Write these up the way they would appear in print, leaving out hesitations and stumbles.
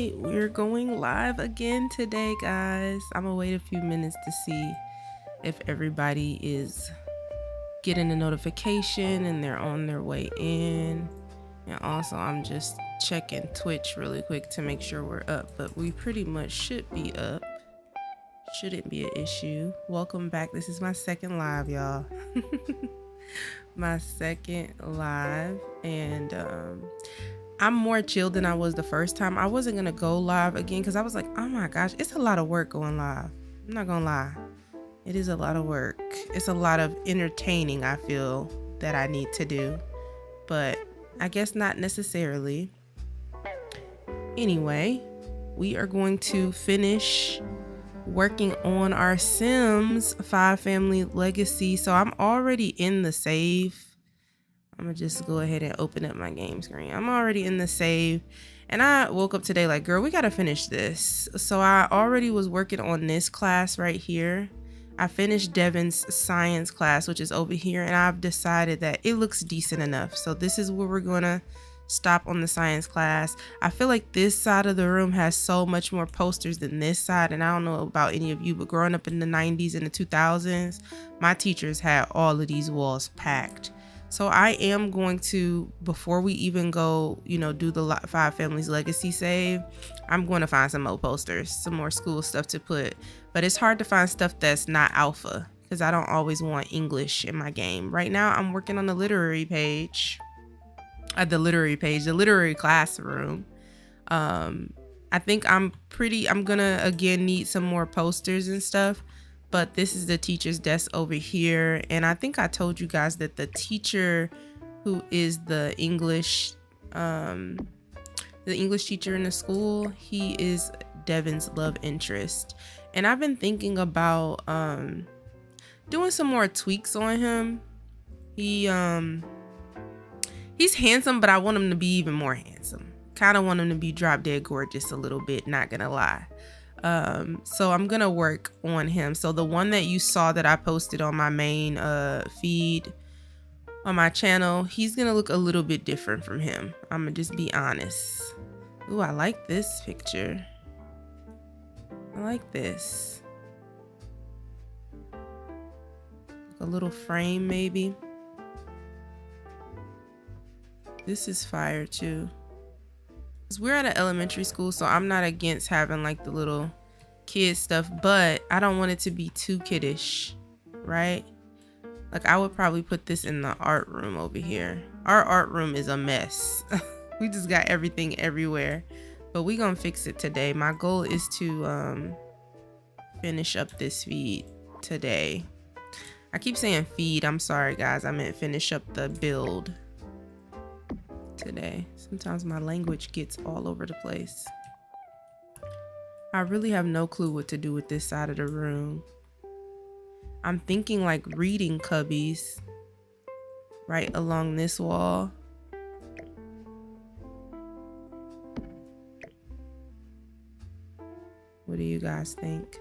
right, we're going live again today, guys. I'm gonna wait a few minutes to see if everybody is getting a notification and they're on their way in. And also, I'm just checking Twitch really quick to make sure we're up, but we pretty much should be up. Shouldn't be an issue. Welcome back. This is my second live, y'all. My second live, and I'm more chilled than I was the first time. I wasn't gonna go live again because I was like, oh my gosh, it's a lot of work going live. I'm not gonna lie. It is a lot of work. It's a lot of entertaining, I feel, that I need to do. But I guess not necessarily. Anyway, we are going to finish working on our Sims 5 family legacy. So I'm already in the save. I'm gonna just go ahead and open up my game screen. I'm already in the save, and I woke up today like, girl, we gotta finish this. So I already was working on this class right here. I finished Devin's science class, which is over here, and I've decided that it looks decent enough. So this is where we're gonna stop on the science class. I feel like this side of the room has so much more posters than this side, and I don't know about any of you, but growing up in the 90s and the 2000s, my teachers had all of these walls packed. So I am going to, before we even go, do the 5 families legacy save, I'm going to find some more posters, some more school stuff to put. But it's hard to find stuff that's not alpha because I don't always want English in my game. Right now, I'm working on the literary page, the literary classroom. I think I'm gonna again need some more posters and stuff. But this is the teacher's desk over here. And I think I told you guys that the teacher who is the English teacher in the school, he is Devin's love interest. And I've been thinking about doing some more tweaks on him. He's handsome, but I want him to be even more handsome. Kind of want him to be drop dead gorgeous a little bit, not gonna lie. So I'm gonna work on him. So the one that you saw that I posted on my main feed on my channel, he's gonna look a little bit different from him. I'm gonna just be honest. Ooh, I like this picture. I like this. A little frame maybe. This is fire too. We're at an elementary school, so I'm not against having like the little kid stuff, but I don't want it to be too kiddish, right? Like I would probably put this in the art room over here. Our art room is a mess. We just got everything everywhere, but we gonna fix it today. My goal is to finish up this feed today. I keep saying feed, I'm sorry guys, I meant finish up the build today. Sometimes my language gets all over the place. I really have no clue what to do with this side of the room. I'm thinking like reading cubbies right along this wall. What do you guys think?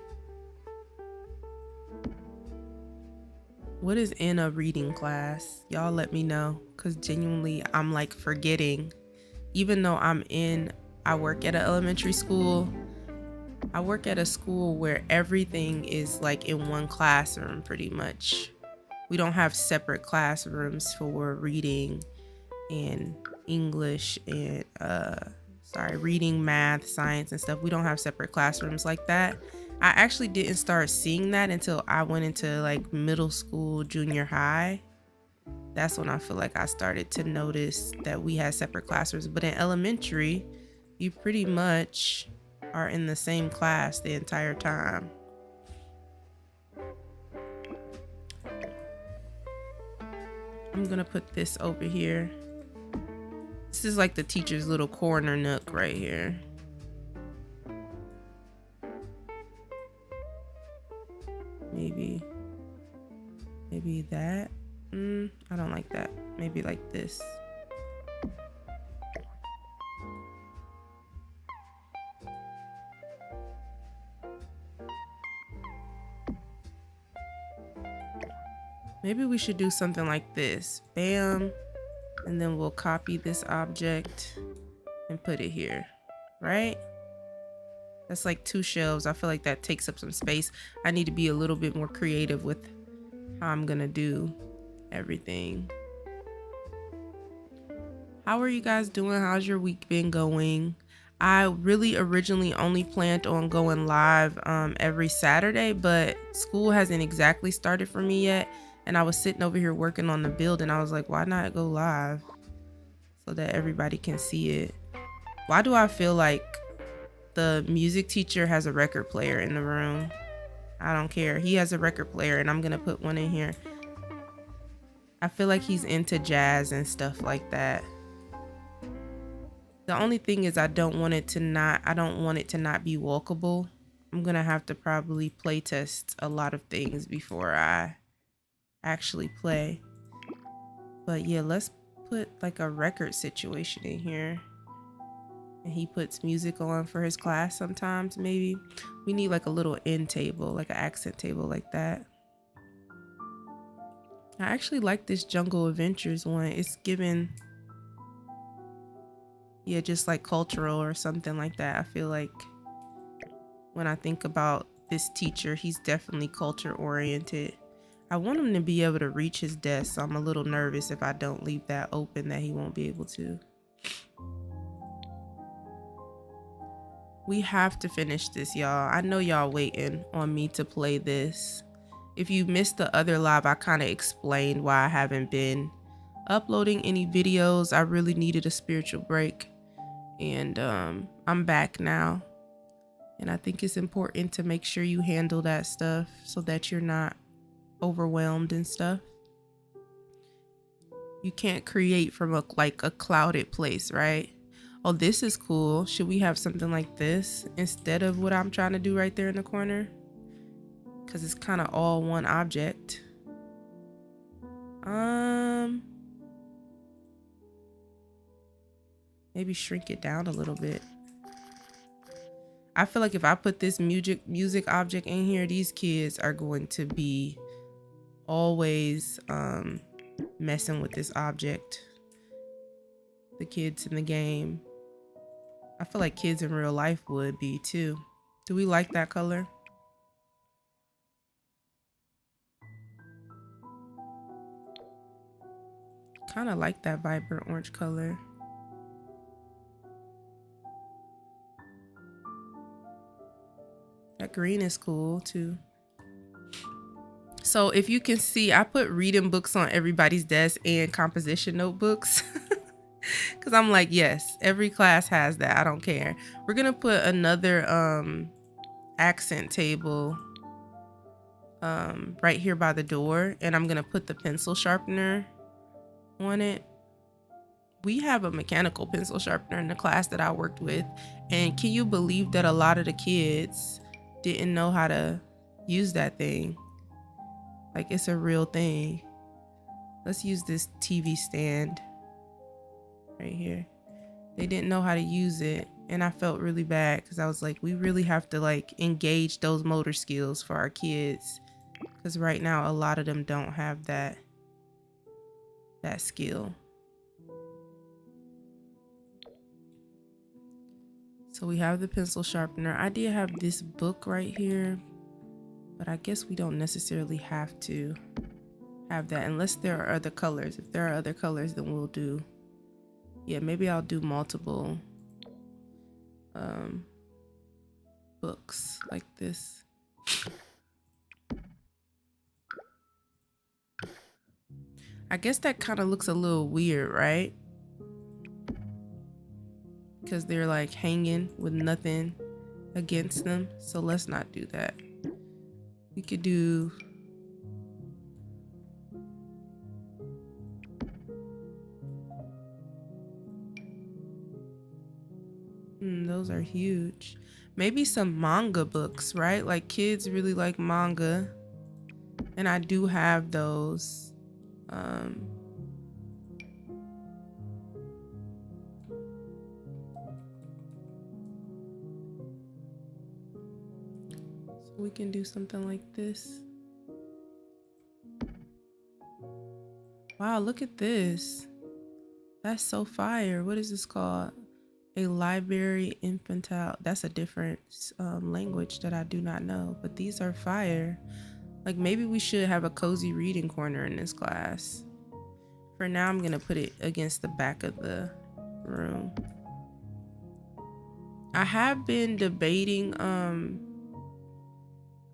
What is in a reading class? Y'all let me know, because genuinely I'm like forgetting. Even though I work at an elementary school, I work at a school where everything is like in one classroom pretty much. We don't have separate classrooms for reading and English and reading, math, science and stuff. We don't have separate classrooms like that. I actually didn't start seeing that until I went into like middle school, junior high. That's when I feel like I started to notice that we had separate classrooms. But in elementary, you pretty much are in the same class the entire time. I'm gonna put this over here. This is like the teacher's little corner nook right here. Maybe that. I don't like that. Maybe like this. Maybe we should do something like this. Bam. And then we'll copy this object and put it here, right? That's like 2 shelves. I feel like that takes up some space. I need to be a little bit more creative with how I'm gonna do everything. How are you guys doing? How's your week been going? I really originally only planned on going live every Saturday, but school hasn't exactly started for me yet. And I was sitting over here working on the build, and I was like, why not go live so that everybody can see it? Why do I feel like the music teacher has a record player in the room? I don't care. He has a record player, and I'm gonna put one in here. I feel like he's into jazz and stuff like that. The only thing is I don't want it to not be walkable. I'm gonna have to probably play test a lot of things before I actually play. But yeah, let's put like a record situation in here. And he puts music on for his class sometimes, maybe. We need like a little end table, like an accent table like that. I actually like this Jungle Adventures one. It's given, yeah, just like cultural or something like that. I feel like when I think about this teacher, he's definitely culture oriented. I want him to be able to reach his desk, so I'm a little nervous if I don't leave that open that he won't be able to. We have to finish this, y'all. I know y'all waiting on me to play this. If you missed the other live, I kind of explained why I haven't been uploading any videos. I really needed a spiritual break, and I'm back now. And I think it's important to make sure you handle that stuff so that you're not overwhelmed and stuff. You can't create from a clouded place, right? Oh, this is cool. Should we have something like this instead of what I'm trying to do right there in the corner? Because it's kind of all one object. Maybe shrink it down a little bit. I feel like if I put this music object in here, these kids are going to be always messing with this object. The kids in the game. I feel like kids in real life would be too. Do we like that color? Kind of like that vibrant orange color. That green is cool too. So if you can see, I put reading books on everybody's desk and composition notebooks. Because I'm like, yes, every class has that. I don't care. We're going to put another accent table right here by the door. And I'm going to put the pencil sharpener on it. We have a mechanical pencil sharpener in the class that I worked with. And can you believe that a lot of the kids didn't know how to use that thing? Like, it's a real thing. Let's use this TV stand right here. They didn't know how to use it, and I felt really bad because I was like, we really have to like engage those motor skills for our kids, because right now a lot of them don't have that skill. So we have the pencil sharpener. I did have this book right here, but I guess we don't necessarily have to have that unless there are other colors. If there are other colors, then we'll do, yeah, maybe I'll do multiple books like this. I guess that kind of looks a little weird, right? Because they're like hanging with nothing against them. So let's not do that. We could do those are huge. Maybe some manga books, right? Like kids really like manga, and I do have those. So we can do something like this. Wow, look at this. That's so fire. What is this called? A library infantile. That's a different language that I do not know, but these are fire. Like, maybe we should have a cozy reading corner in this class. For now, I'm gonna put it against the back of the room. I have been debating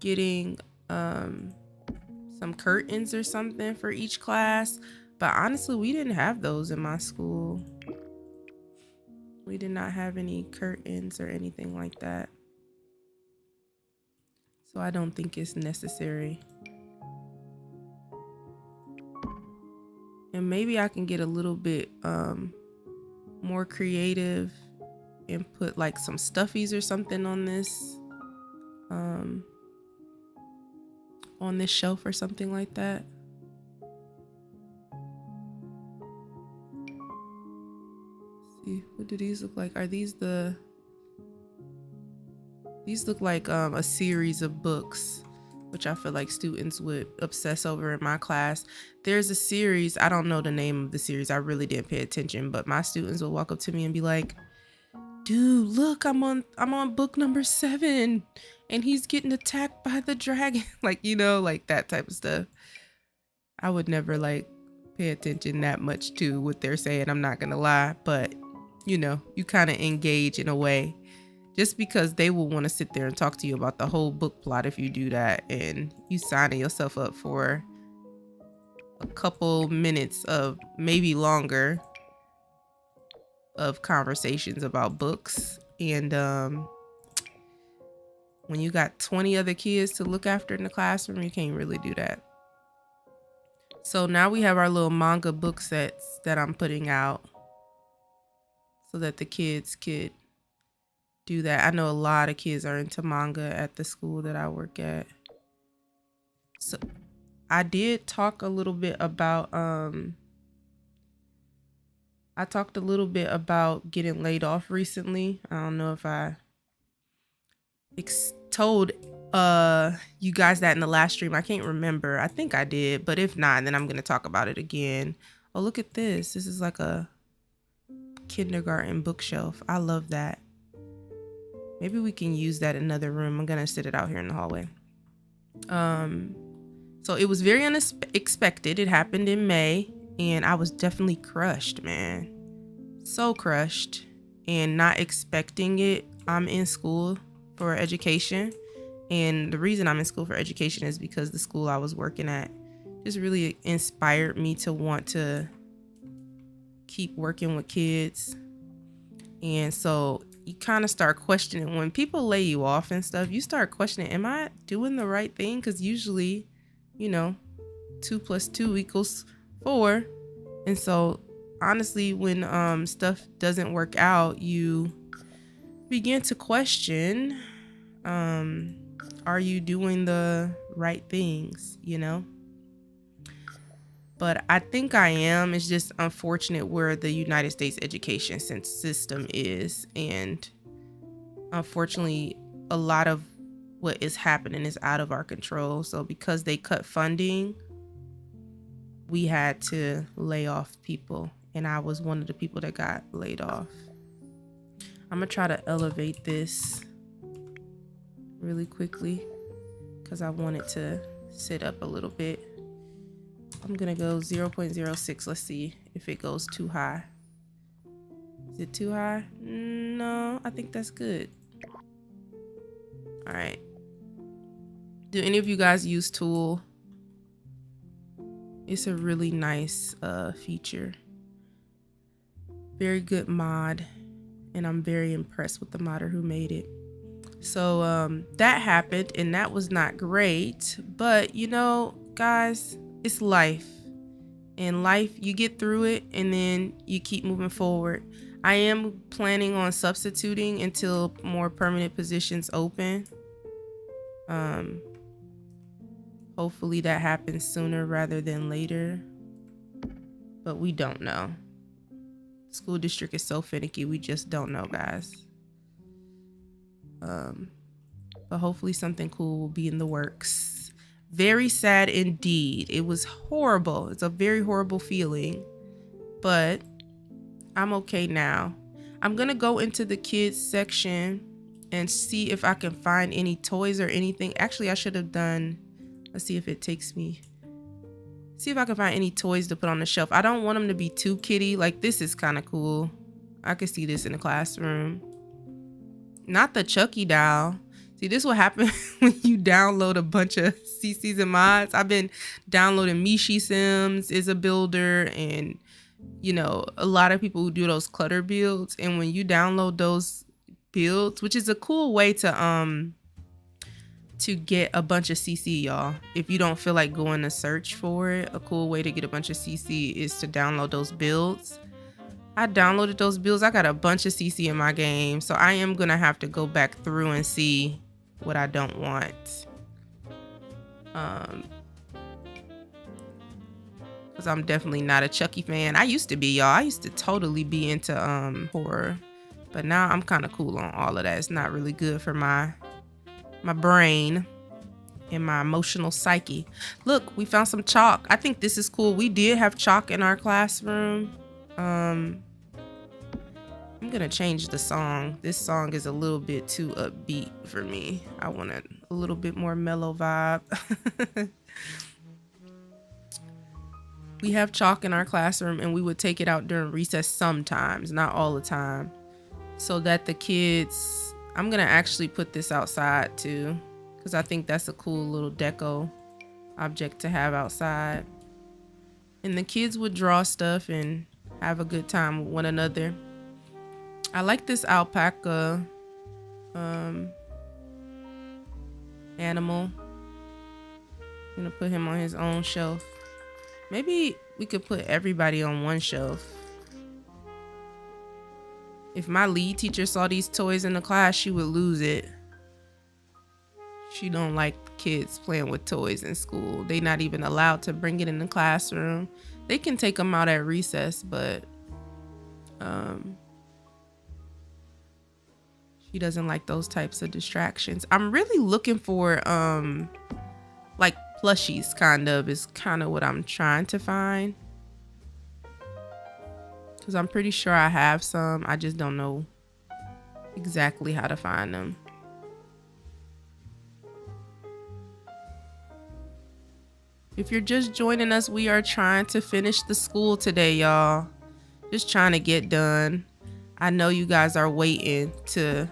getting some curtains or something for each class, but honestly, we didn't have those in my school. We did not have any curtains or anything like that, so I don't think it's necessary. And maybe I can get a little bit more creative and put like some stuffies or something on this shelf or something like that. Let's see, what do these look like? Are these these look like a series of books, which I feel like students would obsess over in my class. There's a series, I don't know the name of the series, I really didn't pay attention, but my students will walk up to me and be like, dude, look, I'm on book number 7 and he's getting attacked by the dragon. Like, you know, like that type of stuff. I would never like pay attention that much to what they're saying, I'm not gonna lie, but you know, you kind of engage in a way, just because they will want to sit there and talk to you about the whole book plot if you do that, and you signing yourself up for a couple minutes of maybe longer of conversations about books. And when you got 20 other kids to look after in the classroom, you can't really do that. So now we have our little manga book sets that I'm putting out so that the kids could do that. I know a lot of kids are into manga at the school that I work at. So I did talk a little bit about I talked a little bit about getting laid off recently. I don't know if I told you guys that in the last stream. I can't remember. I think I did, but if not, then I'm going to talk about it again. Oh, look at this. This is like a kindergarten bookshelf. I love that. Maybe we can use that in another room. I'm going to sit it out here in the hallway. So it was very unexpected. It happened in May, and I was definitely crushed, man. So crushed and not expecting it. I'm in school for education, and the reason I'm in school for education is because the school I was working at just really inspired me to want to keep working with kids. And so you kind of start questioning when people lay you off and stuff. You start questioning, am I doing the right thing? Because usually, you know, 2 + 2 = 4. And so honestly, when stuff doesn't work out, you begin to question, are you doing the right things, you know? But I think I am. It's just unfortunate where the United States education system is. And unfortunately, a lot of what is happening is out of our control. So because they cut funding, we had to lay off people. And I was one of the people that got laid off. I'm going to try to elevate this really quickly because I want it to sit up a little bit. I'm gonna go 0.06. Let's see if it goes too high. Is it too high? No, I think that's good. All right. Do any of you guys use Tool? It's a really nice feature. Very good mod, and I'm very impressed with the modder who made it. So that happened, and that was not great. But you know, guys, it's life. In life, you get through it and then you keep moving forward. I am planning on substituting until more permanent positions open. Hopefully that happens sooner rather than later, but we don't know. School district is so finicky, we just don't know, guys. But hopefully something cool will be in the works. Very sad indeed. It was horrible. It's a very horrible feeling, but I'm okay now. I'm gonna go into the kids section and see if I can find any toys or anything. Actually, I should have done, let's see if it takes me. See if I can find any toys to put on the shelf. I don't want them to be too kiddie. Like, this is kind of cool. I could see this in the classroom. Not the Chucky doll. See, this will happen when you download a bunch of CCs and mods. I've been downloading Mishi Sims, is a builder, and you know, a lot of people who do those clutter builds. And when you download those builds, which is a cool way to get a bunch of CC, y'all. If you don't feel like going to search for it, a cool way to get a bunch of CC is to download those builds. I downloaded those builds. I got a bunch of CC in my game, so I am gonna have to go back through and see what I don't want. Because I'm definitely not a Chucky fan. I used to be, y'all. I used to totally be into horror, but now I'm kind of cool on all of that. It's not really good for my brain and my emotional psyche. Look, we found some chalk. I think this is cool. We did have chalk in our classroom. I'm gonna change the song. This song is a little bit too upbeat for me. I want a little bit more mellow vibe. We have chalk in our classroom, and we would take it out during recess sometimes, not all the time, so that the kids, I'm gonna actually put this outside too, because I think that's a cool little deco object to have outside. And the kids would draw stuff and have a good time with one another. I like this alpaca animal. I'm gonna put him on his own shelf. Maybe we could put everybody on one shelf. If my lead teacher saw these toys in the class, she would lose it. She don't like kids playing with toys in school. They not even allowed to bring it in the classroom. They can take them out at recess, but she doesn't like those types of distractions. I'm really looking for like plushies, kind of what I'm trying to find, because I'm pretty sure I have some. I just don't know exactly how to find them. If you're just joining us, we are trying to finish the school today, y'all. Just trying to get done. I know you guys are waiting to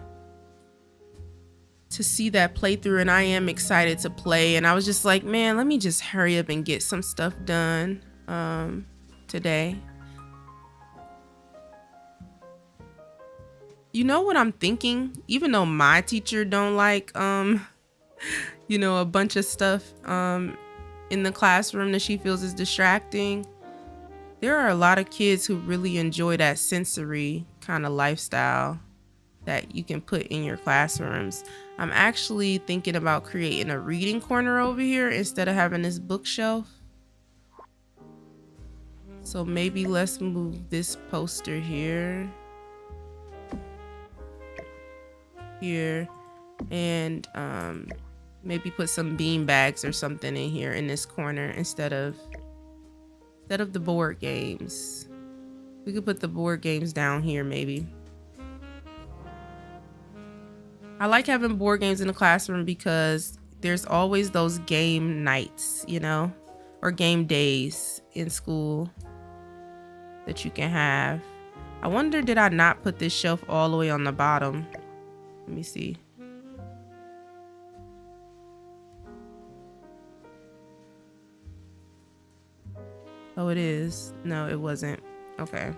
see that playthrough, and I am excited to play. And I was just like, man, let me just hurry up and get some stuff done today. You know what I'm thinking? Even though my teacher don't like you know, a bunch of stuff in the classroom that she feels is distracting, there are a lot of kids who really enjoy that sensory kind of lifestyle that you can put in your classrooms. I'm actually thinking about creating a reading corner over here instead of having this bookshelf. So maybe let's move this poster here, and maybe put some bean bags or something in here in this corner instead of the board games. We could put the board games down here maybe. I like having board games in the classroom because there's always those game nights, you know, or game days in school that you can have. I wonder, did I not put this shelf all the way on the bottom? Let me see. Oh, it is. No, it wasn't. Okay.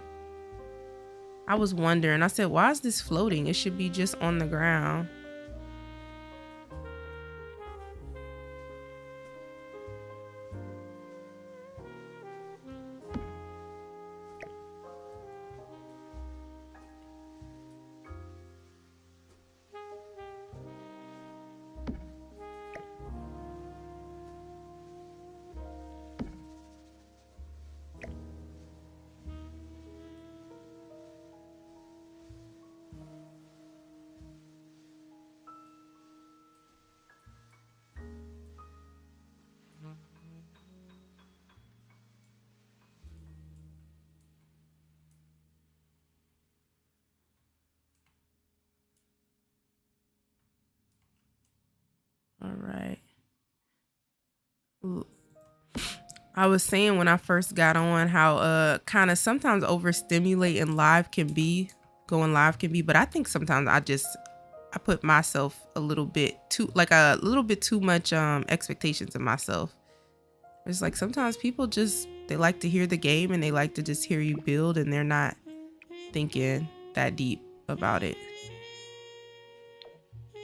I was wondering. I said, why is this floating? It should be just on the ground. All right. I was saying when I first got on how kind of sometimes overstimulating live can be, going live can be, but I think sometimes I put myself a little bit too much expectations of myself. It's like sometimes people they like to hear the game and they like to just hear you build and they're not thinking that deep about it.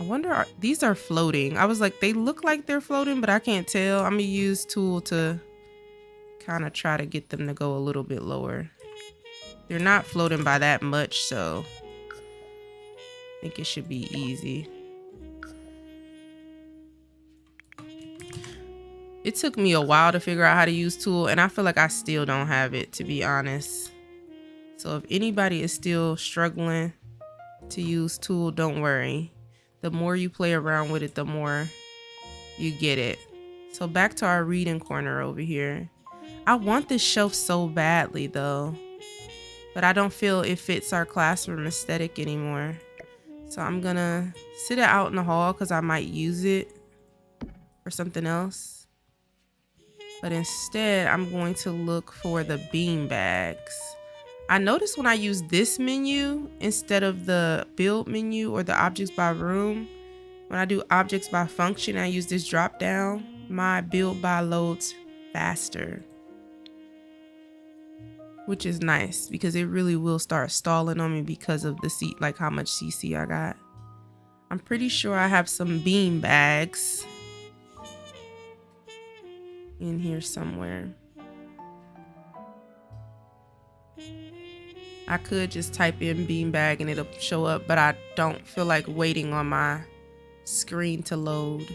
I wonder, these are floating. I was like, they look like they're floating, but I can't tell. I'm gonna use tool to kind of try to get them to go a little bit lower. They're not floating by that much, so I think it should be easy. It took me a while to figure out how to use tool, and I feel like I still don't have it, to be honest. So if anybody is still struggling to use tool, don't worry. The more you play around with it, the more you get it. So back to our reading corner over here. I want this shelf so badly though, but I don't feel it fits our classroom aesthetic anymore. So I'm gonna sit it out in the hall because I might use it for something else. But instead, I'm going to look for the bean bags. I noticed when I use this menu instead of the build menu or the objects by room, when I do objects by function, I use this drop down, my build by loads faster, which is nice because it really will start stalling on me because of the seat, like how much CC I got. I'm pretty sure I have some bean bags in here somewhere. I could just type in beanbag and it'll show up, but I don't feel like waiting on my screen to load.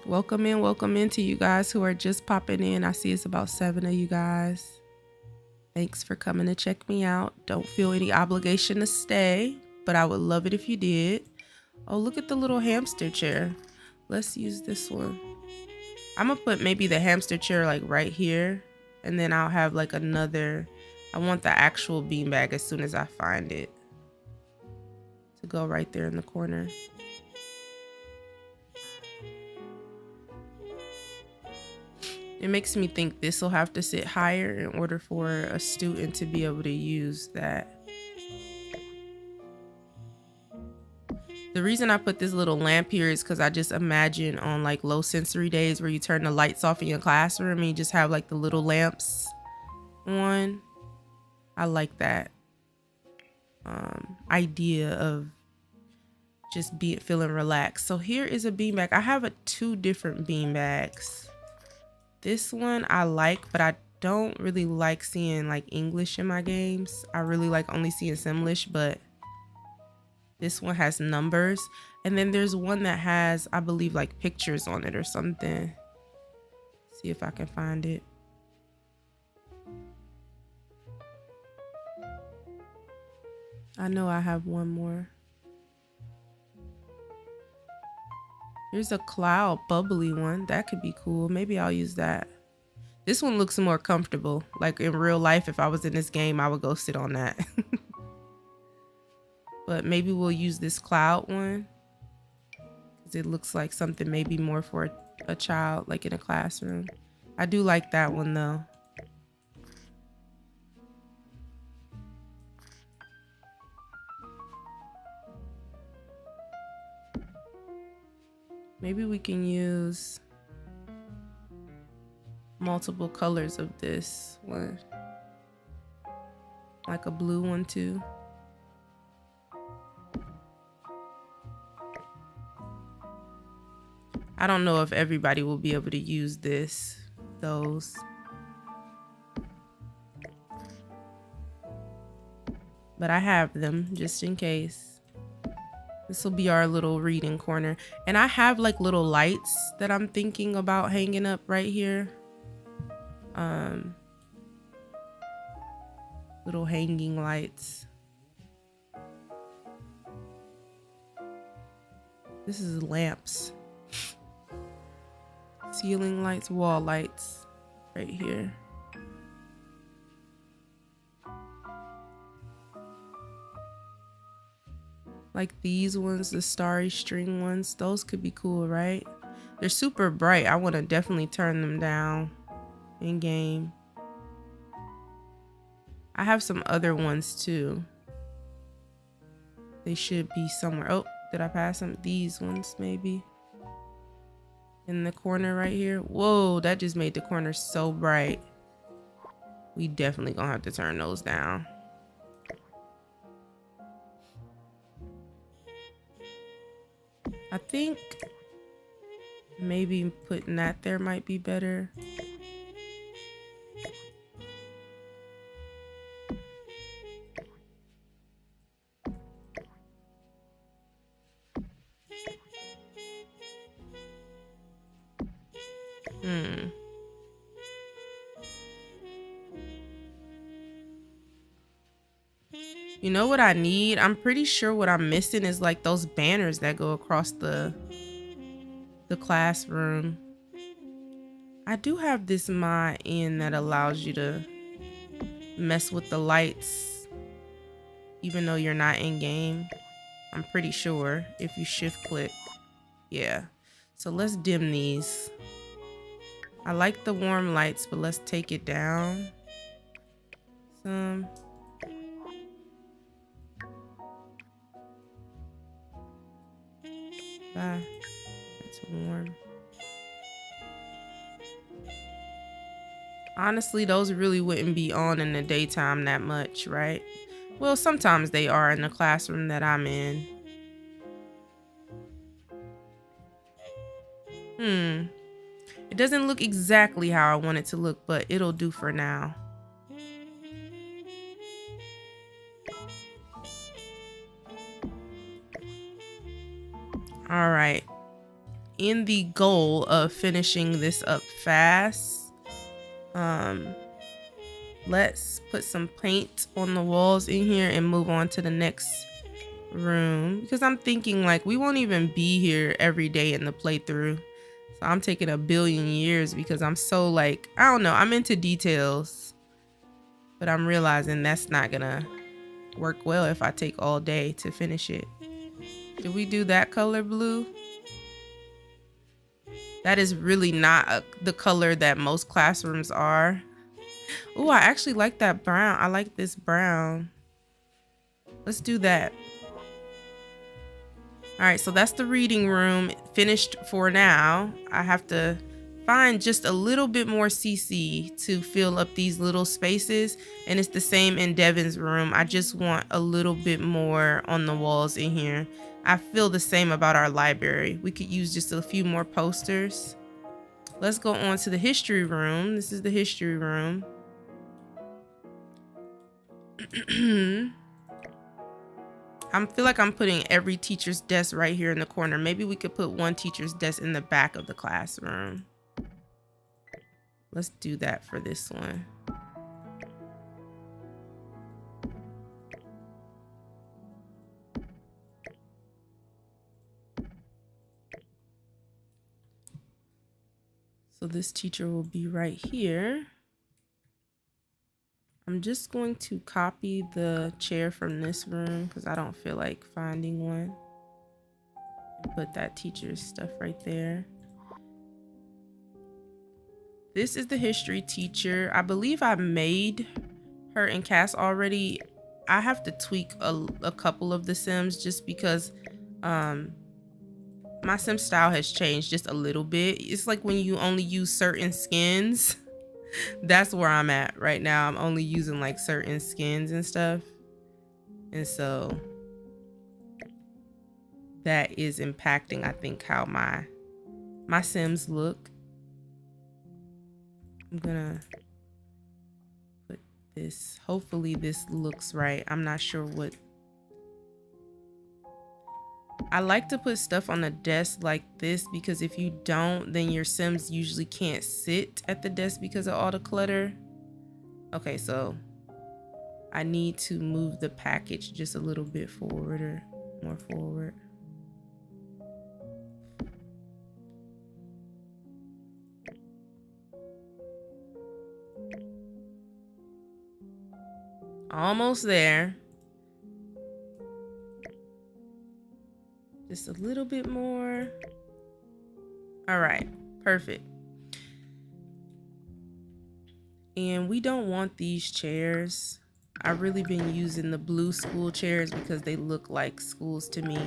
Welcome in to you guys who are just popping in. I see it's about 7 of you guys. Thanks for coming to check me out. Don't feel any obligation to stay, but I would love it if you did. Oh, look at the little hamster chair. Let's use this one. I'm gonna put maybe the hamster chair like right here, and then I'll have like another, I want the actual beanbag as soon as I find it to go right there in the corner. It makes me think this will have to sit higher in order for a student to be able to use that. The reason I put this little lamp here is because I just imagine on like low sensory days where you turn the lights off in your classroom and you just have like the little lamps on. I like that idea of just feeling relaxed. So here is a beanbag. I have 2 different beanbags. This one I like, but I don't really like seeing like English in my games. I really like only seeing Simlish, but this one has numbers. And then there's one that has, I believe, like pictures on it or something. See if I can find it. I know I have one more. Here's a cloud bubbly one. That could be cool. Maybe I'll use that. This one looks more comfortable. Like in real life, if I was in this game, I would go sit on that. But maybe we'll use this cloud one because it looks like something maybe more for a child, like in a classroom. I do like that one though. Maybe we can use multiple colors of this one, like a blue one too. I don't know if everybody will be able to use those. But I have them just in case. This will be our little reading corner. And I have like little lights that I'm thinking about hanging up right here. Little hanging lights. This is lamps. Ceiling lights, wall lights right here. Like these ones, the starry string ones, those could be cool, right? They're super bright. I want to definitely turn them down in game. I have some other ones too. They should be somewhere. Oh, did I pass them? These ones maybe. In the corner right here. Whoa, that just made the corner so bright. We definitely gonna have to turn those down. I think maybe putting that there might be better. You know what I need? I'm pretty sure what I'm missing is like those banners that go across the classroom. I do have this mod in that allows you to mess with the lights even though you're not in game. I'm pretty sure if you shift click. Yeah. So let's dim these. I like the warm lights, but let's take it down some. That's warm. Honestly, those really wouldn't be on in the daytime that much, right? Well, sometimes they are in the classroom that I'm in. It doesn't look exactly how I want it to look, but it'll do for now. All right. In the goal of finishing this up fast, let's put some paint on the walls in here and move on to the next room, because I'm thinking like we won't even be here every day in the playthrough. So I'm taking a billion years because I'm so like, I don't know, I'm into details, but I'm realizing that's not gonna work well if I take all day to finish it. Did we do that color blue? That is really not the color that most classrooms are. Oh, I actually like that brown. I like this brown. Let's do that. All right, so that's the reading room finished for now. I have to find just a little bit more CC to fill up these little spaces, and it's the same in Devin's room. I just want a little bit more on the walls in here. I feel the same about our library. We could use just a few more posters. Let's go on to the history room. This is the history room. I feel like I'm putting every teacher's desk right here in the corner. Maybe we could put one teacher's desk in the back of the classroom. Let's do that for this one. So this teacher will be right here. I'm just going to copy the chair from this room because I don't feel like finding one. Put that teacher's stuff right there. This is the history teacher. I believe I made her in Cass already. I have to tweak a couple of the Sims just because my Sim style has changed just a little bit. It's like when you only use certain skins. That's where I'm at right now. I'm only using like certain skins and stuff. And so that is impacting, I think, how my Sims look. I'm gonna put this, hopefully this looks right. I'm not sure what. I like to put stuff on a desk like this because if you don't, then your Sims usually can't sit at the desk because of all the clutter. Okay, so I need to move the package just a little bit forward or more forward. Almost there. Just a little bit more. All right, perfect. And we don't want these chairs. I've really been using the blue school chairs because they look like schools to me.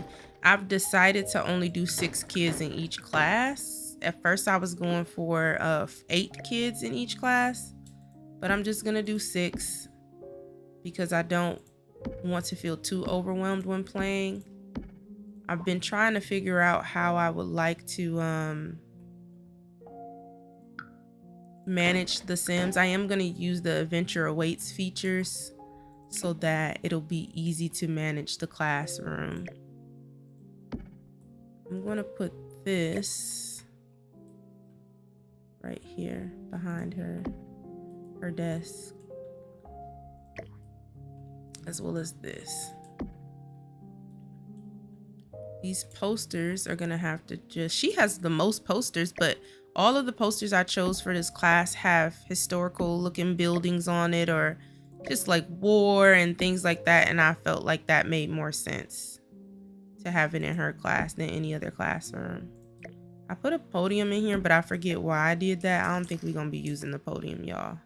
I've decided to only do 6 kids in each class. At first I was going for 8 kids in each class, but I'm just gonna do 6 because I don't want to feel too overwhelmed when playing. I've been trying to figure out how I would like to manage the Sims. I am going to use the Adventure Awaits features so that it'll be easy to manage the classroom. I'm going to put this right here behind her desk, as well as this. These posters are gonna have to she has the most posters, but all of the posters I chose for this class have historical looking buildings on it, or just like war and things like that, and I felt like that made more sense to have it in her class than any other classroom. I put a podium in here, but I forget why I did that. I don't think we're gonna be using the podium, y'all.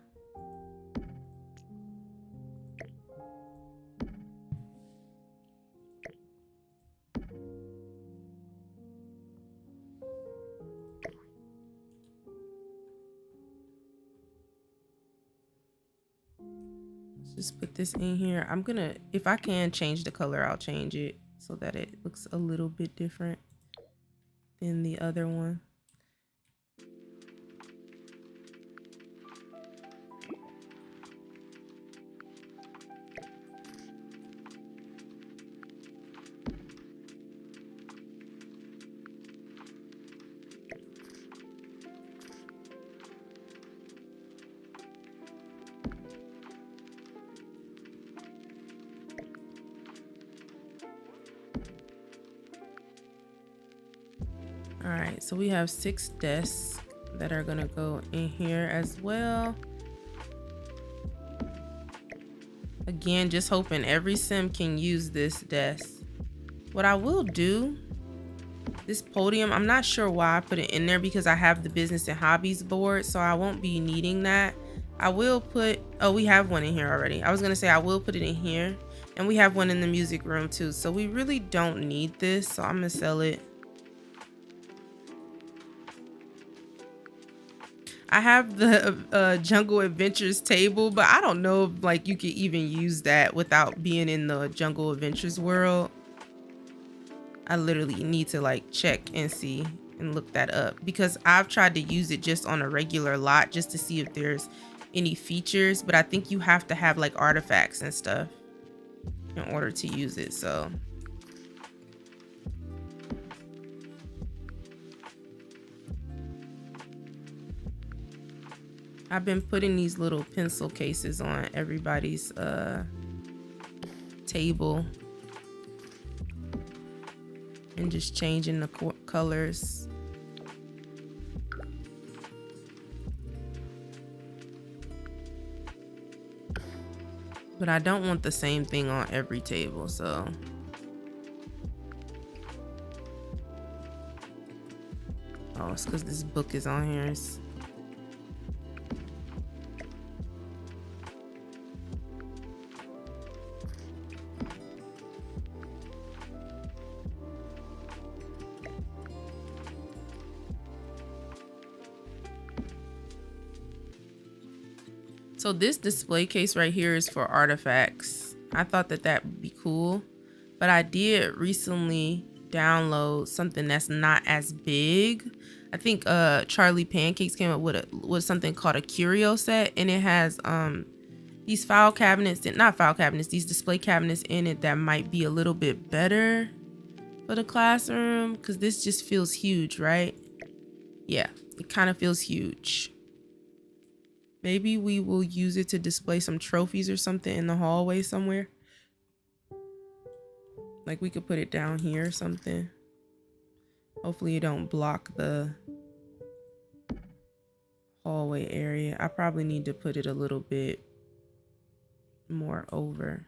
Just put this in here. I'm gonna, if I can change the color, I'll change it so that it looks a little bit different than the other one. All right, so we have 6 desks that are gonna go in here as well. Again, just hoping every sim can use this desk. What I will do, this podium, I'm not sure why I put it in there because I have the business and hobbies board, so I won't be needing that. I will put, oh, we have one in here already. I was gonna say I will put it in here, and we have one in the music room too, so we really don't need this, so I'm gonna sell it. I have the Jungle Adventures table, but I don't know if like you could even use that without being in the Jungle Adventures world. I literally need to like check and see and look that up because I've tried to use it just on a regular lot just to see if there's any features, but I think you have to have like artifacts and stuff in order to use it. So I've been putting these little pencil cases on everybody's table and just changing the colors. But I don't want the same thing on every table, so. Oh, it's because this book is on here. So this display case right here is for artifacts. I thought that that would be cool, but I did recently download something that's not as big. I think Charlie Pancakes came up with something called a curio set, and it has these file cabinets, not file cabinets, these display cabinets in it that might be a little bit better for the classroom because this just feels huge, right? Yeah, it kind of feels huge. Maybe we will use it to display some trophies or something in the hallway somewhere. Like we could put it down here or something. Hopefully it don't block the hallway area. I probably need to put it a little bit more over.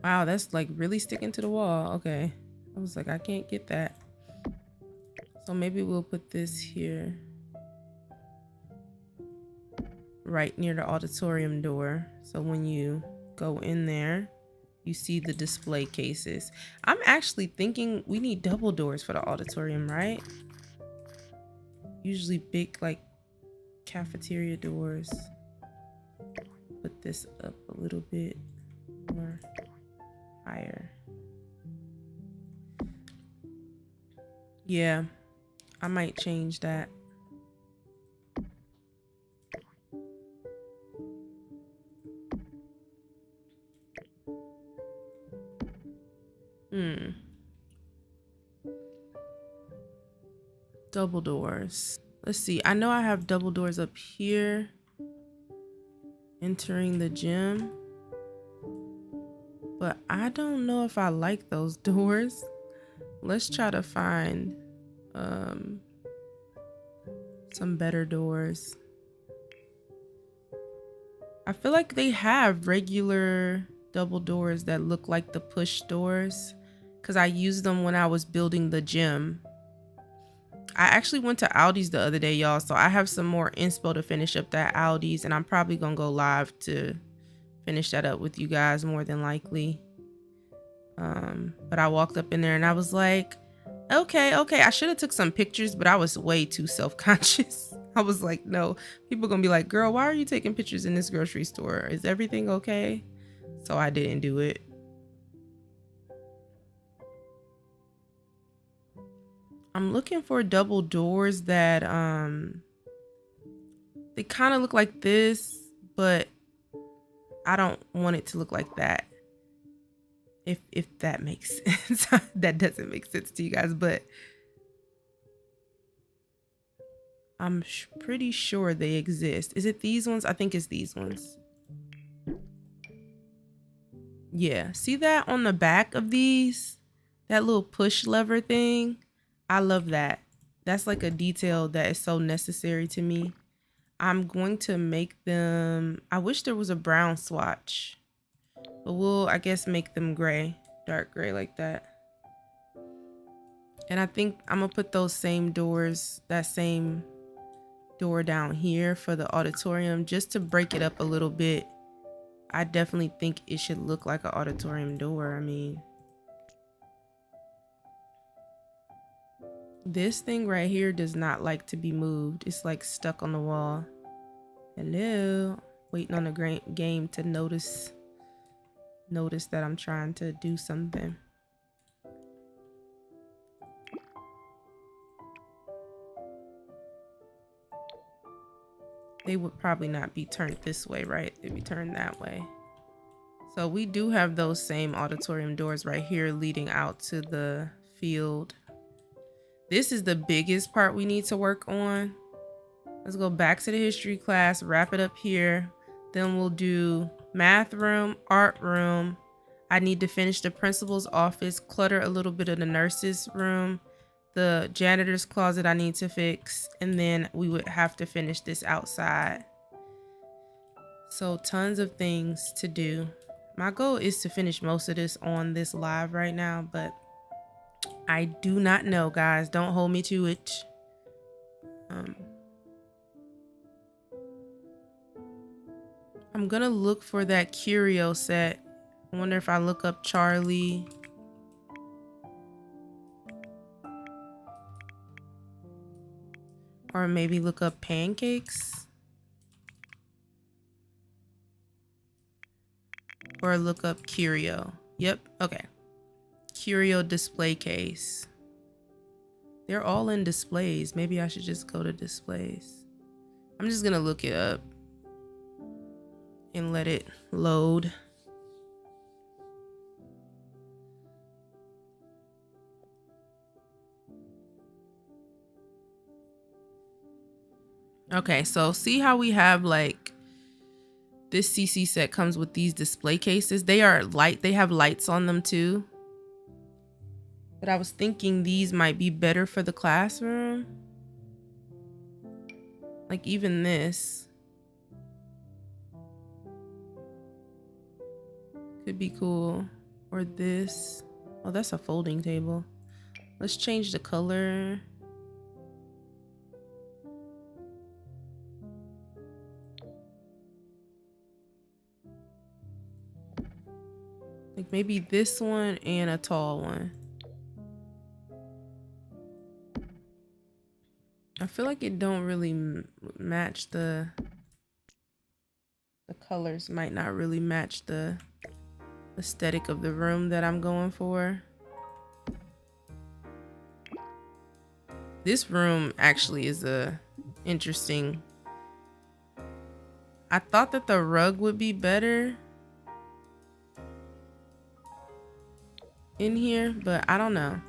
Wow, that's like really sticking to the wall. Okay. I was like, I can't get that. So maybe we'll put this here. Right near the auditorium door. So when you go in there, you see the display cases. I'm actually thinking we need double doors for the auditorium, right? Usually big like cafeteria doors. Put this up a little bit more higher. Yeah, I might change that. Double doors. Let's see. I know I have double doors up here. Entering the gym. But I don't know if I like those doors. Let's try to find some better doors. I feel like they have regular double doors that look like the push doors because I used them when I was building the gym. I actually went to Aldi's the other day, y'all, so I have some more inspo to finish up that Aldi's, and I'm probably gonna go live to finish that up with you guys more than likely. But I walked up in there and I was like, okay, I should have took some pictures, but I was way too self-conscious. I was like, no, people gonna be like, girl, why are you taking pictures in this grocery store? Is everything okay? So I didn't do it. I'm looking for double doors that they kind of look like this, but I don't want it to look like that. If that makes sense. That doesn't make sense to you guys, but I'm pretty sure they exist. Is it these ones? I think it's these ones. Yeah, see that on the back of these? That little push lever thing? I love that. That's like a detail that is so necessary to me. I'm going to make them, I wish there was a brown swatch, but we'll, I guess, make them gray, dark gray like that. And I think I'm gonna put those same doors, that same door down here for the auditorium, just to break it up a little bit. I definitely think it should look like an auditorium door. I mean, this thing right here does not like to be moved. It's like stuck on the wall. Hello, waiting on the game to notice that I'm trying to do something. They would probably not be turned this way, right? They'd be turned that way. So we do have those same auditorium doors right here leading out to the field. This is the biggest part we need to work on. Let's go back to the history class, wrap it up here. Then we'll do math room, art room. I need to finish the principal's office, clutter a little bit of the nurse's room, the janitor's closet I need to fix, and then we would have to finish this outside. So tons of things to do. My goal is to finish most of this on this live right now, but I do not know, guys. Don't hold me to it. I'm gonna look for that curio set. I wonder if I look up Charlie. Or maybe look up pancakes. Or look up curio. Yep, okay. Curio display case. They're all in displays. Maybe I should just go to displays. I'm just gonna look it up and let it load. Okay, so see how we have like this CC set comes with these display cases. They are light, they have lights on them too. But I was thinking these might be better for the classroom. Like even this could be cool. Or this. Oh, that's a folding table. Let's change the color. Like maybe this one and a tall one. I feel like it don't really match the colors might not really match the aesthetic of the room that I'm going for. This room actually is interesting. I thought that the rug would be better in here, but I don't know.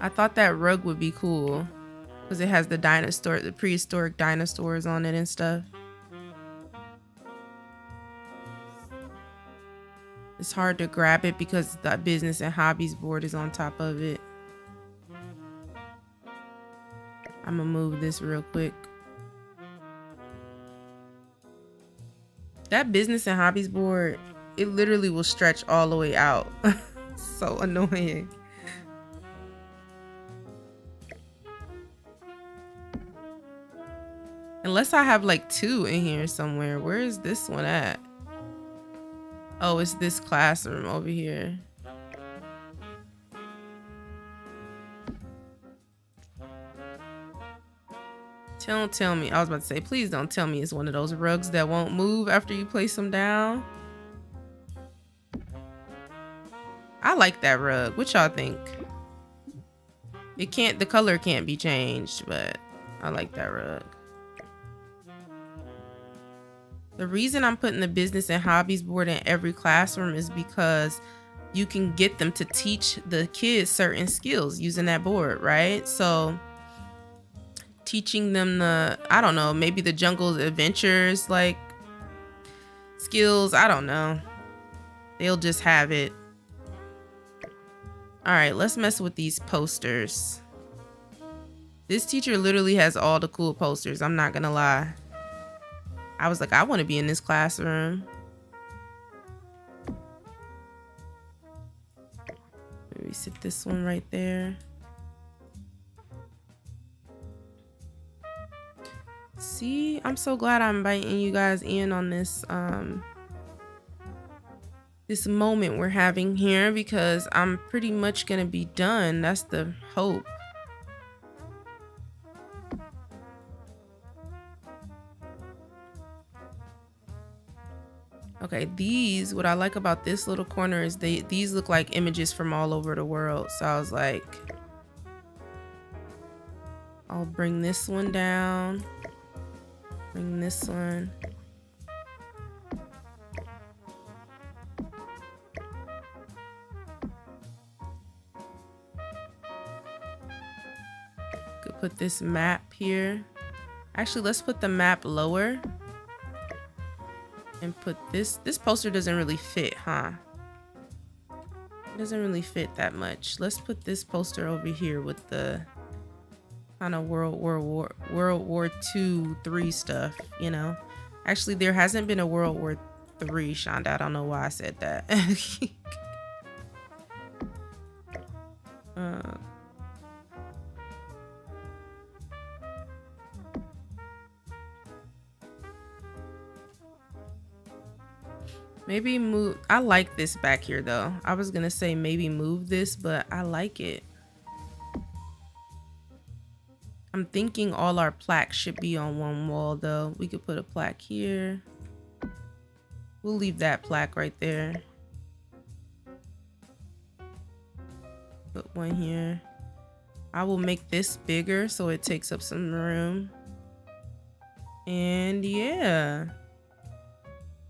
I thought that rug would be cool because it has the prehistoric dinosaurs on it and stuff. It's hard to grab it because the business and hobbies board is on top of it. I'm gonna move this real quick. That business and hobbies board, it literally will stretch all the way out. So annoying. Unless I have like two in here somewhere. Where is this one at? Oh, it's this classroom over here. Don't tell me. I was about to say, please don't tell me it's one of those rugs that won't move after you place them down. I like that rug. What y'all think? The color can't be changed, but I like that rug. The reason I'm putting the business and hobbies board in every classroom is because you can get them to teach the kids certain skills using that board, right? So teaching them I don't know, maybe the jungle adventures, like skills, I don't know. They'll just have it. All right, let's mess with these posters. This teacher literally has all the cool posters. I'm not gonna lie. I was like, I want to be in this classroom. Maybe sit this one right there. See, I'm so glad I'm inviting you guys in on this this moment we're having here, because I'm pretty much gonna be done. That's the hope. Okay, what I like about this little corner is these look like images from all over the world. So I was like, I'll bring this one down, bring this one. Could put this map here. Actually, let's put the map lower. And put this poster doesn't really fit, huh? It doesn't really fit that much. Let's put this poster over here with the kind of World War II, 3 stuff, you know? Actually, there hasn't been a World War III, Shonda. I don't know why I said that. Maybe move. I like this back here though. I was gonna say maybe move this, but I like it. I'm thinking all our plaques should be on one wall though. We could put a plaque here. We'll leave that plaque right there. Put one here. I will make this bigger so it takes up some room. And yeah.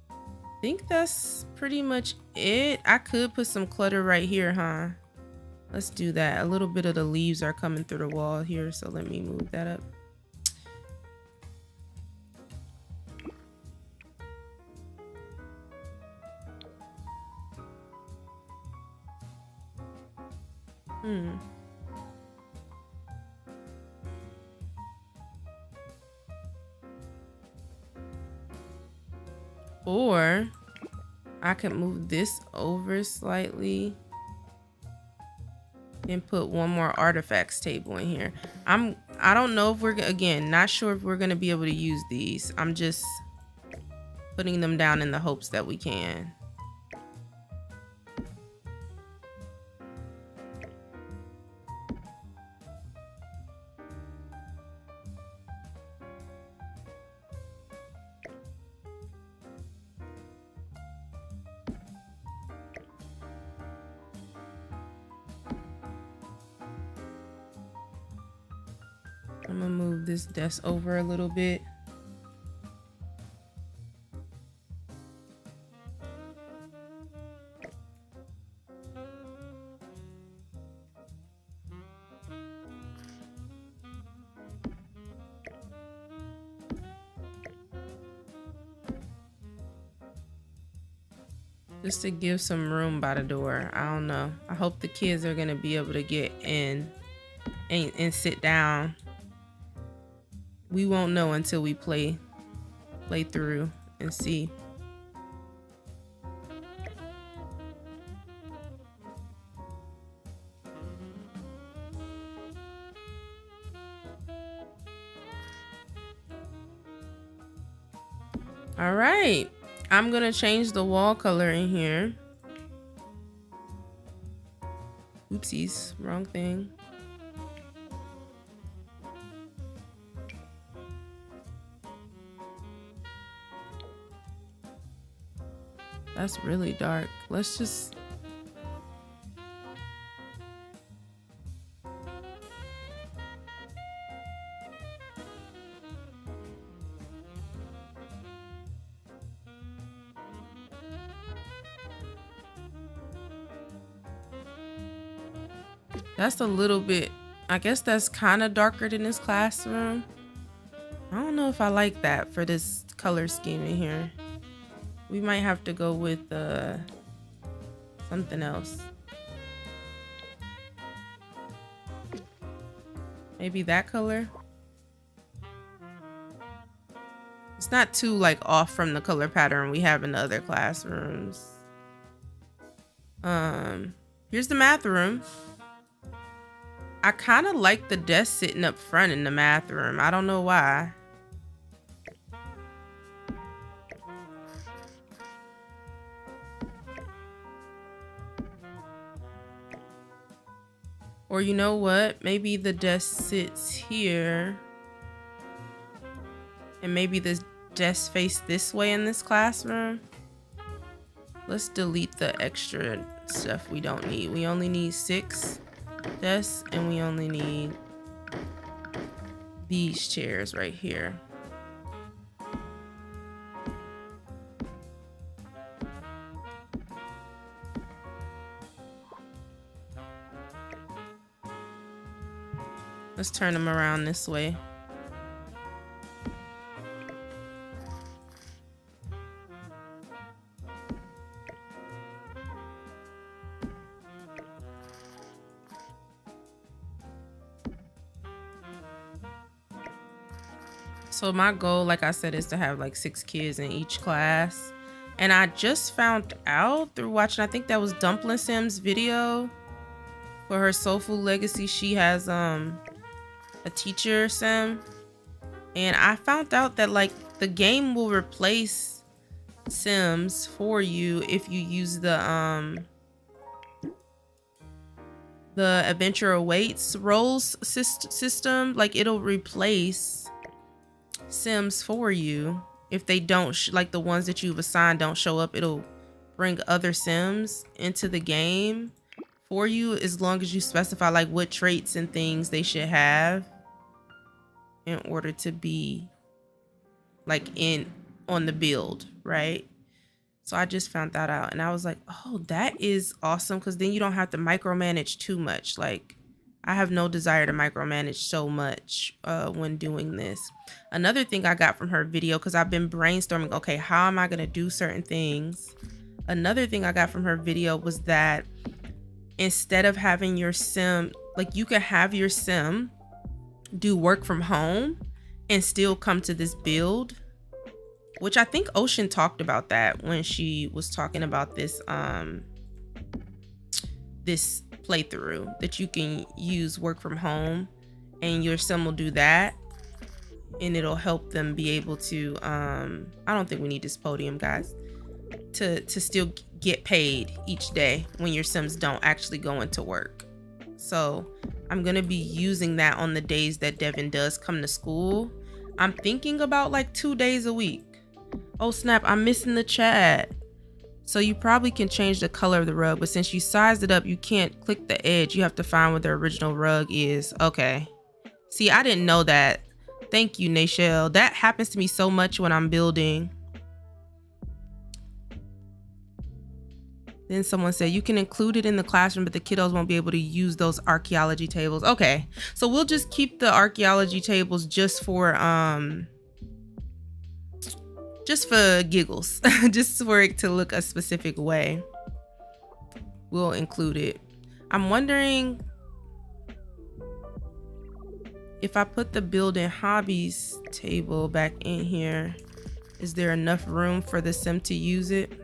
I think that's pretty much it. I could put some clutter right here, huh? Let's do that. A little bit of the leaves are coming through the wall here, so let me move that up. Or I could move this over slightly and put one more artifacts table in here. I don't know if we're, again, not sure if we're gonna be able to use these. I'm just putting them down in the hopes that we can. I'm gonna move this desk over a little bit. Just to give some room by the door. I don't know. I hope the kids are gonna be able to get in and sit down. We won't know until we play through and see. All right, I'm gonna change the wall color in here. Oopsies, wrong thing. That's really dark. Let's just... That's a little bit... I guess that's kind of darker than this classroom. I don't know if I like that for this color scheme in here. We might have to go with something else. Maybe that color. It's not too like off from the color pattern we have in the other classrooms. Here's the math room. I kind of like the desk sitting up front in the math room. I don't know why. Or you know what? Maybe the desk sits here. And maybe the desk face this way in this classroom. Let's delete the extra stuff we don't need. We only need 6 desks and we only need these chairs right here. Let's turn them around this way. So my goal, like I said, is to have like 6 kids in each class. And I just found out through watching, I think that was Dumpling Sim's video for her Soulful Legacy. She has a teacher sim, and I found out that like the game will replace sims for you if you use the Adventure Awaits roles system. Like it'll replace sims for you if they don't like the ones that you've assigned don't show up. It'll bring other sims into the game for you as long as you specify like what traits and things they should have in order to be like on the build, right? So I just found that out and I was like, oh, that is awesome, because then you don't have to micromanage too much. Like I have no desire to micromanage so much when doing this. Another thing I got from her video, because I've been brainstorming, okay, how am I going to do certain things? Another thing I got from her video was that instead of having your sim, like you can have your sim do work from home and still come to this build which I think Ocean talked about that when she was talking about this this playthrough, that you can use work from home and your sim will do that, and it'll help them be able to I don't think we need this podium, guys, to still get paid each day when your sims don't actually go into work. So I'm gonna be using that on the days that Devin does come to school. I'm thinking about like 2 days a week. Oh snap, I'm missing the chat. So you probably can change the color of the rug, but since you sized it up, you can't click the edge. You have to find what the original rug is. Okay. See, I didn't know that. Thank you, Nashelle. That happens to me so much when I'm building. Then someone said you can include it in the classroom, but the kiddos won't be able to use those archaeology tables. Okay, so we'll just keep the archaeology tables just for giggles, just for it to look a specific way. We'll include it. I'm wondering if I put the building hobbies table back in here, is there enough room for the sim to use it?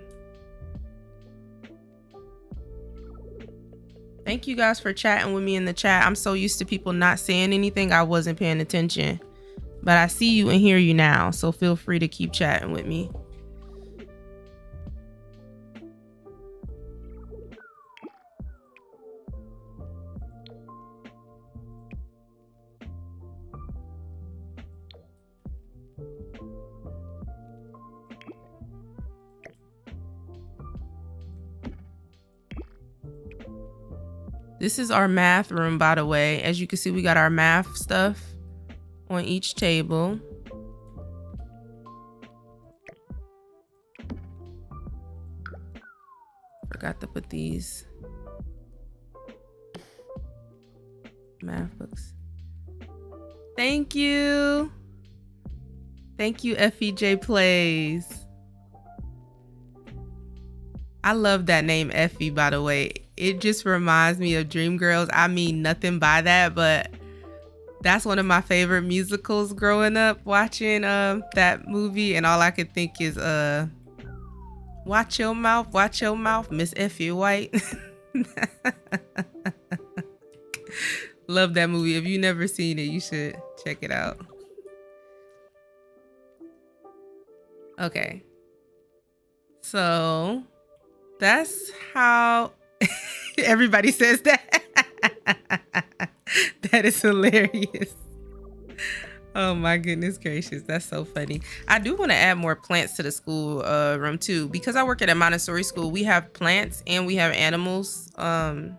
Thank you guys for chatting with me in the chat. I'm so used to people not saying anything, I wasn't paying attention. But I see you and hear you now, so feel free to keep chatting with me. This is our math room, by the way. As you can see, we got our math stuff on each table. Forgot to put these math books. Thank you. Thank you, FEJ Plays. I love that name, Effie, by the way. It just reminds me of Dreamgirls. I mean nothing by that, but that's one of my favorite musicals growing up, watching that movie, and all I could think is watch your mouth, Miss Effie White. Love that movie. If you've never seen it, you should check it out. Okay. So that's how everybody says that. That is hilarious. Oh my goodness gracious. That's so funny. I do want to add more plants to the school room too, because I work at a Montessori school. We have plants and we have animals in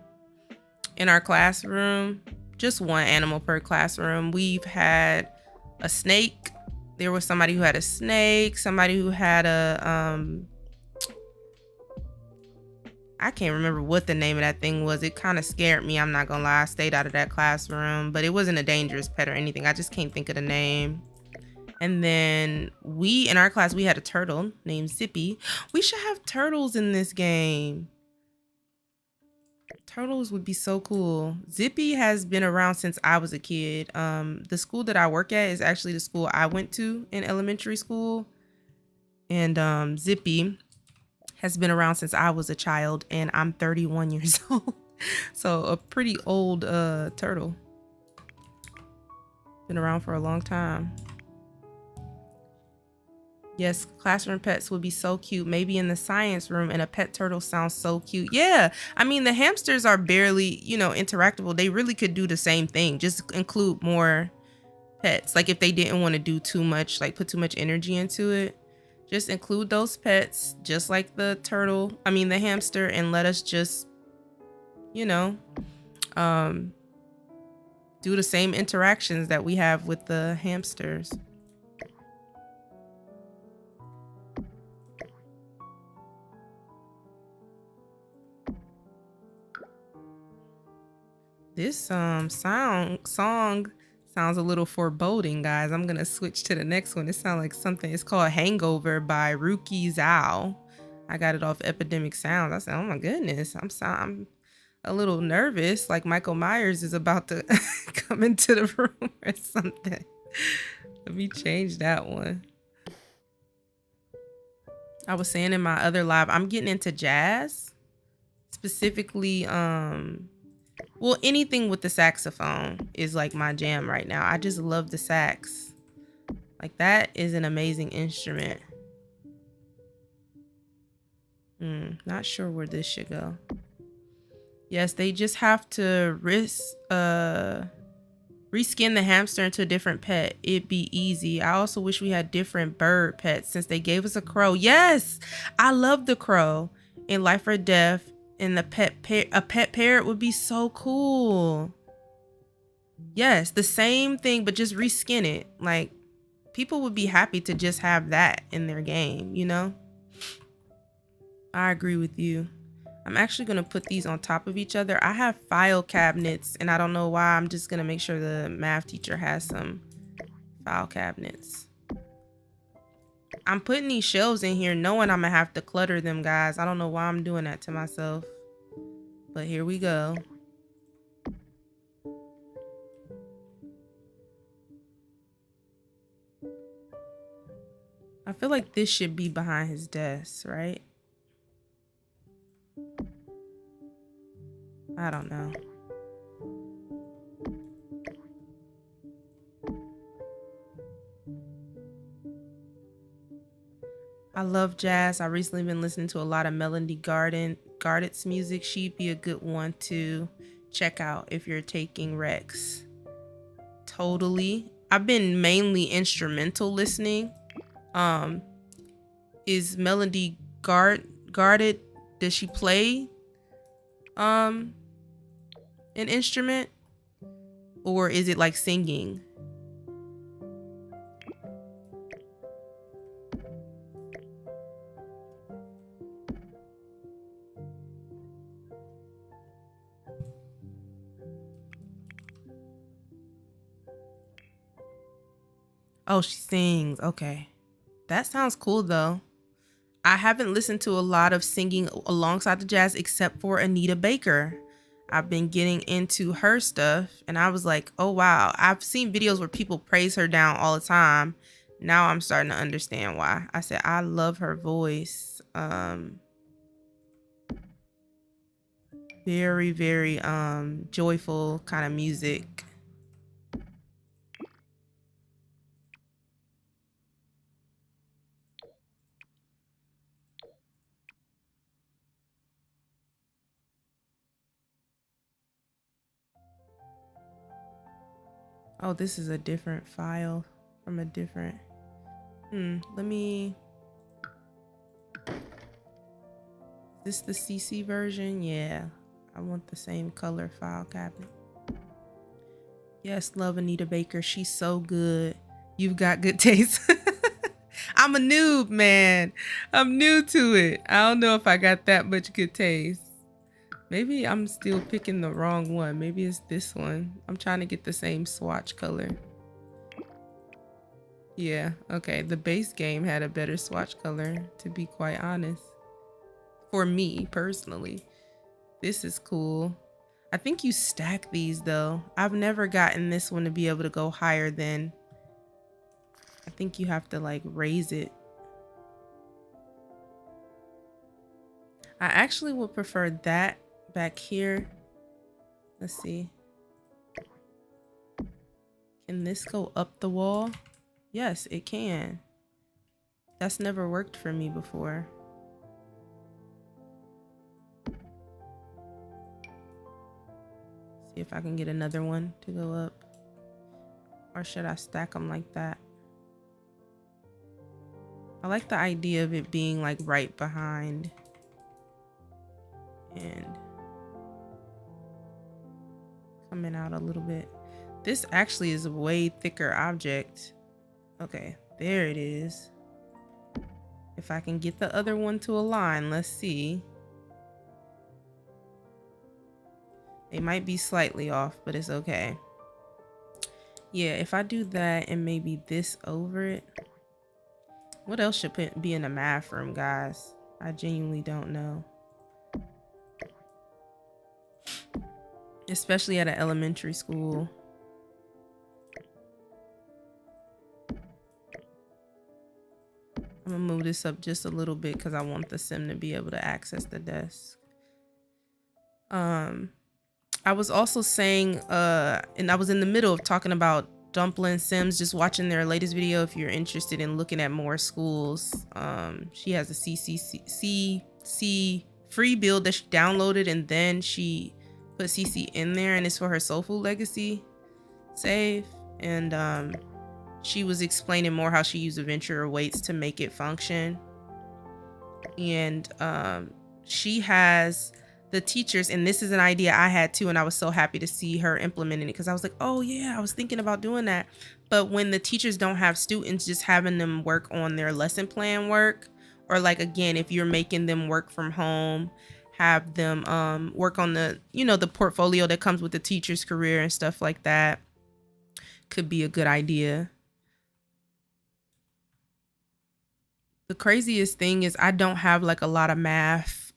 our classroom. Just one animal per classroom. We've had a snake. There was somebody who had a snake, somebody who had a I can't remember what the name of that thing was. It kind of scared me, I'm not gonna lie. I stayed out of that classroom, but it wasn't a dangerous pet or anything. I just can't think of the name. And then in our class, we had a turtle named Zippy. We should have turtles in this game. Turtles would be so cool. Zippy has been around since I was a kid. The school that I work at is actually the school I went to in elementary school. And Zippy has been around since I was a child, and I'm 31 years old. So a pretty old turtle. Been around for a long time. Yes, classroom pets would be so cute. Maybe in the science room, and a pet turtle sounds so cute. Yeah, I mean, the hamsters are barely, interactable. They really could do the same thing. Just include more pets. Like if they didn't want to do too much, like put too much energy into it. Just include those pets, just like the hamster, and let us just, do the same interactions that we have with the hamsters. This song sounds a little foreboding, guys. I'm gonna switch to the next one. It sounds like something. It's called Hangover by Ruki Zhao. I got it off Epidemic Sounds. I said, oh my goodness, I'm a little nervous, like Michael Myers is about to come into the room or something. Let me change that one. I was saying in my other live, I'm getting into jazz, specifically, well, anything with the saxophone is like my jam right now. I just love the sax. Like, that is an amazing instrument. Not sure where this should go. Yes, they just have to reskin the hamster into a different pet. It'd be easy. I also wish we had different bird pets since they gave us a crow. Yes, I love the crow in Life or Death. And a pet parrot would be so cool. Yes, the same thing, but just reskin it. Like, people would be happy to just have that in their game, you know? I agree with you. I'm actually going to put these on top of each other. I have file cabinets, and I don't know why. I'm just going to make sure the math teacher has some file cabinets. I'm putting these shelves in here knowing I'm going to have to clutter them, guys. I don't know why I'm doing that to myself. But here we go. I feel like this should be behind his desk, right? I don't know. I love jazz. I recently been listening to a lot of Melody Gardet's music. She'd be a good one to check out if you're taking Rex. Totally. I've been mainly instrumental listening. Is Melody Gardet, does she play an instrument, or is it like singing? Oh, she sings. Okay. That sounds cool though. I haven't listened to a lot of singing alongside the jazz except for Anita Baker. I've been getting into her stuff and I was like, oh wow. I've seen videos where people praise her down all the time. Now I'm starting to understand why. I said I love her voice. Very, very joyful kind of music. Oh, this is a different file from a different. Let me. Is this the CC version? Yeah, I want the same color file cabinet. Yes, love Anita Baker. She's so good. You've got good taste. I'm a noob, man. I'm new to it. I don't know if I got that much good taste. Maybe I'm still picking the wrong one. Maybe it's this one. I'm trying to get the same swatch color. Yeah, okay. The base game had a better swatch color, to be quite honest. For me, personally. This is cool. I think you stack these, though. I've never gotten this one to be able to go higher than... I think you have to, like, raise it. I actually would prefer that back here. Let's see. Can this go up the wall? Yes, it can. That's never worked for me before. See if I can get another one to go up. Or should I stack them like that? I like the idea of it being like right behind. And coming out a little bit. This actually is a way thicker object. Okay, there it is. If I can get the other one to align, let's see. It might be slightly off, but it's okay. Yeah, if I do that and maybe this over it. What else should be in a math room, guys? I genuinely don't know. Especially at an elementary school. I'm gonna move this up just a little bit because I want the sim to be able to access the desk. I was also saying, and I was in the middle of talking about Dumpling Sims, just watching their latest video if you're interested in looking at more schools. She has a CC free build that she downloaded, and then she put CC in there, and it's for her Soul Food Legacy save. And she was explaining more how she used adventurer weights to make it function. And she has the teachers, and this is an idea I had too, and I was so happy to see her implementing it because I was like, oh yeah, I was thinking about doing that. But when the teachers don't have students, just having them work on their lesson plan work, or like, again, if you're making them work from home, have them work on the, you know, the portfolio that comes with the teacher's career and stuff like that, could be a good idea. The craziest thing is I don't have like a lot of math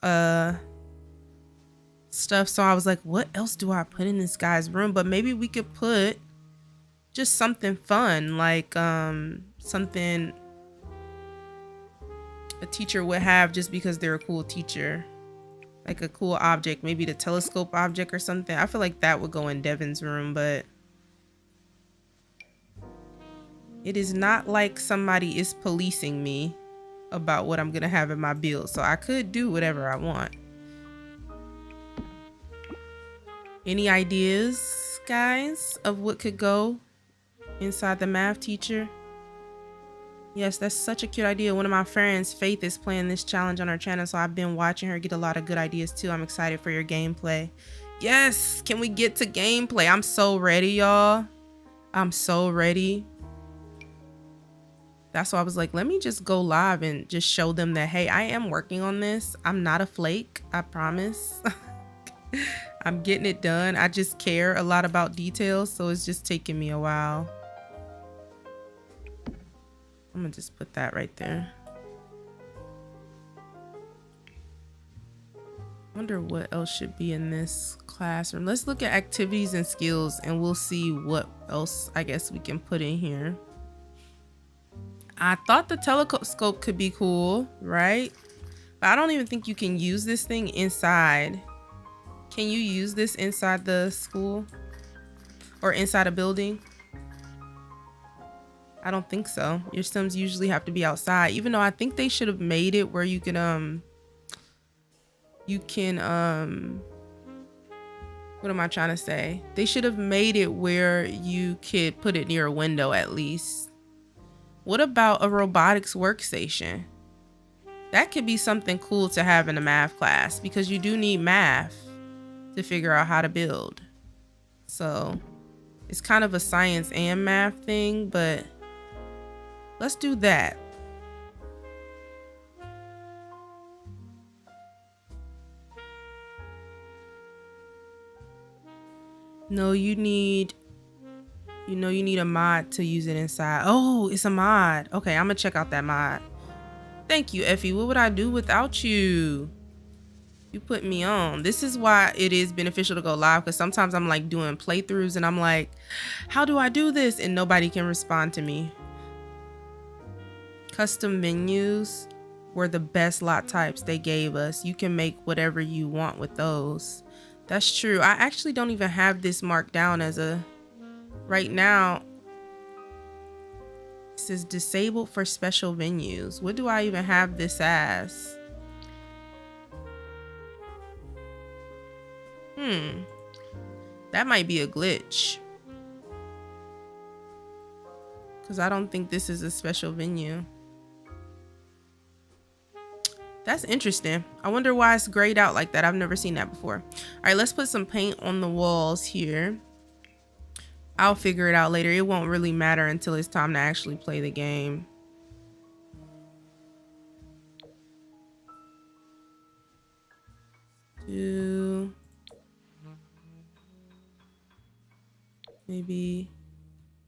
stuff, so I was like, what else do I put in this guy's room? But maybe we could put just something fun, like something a teacher would have just because they're a cool teacher, like a cool object, maybe the telescope object or something. I feel like that would go in Devin's room, but it is not like somebody is policing me about what I'm gonna have in my build, so I could do whatever I want. Any ideas, guys, of what could go inside the math teacher? Yes, that's such a cute idea. One of my friends, Faith, is playing this challenge on her channel, so I've been watching her get a lot of good ideas too. I'm excited for your gameplay. Yes, can we get to gameplay? I'm so ready, y'all. I'm so ready. That's why I was like, let me just go live and just show them that, hey, I am working on this. I'm not a flake, I promise. I'm getting it done. I just care a lot about details, so it's just taking me a while. I'm gonna just put that right there. Wonder what else should be in this classroom. Let's look at activities and skills and we'll see what else I guess we can put in here. I thought the telescope could be cool, right? But I don't even think you can use this thing inside. Can you use this inside the school or inside a building? I don't think so. Your Sims usually have to be outside, even though I think they should have made it where you can what am I trying to say? They should have made it where you could put it near a window at least. What about a robotics workstation? That could be something cool to have in a math class because you do need math to figure out how to build. So it's kind of a science and math thing, but let's do that. No, you need a mod to use it inside. Oh, it's a mod. Okay, I'm gonna check out that mod. Thank you, Effie. What would I do without you? You put me on. This is why it is beneficial to go live, because sometimes I'm like doing playthroughs and I'm like, how do I do this? And nobody can respond to me. Custom menus were the best lot types they gave us. You can make whatever you want with those. That's true. I actually don't even have this marked down as a, right now it says disabled for special venues. What do I even have this as? That might be a glitch, because I don't think this is a special venue. That's interesting. I wonder why it's grayed out like that. I've never seen that before. All right, let's put some paint on the walls here. I'll figure it out later. It won't really matter until it's time to actually play the game. Maybe,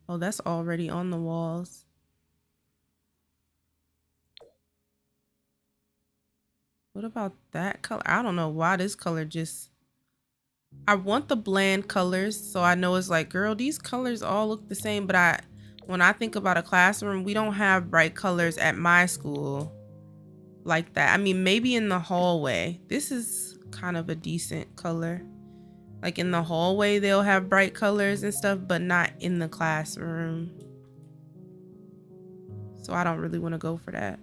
oh, that's already on the walls. What about that color? I don't know why this color just, I want the bland colors, so I know it's like, girl, these colors all look the same, but When I think about a classroom, we don't have bright colors at my school like that. I mean, maybe in the hallway. This is kind of a decent color. Like in the hallway, they'll have bright colors and stuff, but not in the classroom. So I don't really want to go for that.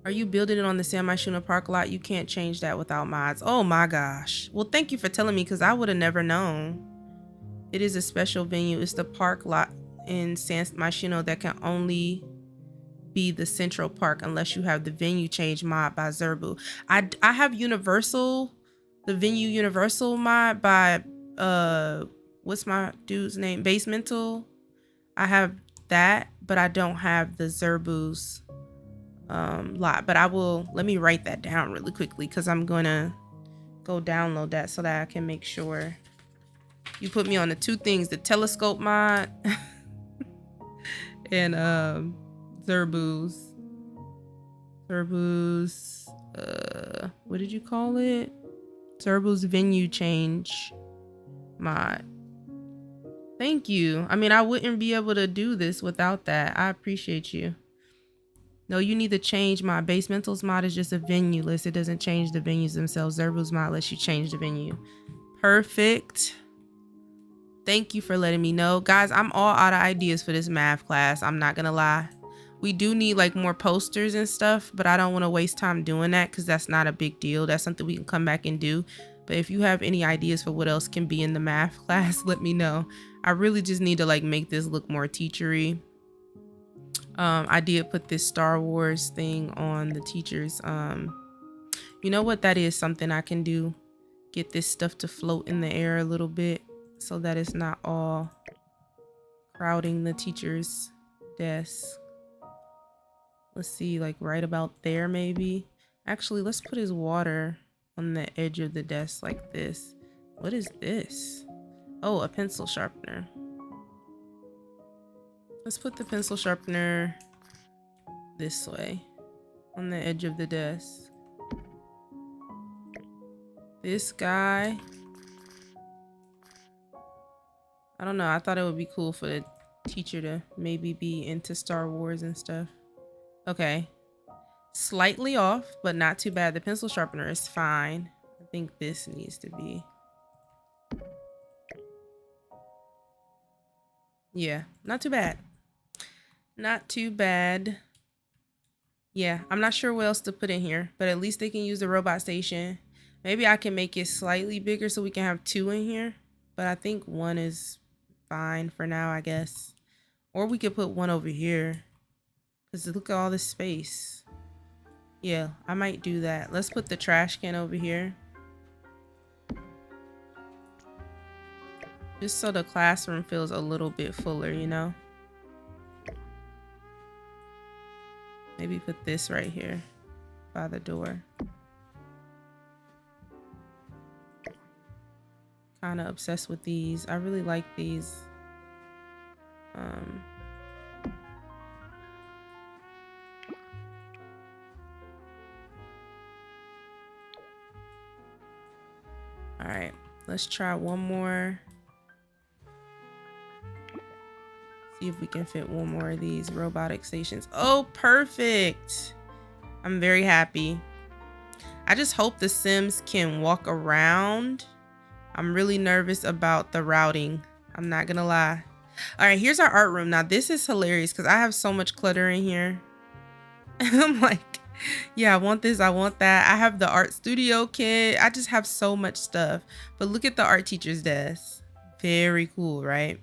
Are you building it on the San Myshuno park lot? You can't change that without mods. Oh my gosh. Well, thank you for telling me, because I would have never known. It is a special venue. It's the park lot in San Myshuno that can only be the central park unless you have the venue change mod by Zerbu. I have Universal, the venue Universal mod by what's my dude's name? Basemental. I have that, but I don't have the Zerbu's lot. But I will, let me write that down really quickly, because I'm gonna go download that so that I can make sure. You put me on the two things, the telescope mod and Zerbu's what did you call it? Zerbu's venue change mod. Thank you. I mean, I wouldn't be able to do this without that. I appreciate you. No, you need to change my Basemental's mod is just a venue list. It doesn't change the venues themselves. Zerbu's mod lets you change the venue. Perfect. Thank you for letting me know. Guys, I'm all out of ideas for this math class. I'm not gonna lie. We do need like more posters and stuff, but I don't want to waste time doing that because that's not a big deal. That's something we can come back and do. But if you have any ideas for what else can be in the math class, let me know. I really just need to like make this look more teachery. I did put this Star Wars thing on the teachers. You know what? That is something I can do. Get this stuff to float in the air a little bit so that it's not all crowding the teacher's desk. Let's see, like right about there maybe. Actually, let's put his water on the edge of the desk like this. What is this? Oh, a pencil sharpener. Let's put the pencil sharpener this way on the edge of the desk. This guy, I don't know. I thought it would be cool for the teacher to maybe be into Star Wars and stuff. Okay. Slightly off, but not too bad. The pencil sharpener is fine. I think this needs to be. Yeah, not too bad. Not too bad. Yeah, I'm not sure what else to put in here, but at least they can use the robot station. Maybe I can make it slightly bigger so we can have two in here, but I think one is fine for now, I guess. Or we could put one over here because look at all this space. Yeah, I might do that. Let's put the trash can over here. Just so the classroom feels a little bit fuller, you know? Maybe put this right here by the door. Kind of obsessed with these. I really like these. All right, let's try one more. See if we can fit one more of these robotic stations. Oh, perfect. I'm very happy. I just hope the Sims can walk around. I'm really nervous about the routing. I'm not gonna lie. All right, here's our art room. Now this is hilarious because I have so much clutter in here. I'm like, yeah, I want this, I want that. I have the art studio kit. I just have so much stuff. But look at the art teacher's desk. Very cool, right?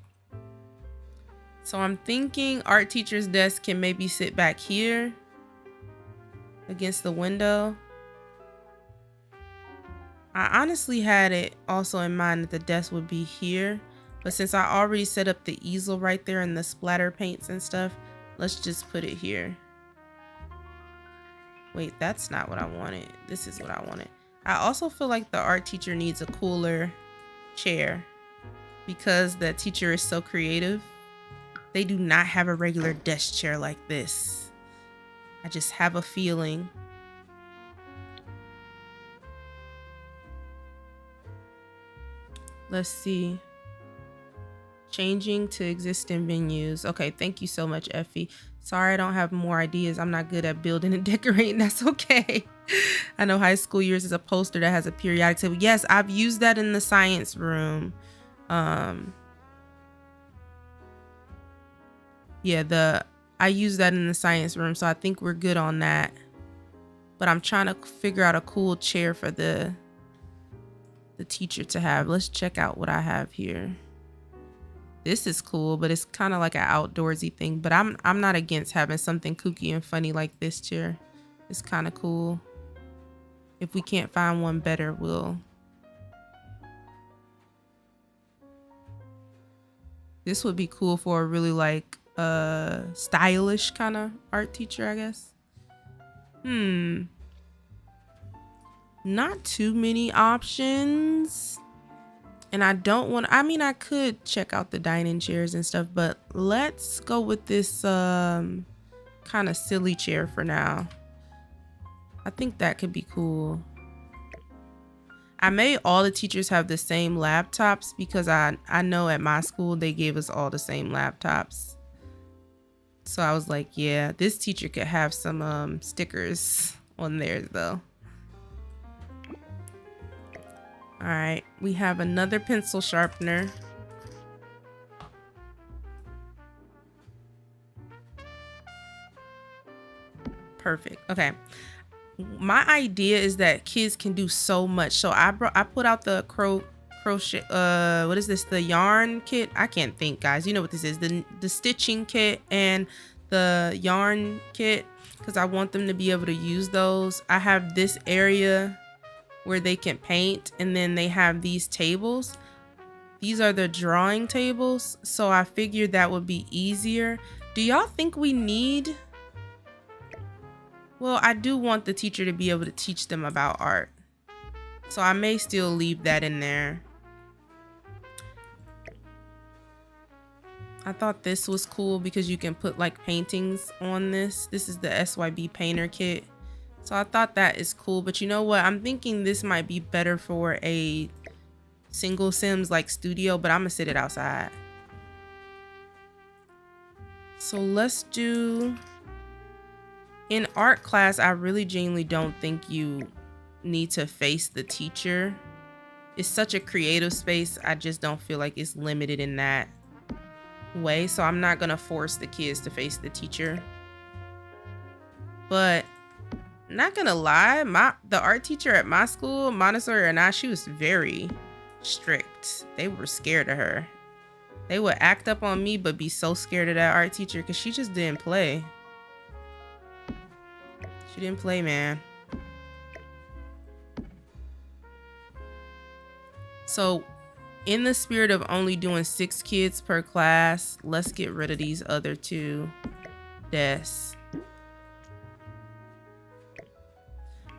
So I'm thinking art teacher's desk can maybe sit back here against the window. I honestly had it also in mind that the desk would be here, but since I already set up the easel right there and the splatter paints and stuff, let's just put it here. Wait, that's not what I wanted. This is what I wanted. I also feel like the art teacher needs a cooler chair because the teacher is so creative. They do not have a regular desk chair like this. I just have a feeling. Let's see. Changing to existing venues. Okay, thank you so much, Effie. Sorry I don't have more ideas. I'm not good at building and decorating. That's okay. I know high school years is a poster that has a periodic table. Yes, I've used that in the science room. Yeah, I use that in the science room, so I think we're good on that. But I'm trying to figure out a cool chair for the teacher to have. Let's check out what I have here. This is cool, but it's kind of like an outdoorsy thing. But I'm not against having something kooky and funny like this chair. It's kind of cool. If we can't find one better, we'll. This would be cool for a really like stylish kind of art teacher, I guess. Not too many options. And I don't want, I mean, I could check out the dining chairs and stuff, but let's go with this kind of silly chair for now. I think that could be cool. I made all the teachers have the same laptops because I know at my school they gave us all the same laptops. So I was like, yeah, this teacher could have some stickers on theirs though. All right, we have another pencil sharpener. Perfect. Okay. My idea is that kids can do so much. So I put out the crochet, what is this? The yarn kit? I can't think, guys. You know what this is. The stitching kit and the yarn kit, because I want them to be able to use those. I have this area where they can paint, and then they have these tables. These are the drawing tables, so I figured that would be easier. Do y'all think we need? Well, I do want the teacher to be able to teach them about art, so I may still leave that in there. I thought this was cool because you can put like paintings on this. This is the SYB painter kit. So I thought that is cool, but you know what? I'm thinking this might be better for a single Sims like studio, but I'm gonna sit it outside. So let's do, in art class, I really genuinely don't think you need to face the teacher. It's such a creative space. I just don't feel like it's limited in that way. So I'm not gonna force the kids to face the teacher. But not gonna lie, the art teacher at my school, Montessori or not, she was very strict. They were scared of her. They would act up on me, but be so scared of that art teacher because she just didn't play. She didn't play, man. So in the spirit of only doing 6 kids per class, let's get rid of these other 2 desks.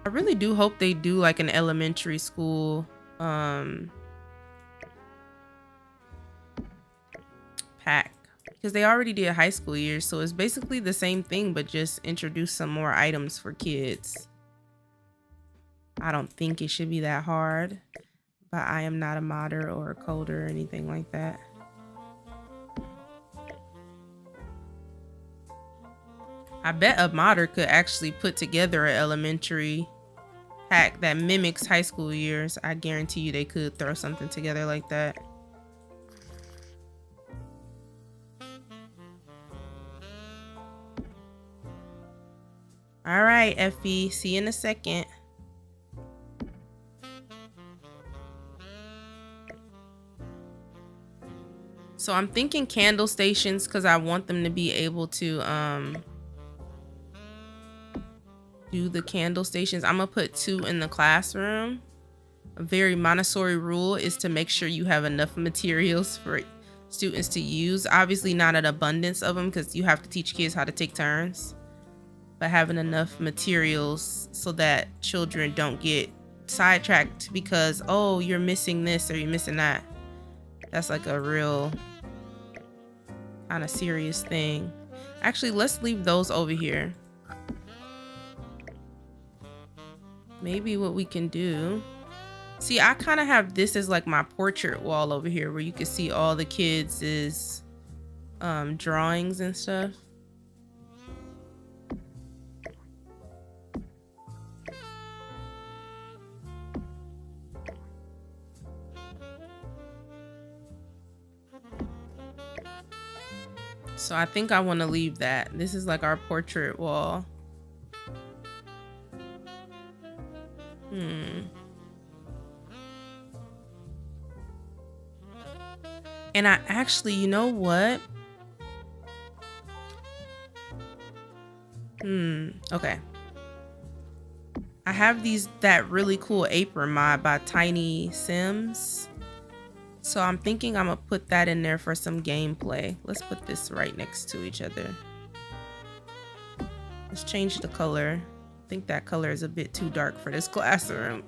I really do hope they do like an elementary school pack, because they already did high school years, so it's basically the same thing but just introduce some more items for kids. I don't think it should be that hard, but I am not a modder or a coder or anything like that. I bet a modder could actually put together an elementary pack that mimics high school years. I guarantee you they could throw something together like that. All right, Effie, see you in a second. So I'm thinking candle stations because I want them to be able to do the candle stations. I'm gonna put 2 in the classroom. A very Montessori rule is to make sure you have enough materials for students to use. Obviously not an abundance of them because you have to teach kids how to take turns, but having enough materials so that children don't get sidetracked because, oh, you're missing this or you're missing that. That's like a real kind of serious thing. Actually, let's leave those over here. Maybe what we can do, See, I kind of have this as like my portrait wall over here where you can see all the kids' drawings and stuff. So I think I want to leave that. This is like our portrait wall. And I actually, you know what? Okay. I have that really cool apron mod by Tiny Sims. So I'm thinking I'm gonna put that in there for some gameplay. Let's put this right next to each other. Let's change the color. I think that color is a bit too dark for this classroom.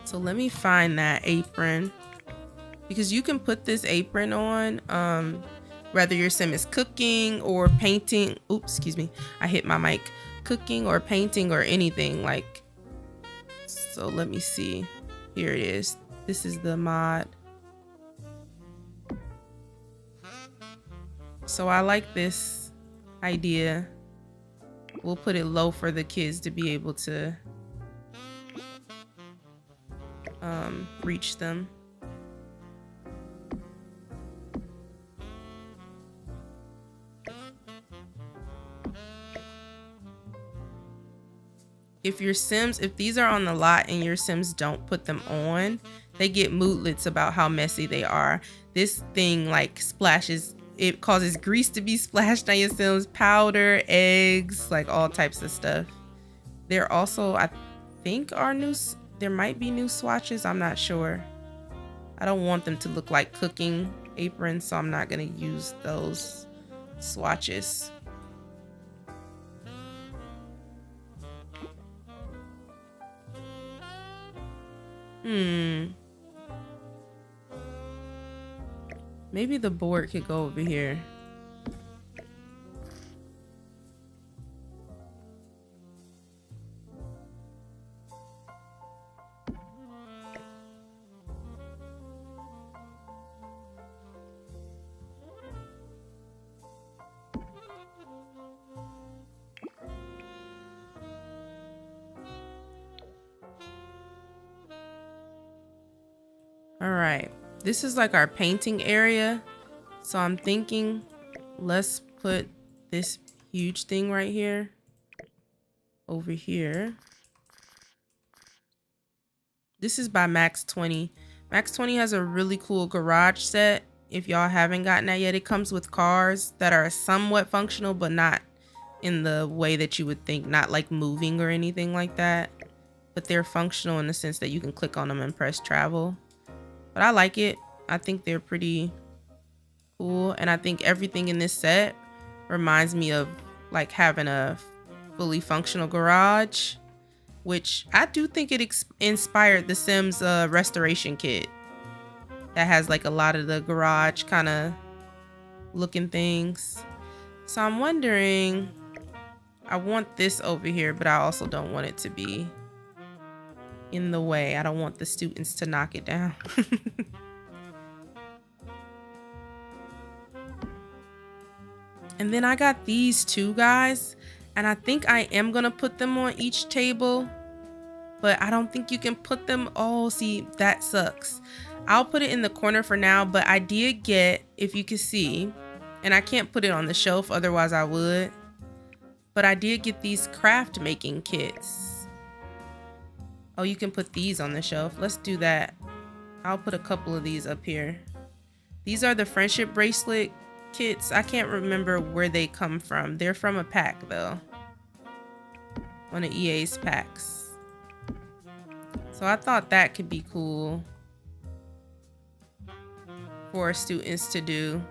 So let me find that apron. Because you can put this apron on, whether your sim is cooking or painting. Oops, excuse me. I hit my mic. Cooking or painting or anything like. So let me see. Here it is. This is the mod. So I like this idea. We'll put it low for the kids to be able to reach them. If these are on the lot and your Sims don't put them on, they get moodlets about how messy they are. This thing like splashes, it causes grease to be splashed on your Sims, powder, eggs, like all types of stuff. There also, I think there might be new swatches, I'm not sure. I don't want them to look like cooking aprons, so I'm not gonna use those swatches. Maybe the board could go over here. All right, this is like our painting area. So I'm thinking let's put this huge thing right here over here. This is by Max 20. Max 20 has a really cool garage set. If y'all haven't gotten that yet, it comes with cars that are somewhat functional, but not in the way that you would think, not like moving or anything like that. But they're functional in the sense that you can click on them and press travel. But I like it. I think they're pretty cool. And I think everything in this set reminds me of like having a fully functional garage, which I do think it inspired the Sims restoration kit that has like a lot of the garage kind of looking things. So I'm wondering, I want this over here, but I also don't want it to be in the way. I don't want the students to knock it down. And then I got these two guys, and I think I am gonna put them on each table, but I don't think you can put them all. See, that sucks. I'll put it in the corner for now, but I did get, if you can see, and I can't put it on the shelf, otherwise I would, but I did get these craft making kits. Oh, you can put these on the shelf. Let's do that. I'll put a couple of these up here. These are the friendship bracelet kits. I can't remember where they come from. They're from a pack though. One of EA's packs. So I thought that could be cool for students to do.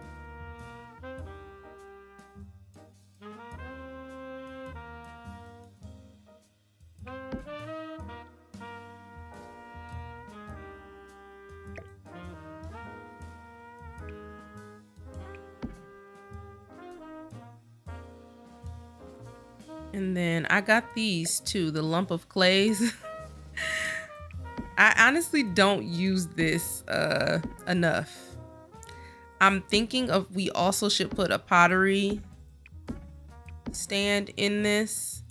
And then I got these too, the lump of clays. I honestly don't use this enough. I'm thinking of we also should put a pottery stand in this,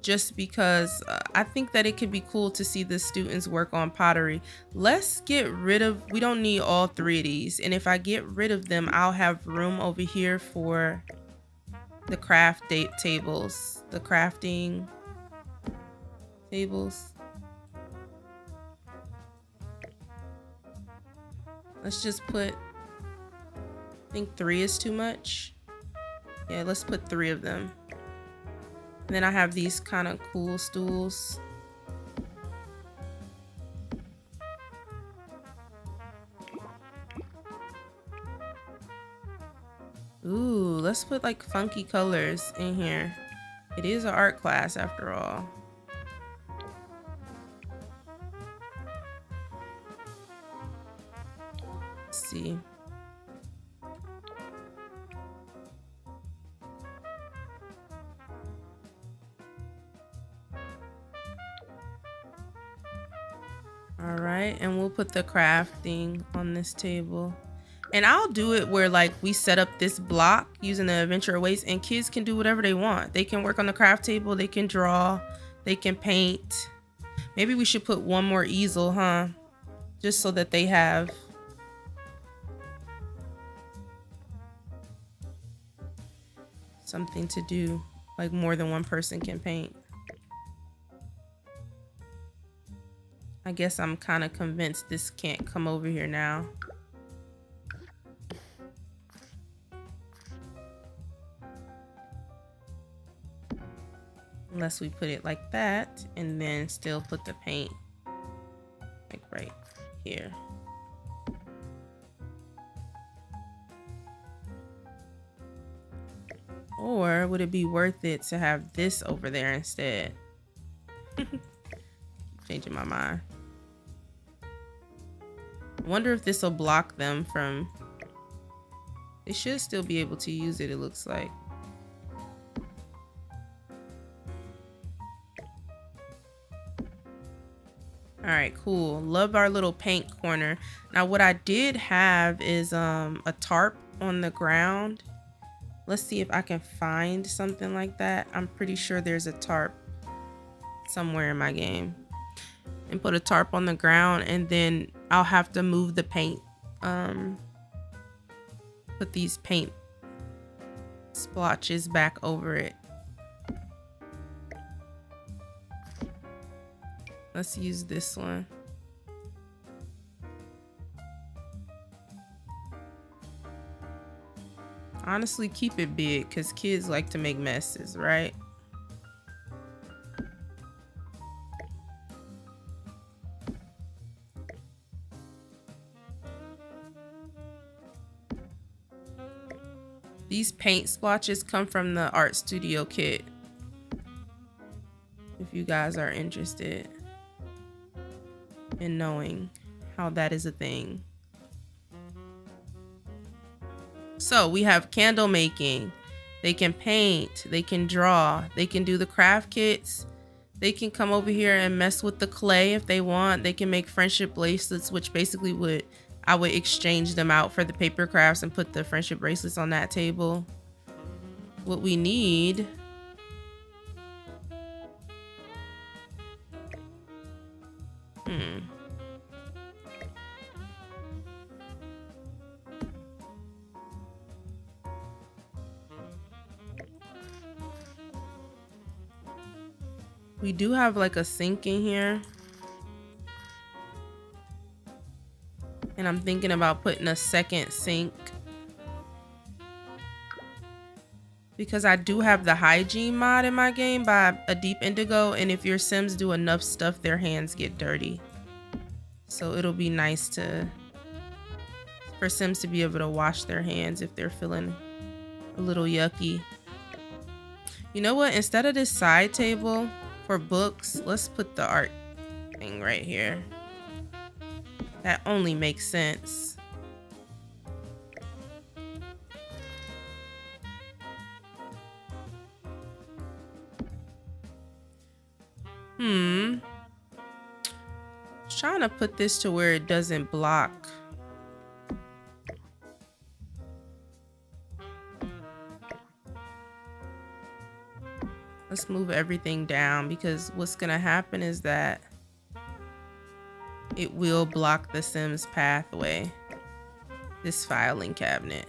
just because I think that it could be cool to see the students work on pottery. Let's get rid of, we don't need all three of these. And if I get rid of them, I'll have room over here for the craft tables, the crafting tables. Let's just put, I think 3 is too much. Yeah, let's put 3 of them. And then I have these kind of cool stools. Ooh, let's put like funky colors in here. It is an art class after all. Let's see. All right, and we'll put the crafting on this table. And I'll do it where like we set up this block using the adventure awaits, and kids can do whatever they want. They can work on the craft table, they can draw, they can paint. Maybe we should put one more easel, huh? Just so that they have something to do, like more than one person can paint. I guess I'm kind of convinced this can't come over here now. Unless we put it like that and then still put the paint like right here. Or would it be worth it to have this over there instead? Changing my mind. I wonder if this will block them from... They should still be able to use it, it looks like. All right, cool. Love our little paint corner. Now what I did have is a tarp on the ground. Let's see if I can find something like that. I'm pretty sure there's a tarp somewhere in my game. And put a tarp on the ground, and then I'll have to move the paint. Put these paint splotches back over it. Let's use this one. Honestly, keep it big because kids like to make messes, right? These paint splotches come from the art studio kit, if you guys are interested in knowing how that is a thing. So we have candle making. They can paint, they can draw, they can do the craft kits. They can come over here and mess with the clay if they want. They can make friendship bracelets, which basically I would exchange them out for the paper crafts and put the friendship bracelets on that table. What we need we do have like a sink in here. And I'm thinking about putting a second sink. Because I do have the hygiene mod in my game by A Deep Indigo. And if your Sims do enough stuff, their hands get dirty. So it'll be nice for Sims to be able to wash their hands if they're feeling a little yucky. You know what? Instead of this side table for books, let's put the art thing right here. That only makes sense. trying to put this to where it doesn't block. Let's move everything down, because what's gonna happen is that it will block the Sims pathway, this filing cabinet.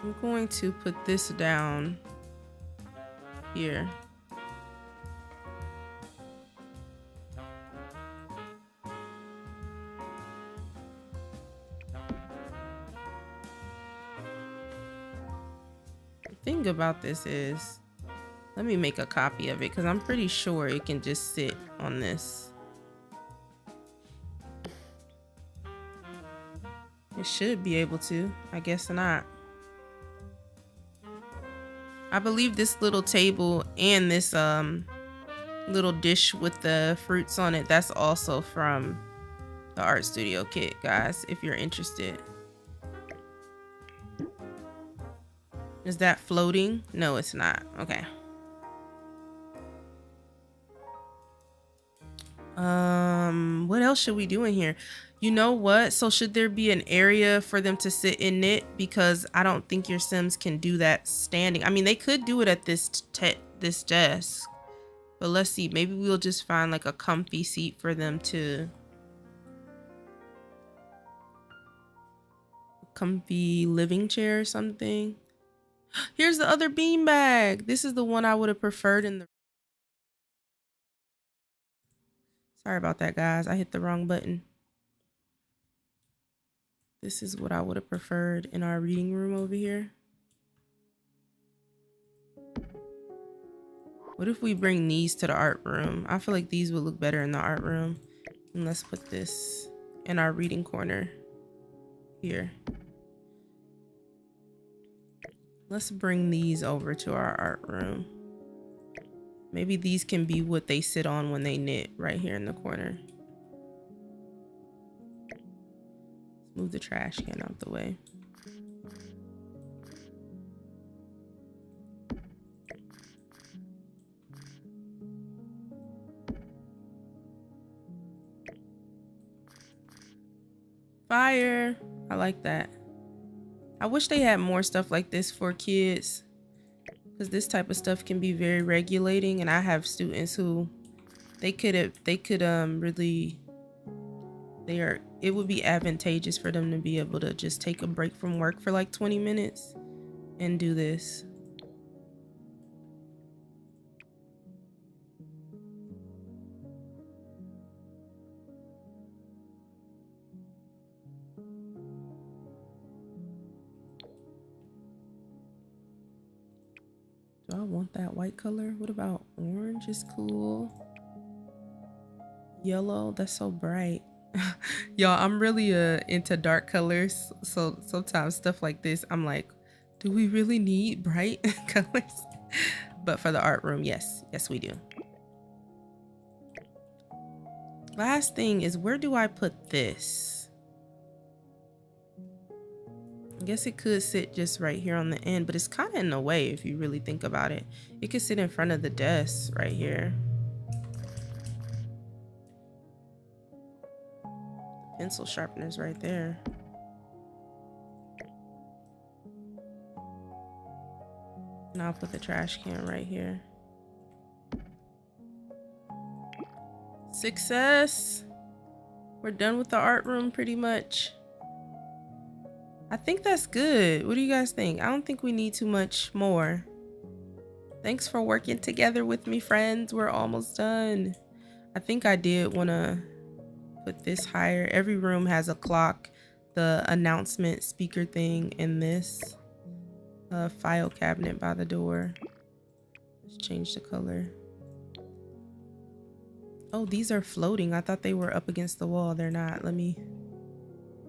I'm going to put this down here. The thing about this is, let me make a copy of it, because I'm pretty sure it can just sit on this. It should be able to. I guess not. I believe this little table and this little dish with the fruits on it, that's also from the art studio kit, guys, if you're interested. Is that floating? No, it's not. Okay. What else should we do in here? You know what? So should there be an area for them to sit and knit? Because I don't think your Sims can do that standing. I mean, they could do it at this desk. But let's see. Maybe we'll just find like a comfy seat for them to... comfy living chair or something. Here's the other beanbag. This is the one I would have preferred in the... Sorry about that, guys. I hit the wrong button. This is what I would have preferred in our reading room over here. What if we bring these to the art room? I feel like these would look better in the art room. And let's put this in our reading corner here. Let's bring these over to our art room. Maybe these can be what they sit on when they knit, right here in the corner. Let's move the trash can out the way. Fire! I like that. I wish they had more stuff like this for kids, because this type of stuff can be very regulating, and I have students who it would be advantageous for them to be able to just take a break from work for like 20 minutes and do this. Do I want that white color? What about orange is cool? Yellow, that's so bright. Y'all, I'm really into dark colors, so sometimes stuff like this, I'm like, do we really need bright colors? But for the art room, yes we do. Last thing is, where do I put this? I guess it could sit just right here on the end, but it's kind of in the way if you really think about it. It could sit in front of the desk right here. Pencil sharpeners right there. And I'll put the trash can right here. Success! We're done with the art room pretty much. I think that's good. What do you guys think? I don't think we need too much more. Thanks for working together with me, friends. We're almost done. I think I did want to put this higher. Every room has a clock, the announcement speaker thing, and this file cabinet by the door. Let's change the color. Oh, these are floating. I thought they were up against the wall. They're not. Let me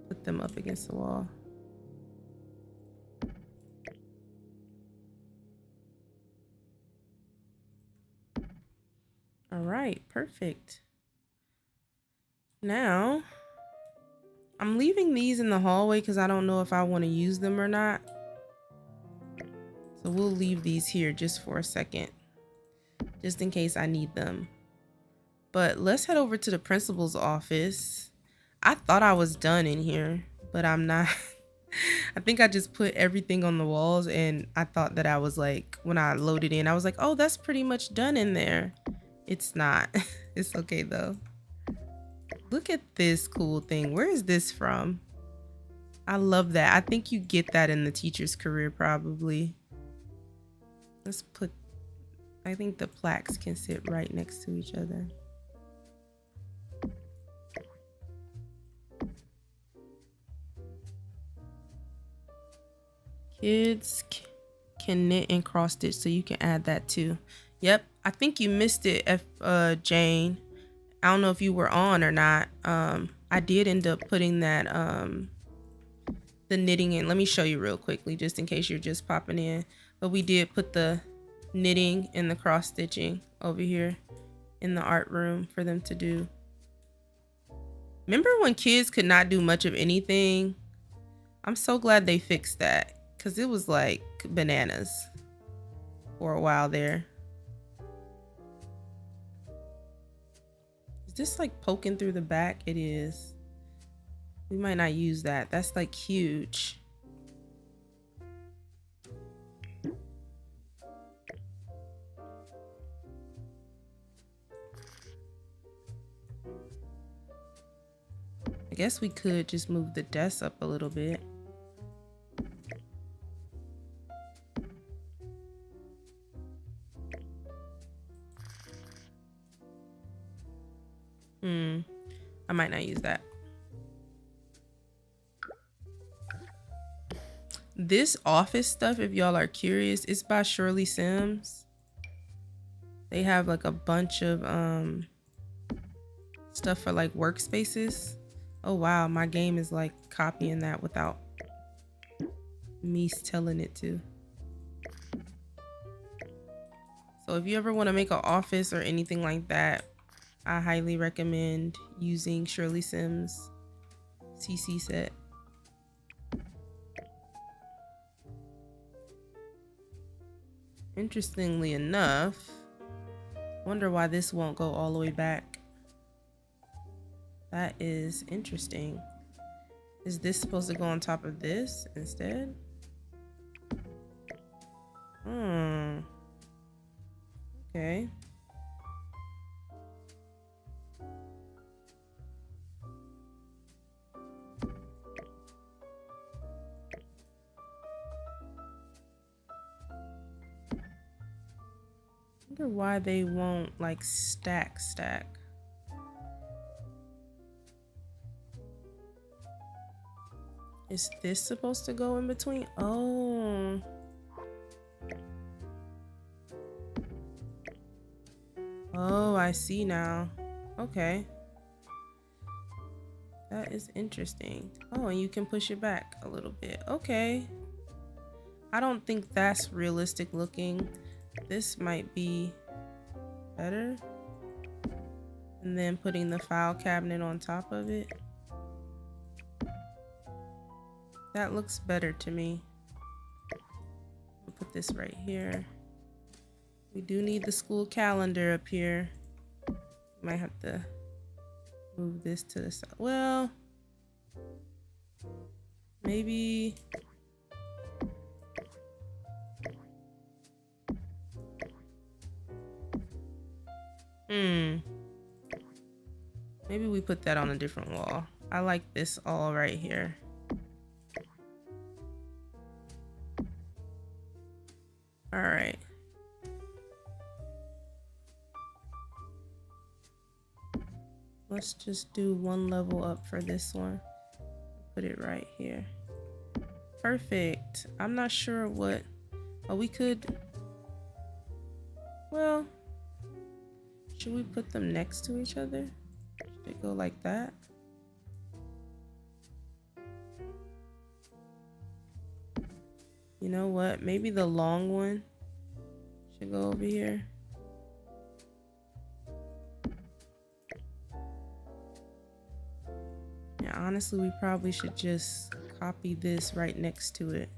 put them up against the wall. right, perfect. Now, I'm leaving these in the hallway because I don't know if I want to use them or not. So we'll leave these here just for a second, just in case I need them. But let's head over to the principal's office. I thought I was done in here, but I'm not. I think I just put everything on the walls, and I thought that I was like, when I loaded in, I was like, oh, that's pretty much done in there. It's not. It's okay though. Look at this cool thing. Where is this from? I love that. I think you get that in the teacher's career probably. Let's put, I think the plaques can sit right next to each other. Kids can knit and cross stitch, so you can add that too. Yep, I think you missed it, Jane. I don't know if you were on or not. I did end up putting that the knitting in. Let me show you real quickly, just in case you're just popping in. But we did put the knitting and the cross stitching over here in the art room for them to do. Remember when kids could not do much of anything? I'm so glad they fixed that, because it was like bananas for a while there. Is this like poking through the back? It is. We might not use that. That's like huge. I guess we could just move the desk up a little bit. I might not use that. This office stuff, if y'all are curious, it's by Shirley Sims. They have like a bunch of stuff for like workspaces. Oh wow, my game is like copying that without me telling it to. So if you ever want to make an office or anything like that, I highly recommend using Shirley Sims CC set. Interestingly enough, wonder why this won't go all the way back. That is interesting. Is this supposed to go on top of this instead? Okay. Wonder why they won't like stack. Is this supposed to go in between? Oh. Oh, I see now. Okay. That is interesting. Oh, and you can push it back a little bit. Okay. I don't think that's realistic looking. This might be better. And then putting the file cabinet on top of it. That looks better to me. I'll put this right here. We do need the school calendar up here. Might have to move this to the side. Well, maybe. Maybe we put that on a different wall. I like this all right here. All right. Let's just do one level up for this one. Put it right here. Perfect. I'm not sure what, oh, we could, well, should we put them next to each other? Should it go like that? You know what? Maybe the long one should go over here. Yeah, honestly, we probably should just copy this right next to it.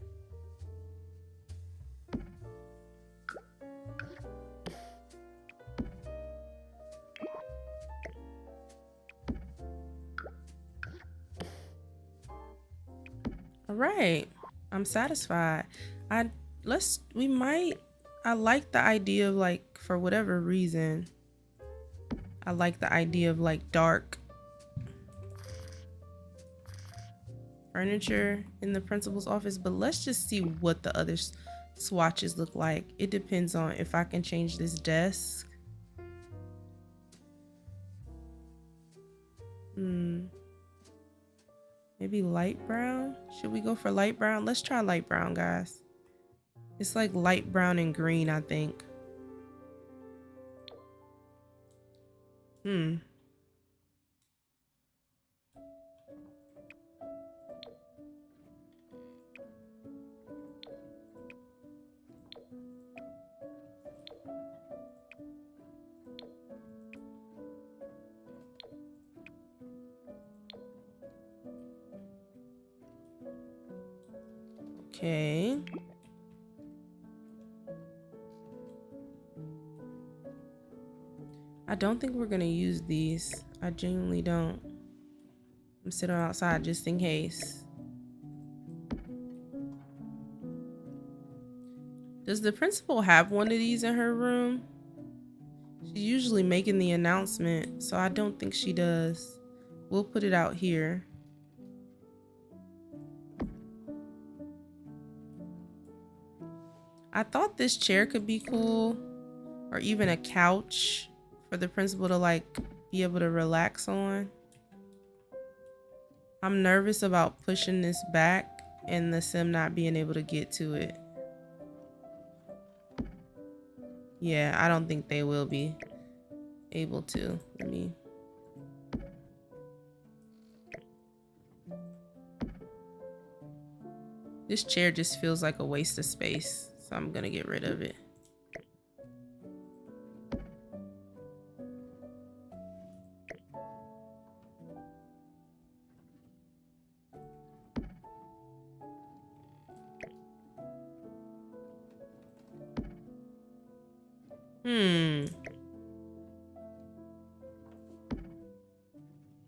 All right, I'm satisfied. I we might. I like the idea of, like, for whatever reason, I like the idea of like dark furniture in the principal's office, but let's just see what the other swatches look like. It depends on if I can change this desk. Maybe light brown. Should we go for light brown? Let's try light brown, guys. It's like light brown and green, I think. Okay. I don't think we're gonna use these. I genuinely don't. I'm sitting outside just in case. Does the principal have one of these in her room? She's usually making the announcement, so I don't think she does. We'll put it out here. I thought this chair could be cool, or even a couch for the principal to like be able to relax on. I'm nervous about pushing this back and the sim not being able to get to it. Yeah, I don't think they will be able to. Let me. This chair just feels like a waste of space, so I'm gonna get rid of it.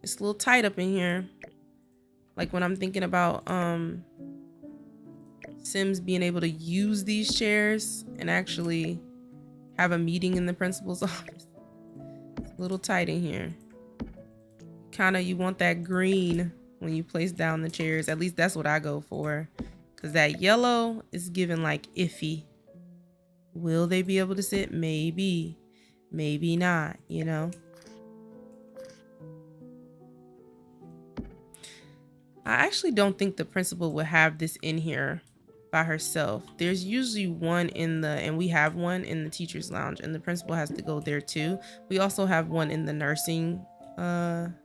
It's a little tight up in here. Like when I'm thinking about Sims being able to use these chairs and actually have a meeting in the principal's office. It's a little tight in here. Kinda you want that green when you place down the chairs. At least that's what I go for. Cause that yellow is giving like iffy. Will they be able to sit? Maybe. Maybe not, you know? I actually don't think the principal would have this in here by herself. There's usually one in the, and we have one in the teacher's lounge, and the principal has to go there too. We also have one in the nursing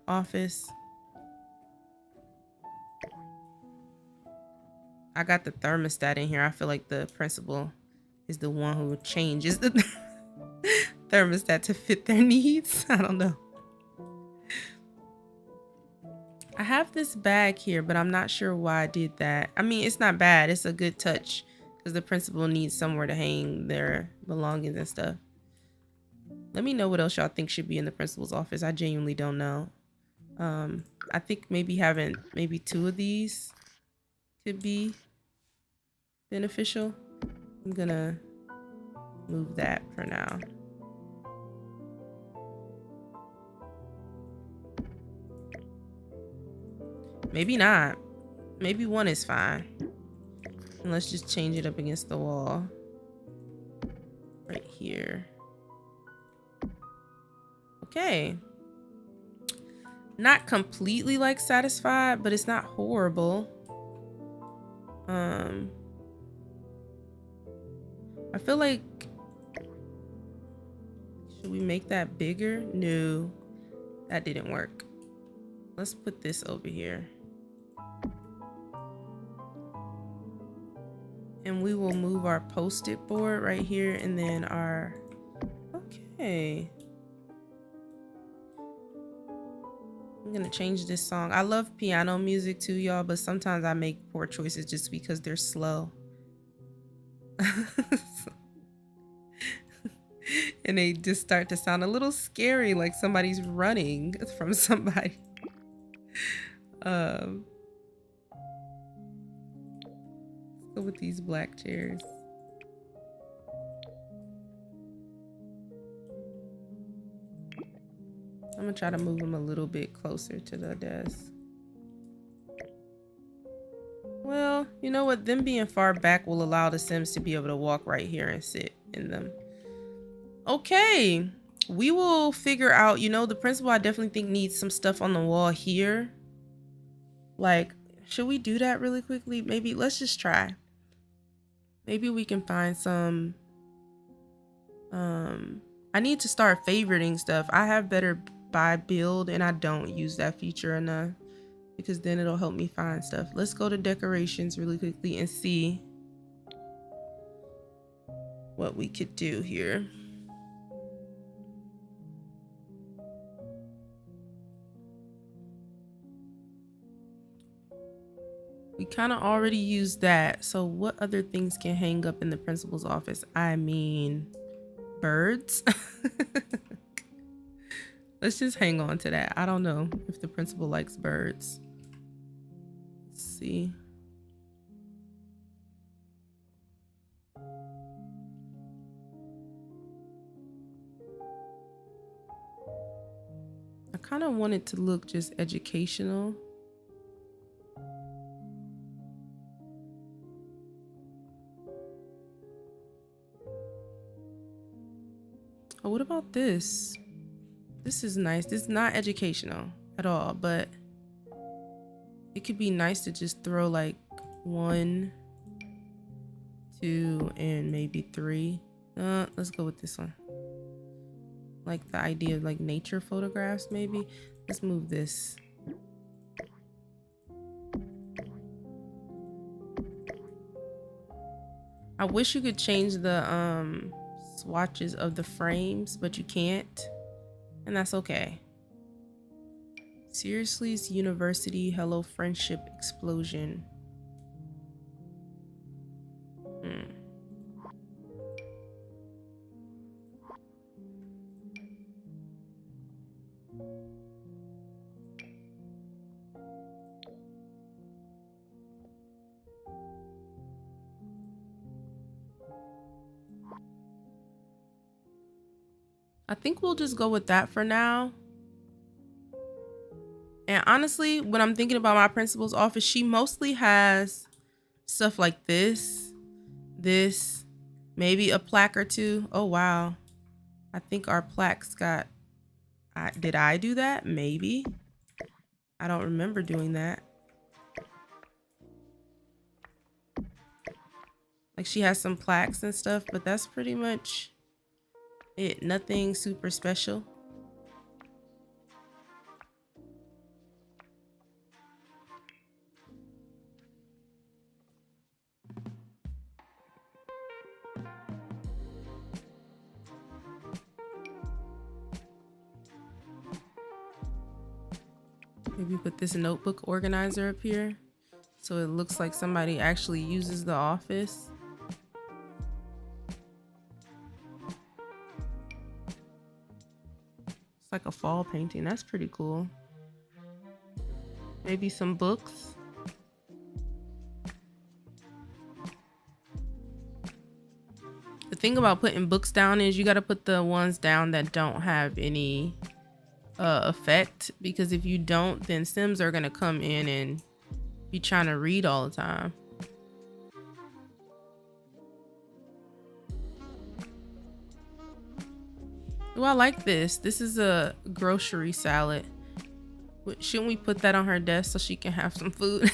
office. I got the thermostat in here. I feel like the principal is the one who changes the thermostat to fit their needs. I don't know. I have this bag here, but I'm not sure why I did that. I mean, it's not bad. It's a good touch because the principal needs somewhere to hang their belongings and stuff. Let me know what else y'all think should be in the principal's office. I genuinely don't know. I think maybe having maybe 2 of these could be beneficial. I'm gonna move that for now. Maybe not. Maybe 1 is fine. And let's just change it up against the wall. Right here. Okay. Not completely like satisfied, but it's not horrible. I feel like, should we make that bigger? No, that didn't work. Let's put this over here. And we will move our post-it board right here and then our, okay. I'm gonna change this song. I love piano music too, y'all, but sometimes I make poor choices just because they're slow. And they just start to sound a little scary, like somebody's running from somebody. Let's go with these black chairs. I'm gonna try to move them a little bit closer to the desk. Well, you know what? Them being far back will allow the Sims to be able to walk right here and sit in them. Okay, we will figure out, you know, the principal I definitely think needs some stuff on the wall here. Like, should we do that really quickly? Maybe let's just try. Maybe we can find some, I need to start favoriting stuff. I have better by build and I don't use that feature enough because then it'll help me find stuff. Let's go to decorations really quickly and see what we could do here. We kind of already used that. So what other things can hang up in the principal's office? I mean, birds. Let's just hang on to that. I don't know if the principal likes birds. Let's see. I kind of want it to look just educational. Oh, what about this? This is nice. This is not educational at all, but it could be nice to just throw like 1, 2, and maybe 3. Let's go with this one. Like the idea of like nature photographs, maybe. Let's move this. I wish you could change the swatches of the frames, but you can't, and that's okay. Seriously's University Hello Friendship Explosion. I think we'll just go with that for now. And honestly, when I'm thinking about my principal's office, she mostly has stuff like this, maybe a plaque or two. Oh, wow. I think our plaques got, did I do that? Maybe. I don't remember doing that. Like she has some plaques and stuff, but that's pretty much it. Nothing super special. Maybe put this notebook organizer up here so it looks like somebody actually uses the office. It's like a fall painting. That's pretty cool. Maybe some books. The thing about putting books down is you got to put the ones down that don't have any effect, because if you don't, then Sims are gonna come in and be trying to read all the time. Oh, I like this. This is a grocery salad. Shouldn't we put that on her desk so she can have some food?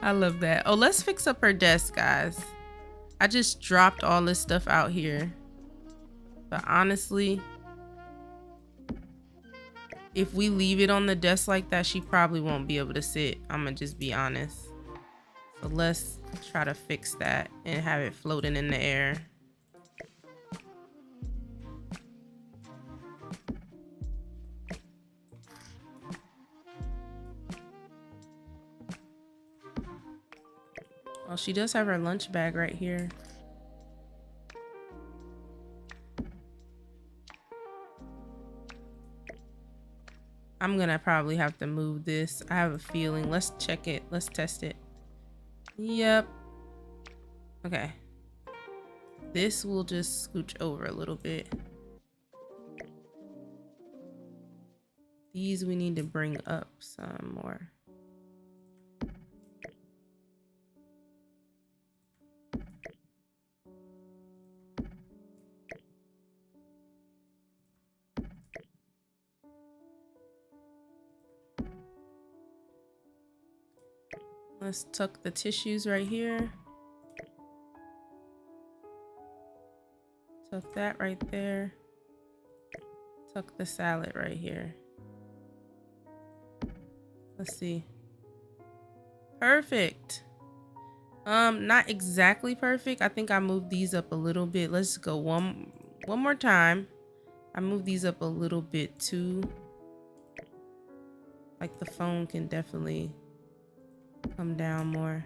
I love that. Oh, let's fix up her desk, guys. I just dropped all this stuff out here, but honestly, if we leave it on the desk like that, she probably won't be able to sit. I'm gonna just be honest. So let's try to fix that and have it floating in the air. she does have her lunch bag right here. I'm gonna probably have to move this. I have a feeling. Let's check it. Let's test it. Yep. Okay. This will just scooch over a little bit. These we need to bring up some more. Let's tuck the tissues right here. Tuck that right there. Tuck the salad right here. Let's see. Perfect. Not exactly perfect. I think I moved these up a little bit. Let's go one more time. I moved these up a little bit too. Like the phone can definitely come down more.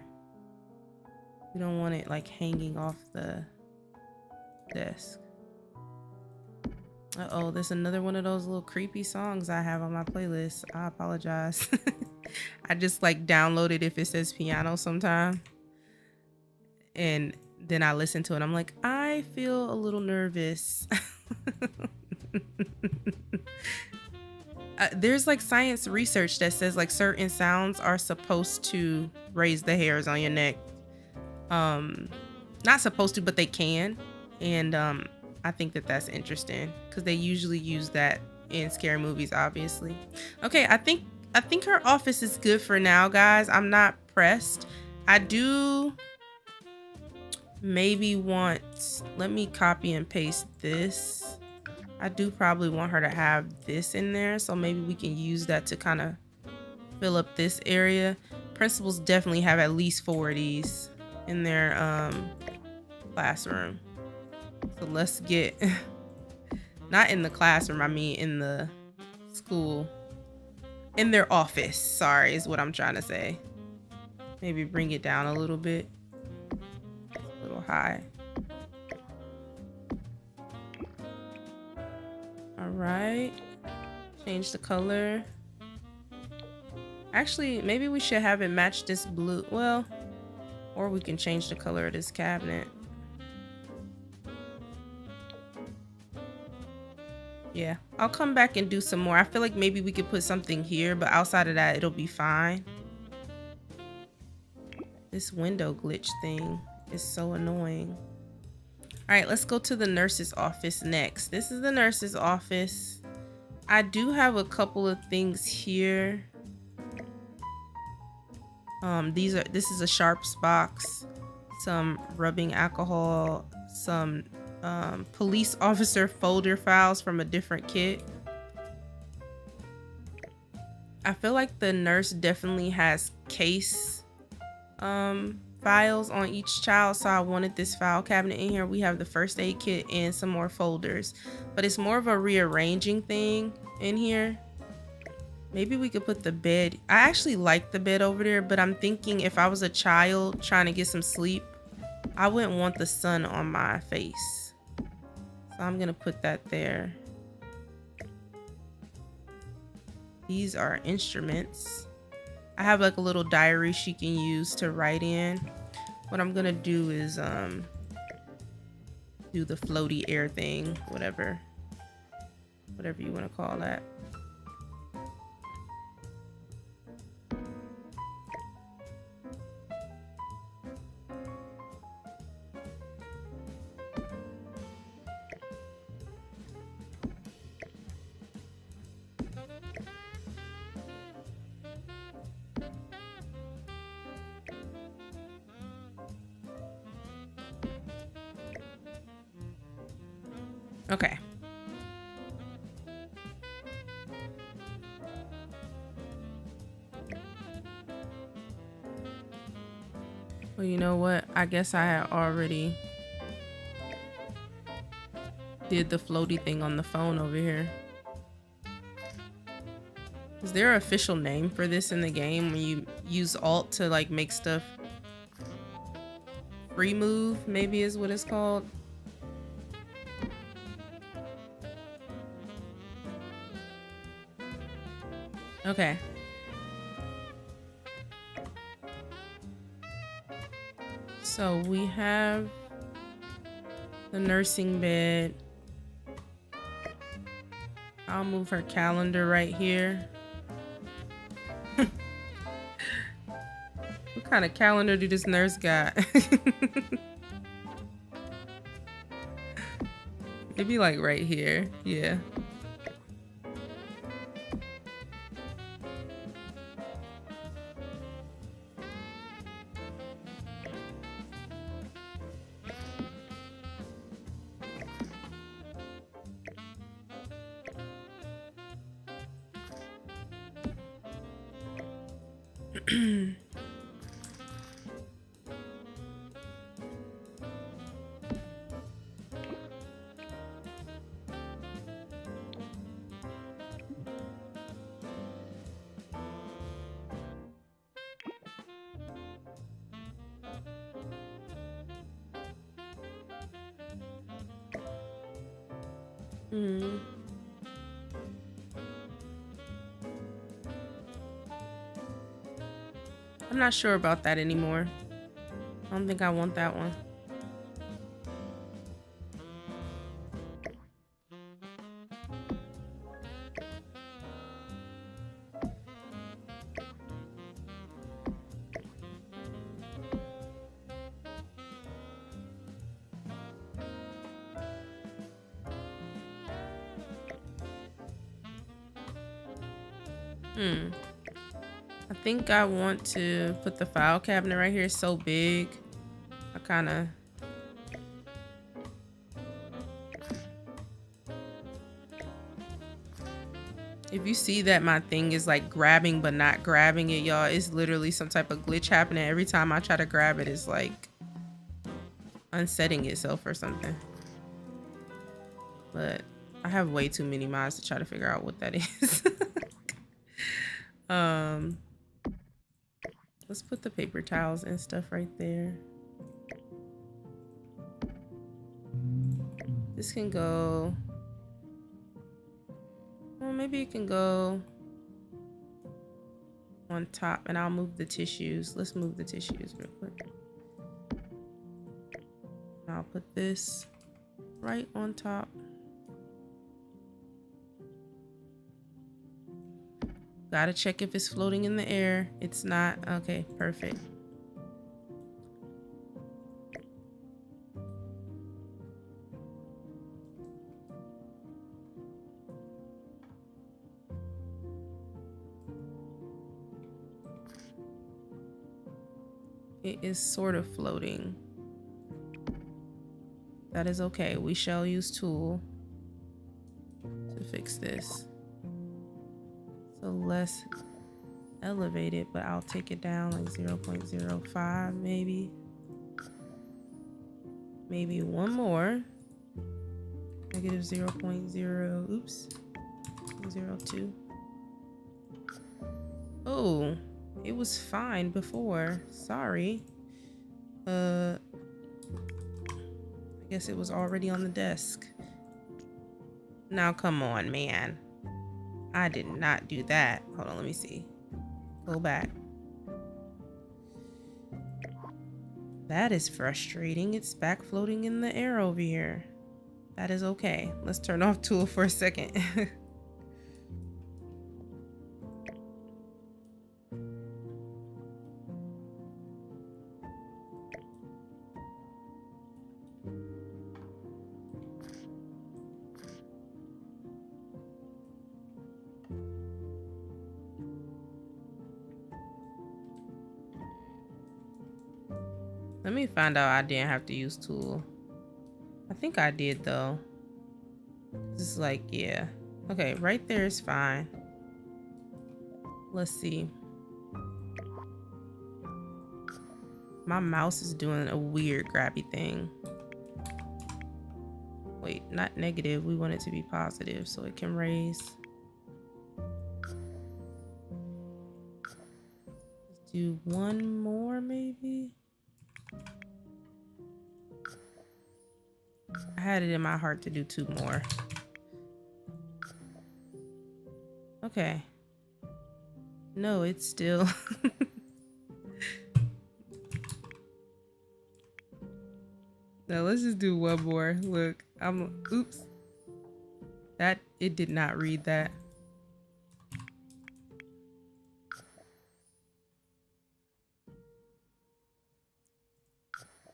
We don't want it like hanging off the desk. Uh-oh, there's another one of those little creepy songs I have on my playlist. I apologize. I just like download it if it says piano sometime. And then I listen to it. I'm like, I feel a little nervous. There's like science research that says like certain sounds are supposed to raise the hairs on your neck. Not supposed to, but they can. And I think that that's interesting because they usually use that in scary movies, obviously. Okay, I think her office is good for now, guys. I'm not pressed. I do maybe want, let me copy and paste this. I do probably want her to have this in there, so maybe we can use that to kind of fill up this area. Principals definitely have at least 4 of these in their classroom. So let's get, not in the classroom, I mean in the school, in their office, sorry, is what I'm trying to say. Maybe bring it down a little bit, a little high. All right, change the color. Actually, maybe we should have it match this blue. Well, or we can change the color of this cabinet. Yeah, I'll come back and do some more. I feel like maybe we could put something here, but outside of that, it'll be fine. This window glitch thing is so annoying. All right, let's go to the nurse's office next. This is the nurse's office. I do have a couple of things here. This is a sharps box, some rubbing alcohol, some police officer folder files from a different kit. I feel like the nurse definitely has case files on each child, so I wanted this file cabinet in here. We have the first aid kit and some more folders, but it's more of a rearranging thing in here. Maybe we could put the bed. I actually like the bed over there, but I'm thinking if I was a child trying to get some sleep, I wouldn't want the sun on my face. So I'm gonna put that there. These are instruments. I have like a little diary she can use to write in. What I'm gonna do is do the floaty air thing, whatever you want to call that. Okay. Well, you know what? I guess I had already did the floaty thing on the phone over here. Is there an official name for this in the game when you use Alt to like make stuff Free move, maybe is what it's called. Okay. So we have the nursing bed. I'll move her calendar right here. What kind of calendar do this nurse got? Maybe like right here. Yeah. Hmm. I'm not sure about that anymore. I don't think I want that one. I think I want to put the file cabinet right here. It's so big. I kind of... If you see that my thing is like grabbing but not grabbing it, y'all, it's literally some type of glitch happening. Every time I try to grab it, it's like unsetting itself or something. But I have way too many mods to try to figure out what that is. Let's put the paper towels and stuff right there. This can go... Well, maybe it can go on top, and I'll move the tissues. Let's move the tissues real quick. I'll put this right on top. Gotta check if it's floating in the air. It's not. Okay, perfect. It is sort of floating. That is okay. We shall use tool to fix this. So less elevated, but I'll take it down like 0.05 maybe. Maybe one more. Negative 0.0, oops, 0.02. Oh, it was fine before. Sorry. I guess it was already on the desk. Now come on, man. I did not do that. Hold on, let me see. Go back. That is frustrating. It's back floating in the air over here. That is okay. Let's turn off tool for a second. Let me find out I didn't have to use tool. I think I did though. This is like, yeah. Okay, right there is fine. Let's see. My mouse is doing a weird grabby thing. Wait, not negative. We want it to be positive so it can raise. Let's do one more maybe. had it in my heart to do 2 more. Okay. No, it's still... Now let's just do 1 more. Look, oops. It did not read that.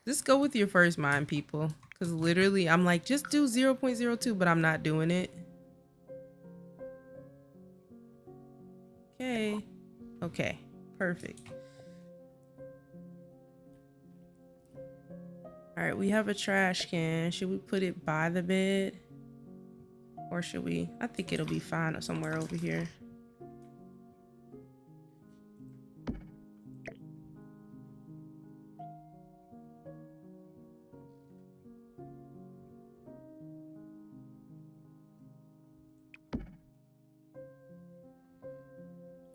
Just go with your first mind, people. Because literally, I'm like, just do 0.02, but I'm not doing it. Okay. Okay. Perfect. All right, we have a trash can. Should we put it by the bed? Or should we? I think it'll be fine somewhere over here.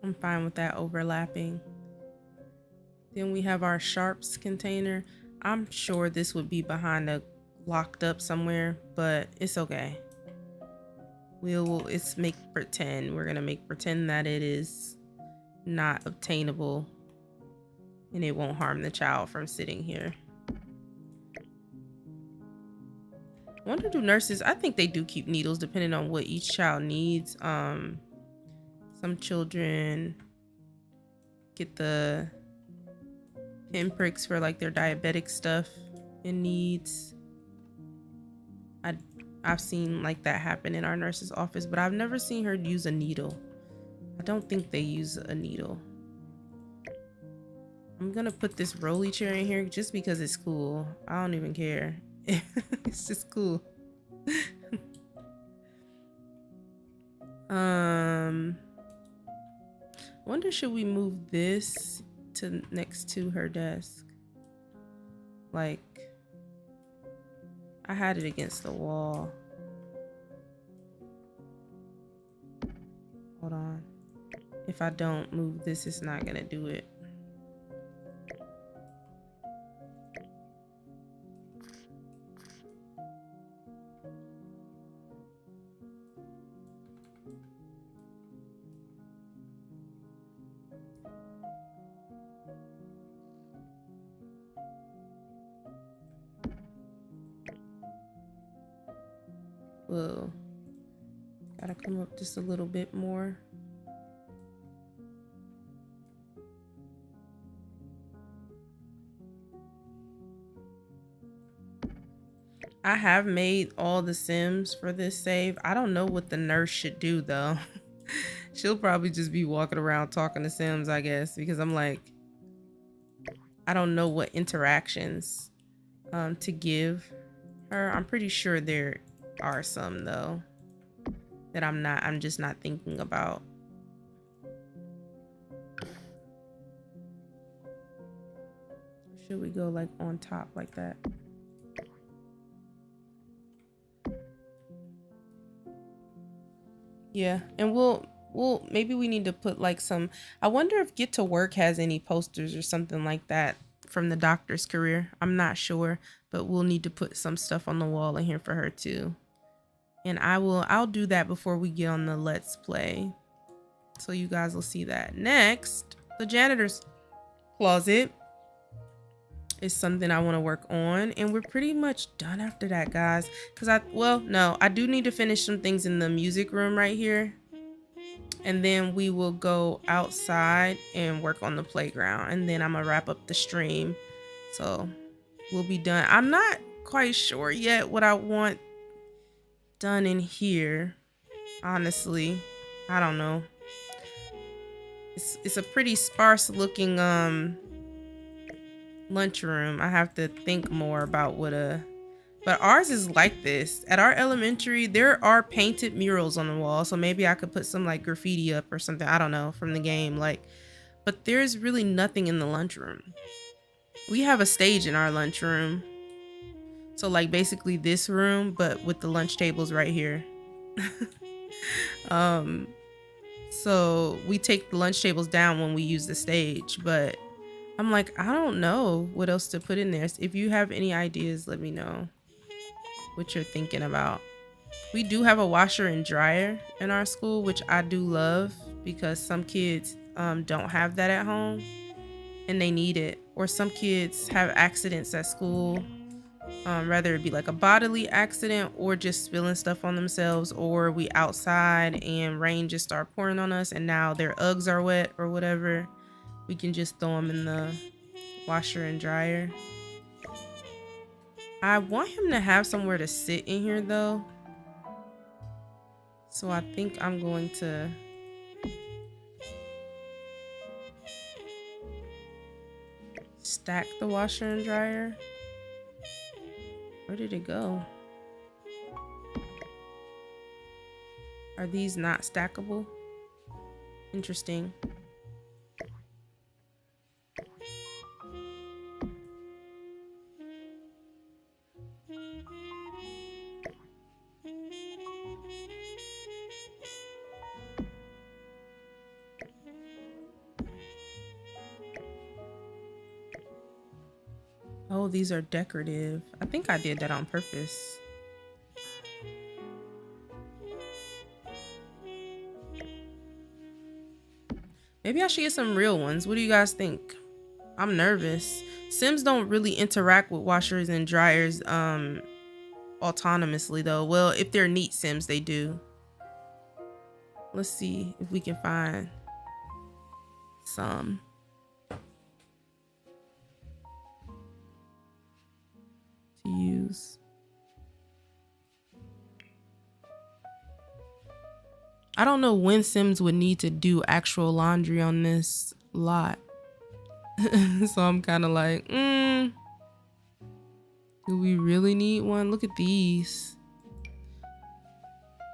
I'm fine with that overlapping. Then we have our sharps container. I'm sure this would be behind locked up somewhere, but it's okay. It's make pretend. We're gonna make pretend that it is not obtainable and it won't harm the child from sitting here. I wonder, do nurses, I think they do keep needles depending on what each child needs. Some children get the pinpricks for like their diabetic stuff and needs. I've seen like that happen in our nurse's office, but I've never seen her use a needle. I don't think they use a needle. I'm gonna put this rolly chair in here just because it's cool. I don't even care. It's just cool. Wonder, should we move this to next to her desk? Like, I had it against the wall. Hold on. If I don't move this, it's not gonna do it. Whoa. Gotta come up just a little bit more. I have made all the sims for this save. I don't know what the nurse should do though. She'll probably just be walking around talking to sims, I guess, because I'm like, I don't know what interactions to give her. I'm pretty sure there are some though that I'm just not thinking about. Should we go like on top like that? Yeah, and we'll maybe we need to put like some, I wonder if Get to Work has any posters or something like that from the doctor's career. I'm not sure, but we'll need to put some stuff on the wall in here for her too. And I'll do that before we get on the Let's Play, so you guys will see that. Next, the janitor's closet is something I want to work on, and we're pretty much done after that, guys, because I do need to finish some things in the music room right here, and then we will go outside and work on the playground, and then I'm gonna wrap up the stream, so we'll be done. I'm not quite sure yet what I want done in here, honestly. I don't know. It's a pretty sparse looking lunchroom. I have to think more about but ours is like this. At our elementary, there are painted murals on the wall, so maybe I could put some like graffiti up or something, I don't know, from the game, like, but there's really nothing in the lunchroom. We have a stage in our lunchroom, so like basically this room, but with the lunch tables right here. So we take the lunch tables down when we use the stage, but I'm like, I don't know what else to put in there. If you have any ideas, let me know. what you're thinking about. We do have a washer and dryer in our school, which I do love because some kids don't have that at home and they need it. Or some kids have accidents at school, whether it be like a bodily accident or just spilling stuff on themselves, or we outside and rain just start pouring on us and now their Uggs are wet or whatever. We can just throw them in the washer and dryer. I want him to have somewhere to sit in here though. So I think I'm going to stack the washer and dryer. Where did it go? Are these not stackable? Interesting. Oh, these are decorative. I think I did that on purpose. Maybe I should get some real ones. What do you guys think? I'm nervous. Sims don't really interact with washers and dryers autonomously though. Well, if they're neat Sims, they do. Let's see if we can find some. To use. I don't know when Sims would need to do actual laundry on this lot. So I'm kind of like, do we really need one? Look at these.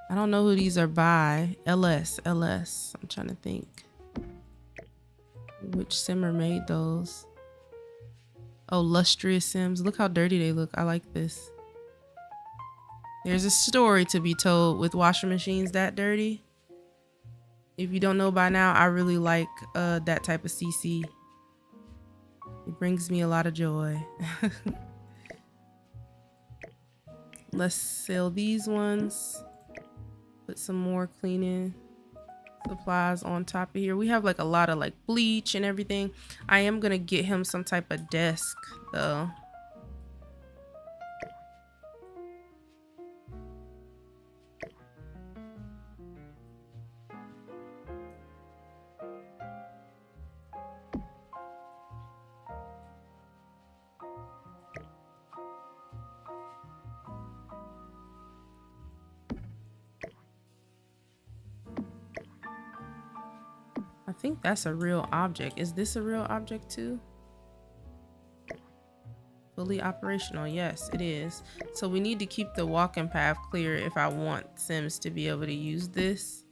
I don't know who these are by. LS. I'm trying to think. Which Simmer made those? Oh, Lustrous Sims. Look how dirty they look. I like this. There's a story to be told with washing machines that dirty. If you don't know by now, I really like that type of CC. It brings me a lot of joy. Let's sell these ones. Put some more cleaning supplies on top of here. We have like a lot of like bleach and everything. I am gonna get him some type of desk though. I think that's a real object. Is this a real object too? Fully operational. Yes, it is. So we need to keep the walking path clear if I want Sims to be able to use this.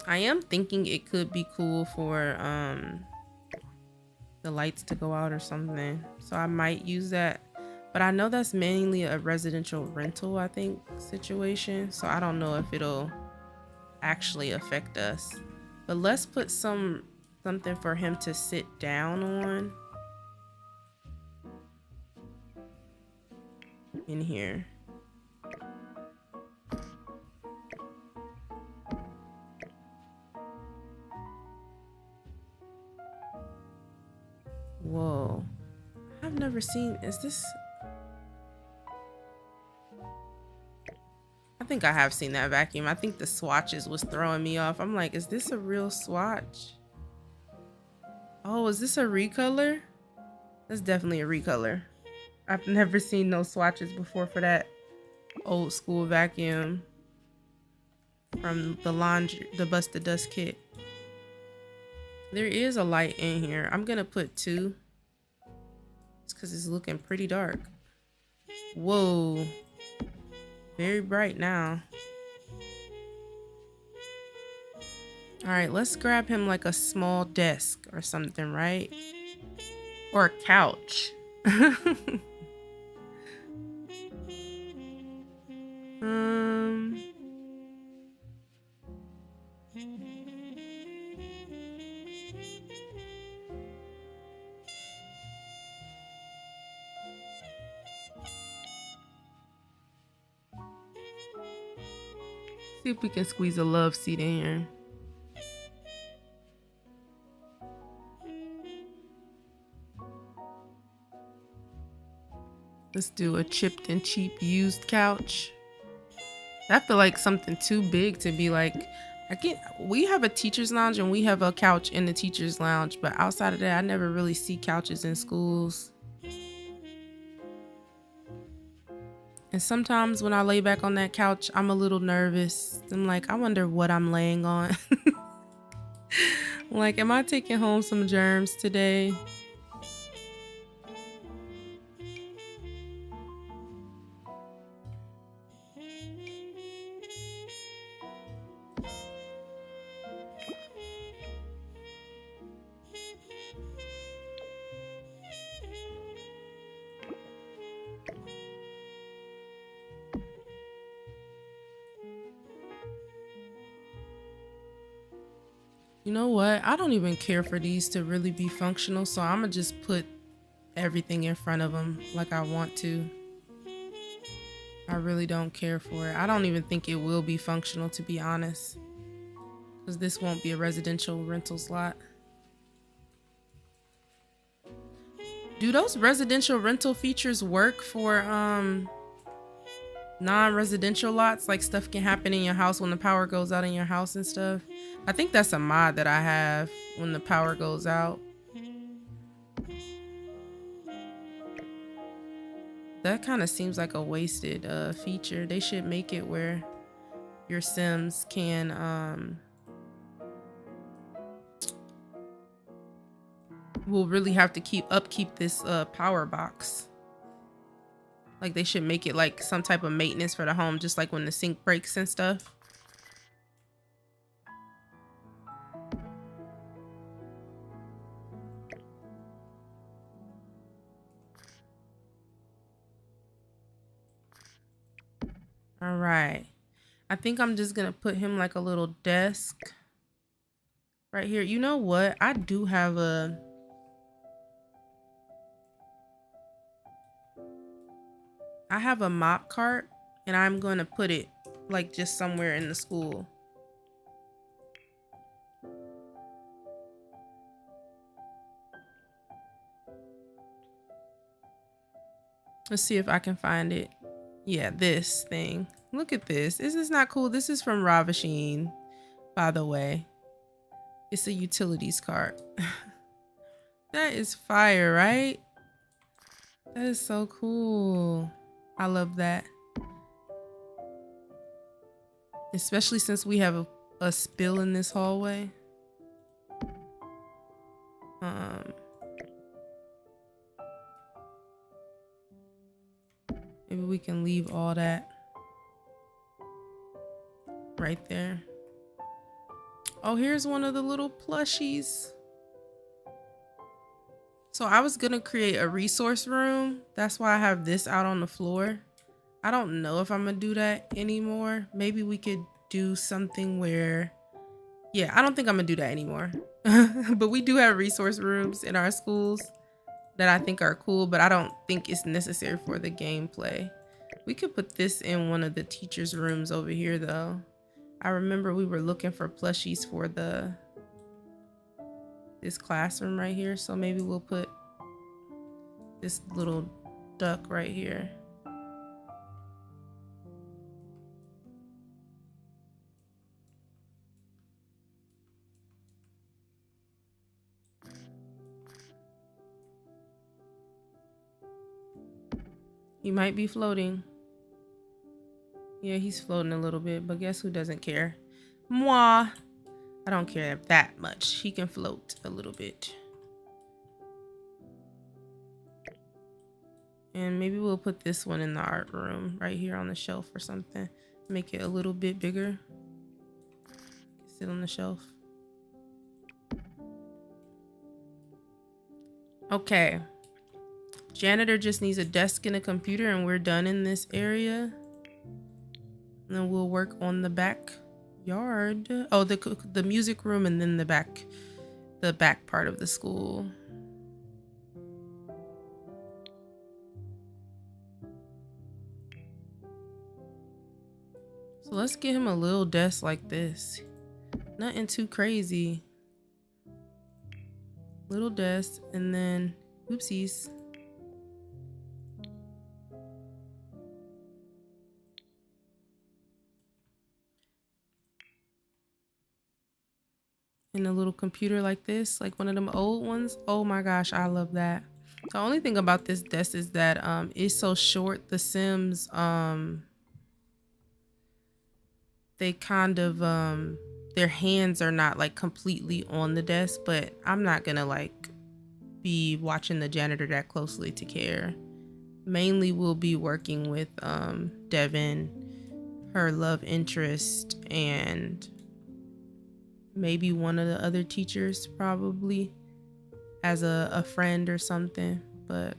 I am thinking it could be cool for the lights to go out or something. So I might use that. But I know that's mainly a residential rental, I think, situation. So I don't know if it'll actually affect us. But let's put something for him to sit down on in here. Whoa. I've never seen, is this? I think I have seen that vacuum. I think the swatches was throwing me off. I'm like, is this a real swatch? Oh, is this a recolor? That's definitely a recolor. I've never seen no swatches before for that old school vacuum from the Bust the Dust kit. There is a light in here. I'm gonna put 2. It's because it's looking pretty dark. Whoa. Very bright now. All right, let's grab him like a small desk or something, right? Or a couch. See if we can squeeze a love seat in here. Let's do a chipped and cheap used couch. I feel like something too big to be like, we have a teacher's lounge and we have a couch in the teacher's lounge, but outside of that, I never really see couches in schools. And sometimes when I lay back on that couch, I'm a little nervous. I'm like, I wonder what I'm laying on. Like, am I taking home some germs today? You know what? I don't even care for these to really be functional, so I'm gonna just put everything in front of them like I want to. I really don't care for it. I don't even think it will be functional, to be honest, because this won't be a residential rentals lot. Do those residential rental features work for non-residential lots? Like stuff can happen in your house when the power goes out in your house and stuff. I think that's a mod that I have when the power goes out. That kind of seems like a wasted feature. They should make it where your Sims can will really have to upkeep this power box. Like they should make it like some type of maintenance for the home, just like when the sink breaks and stuff. All right. I think I'm just gonna put him like a little desk right here. You know what? I do have a mop cart, and I'm gonna put it like just somewhere in the school. Let's see if I can find it. Yeah, this thing. Look at this. Is this not cool? This is from Ravasheen, by the way. It's a utilities cart. That is fire, right? That is so cool. I love that. Especially since we have a spill in this hallway. Maybe we can leave all that right there. Oh, here's one of the little plushies. So I was gonna create a resource room. That's why I have this out on the floor. I don't know if I'm gonna do that anymore. Maybe we could do something where, yeah, I don't think I'm gonna do that anymore. But we do have resource rooms in our schools that I think are cool, but I don't think it's necessary for the gameplay. We could put this in one of the teachers' rooms over here though. I remember we were looking for plushies for this classroom right here, so maybe we'll put this little duck right here. He might be floating. Yeah, he's floating a little bit, but guess who doesn't care? Moi. I don't care that much. He can float a little bit. And maybe we'll put this one in the art room right here on the shelf or something. Make it a little bit bigger. Sit on the shelf. Okay. Janitor just needs a desk and a computer and we're done in this area. And then we'll work on the backyard. Oh, the music room and then the back part of the school. So let's get him a little desk like this. Nothing too crazy. Little desk, and then oopsies. And a little computer like this, like one of them old ones. Oh my gosh, I love that. The only thing about this desk is that it's so short. The Sims they kind of their hands are not like completely on the desk, but I'm not gonna like be watching the janitor that closely to care. Mainly we'll be working with Devin, her love interest, and maybe one of the other teachers, probably as a friend or something. But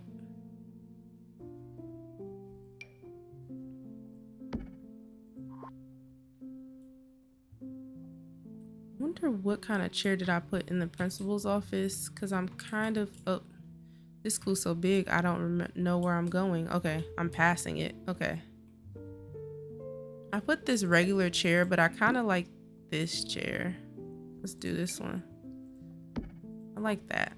I wonder what kind of chair did I put in the principal's office, because I'm kind of, oh, this school's so big I don't know where I'm going. Okay, I'm passing it. Okay, I put this regular chair, but I kind of like this chair. Let's do this one. I like that.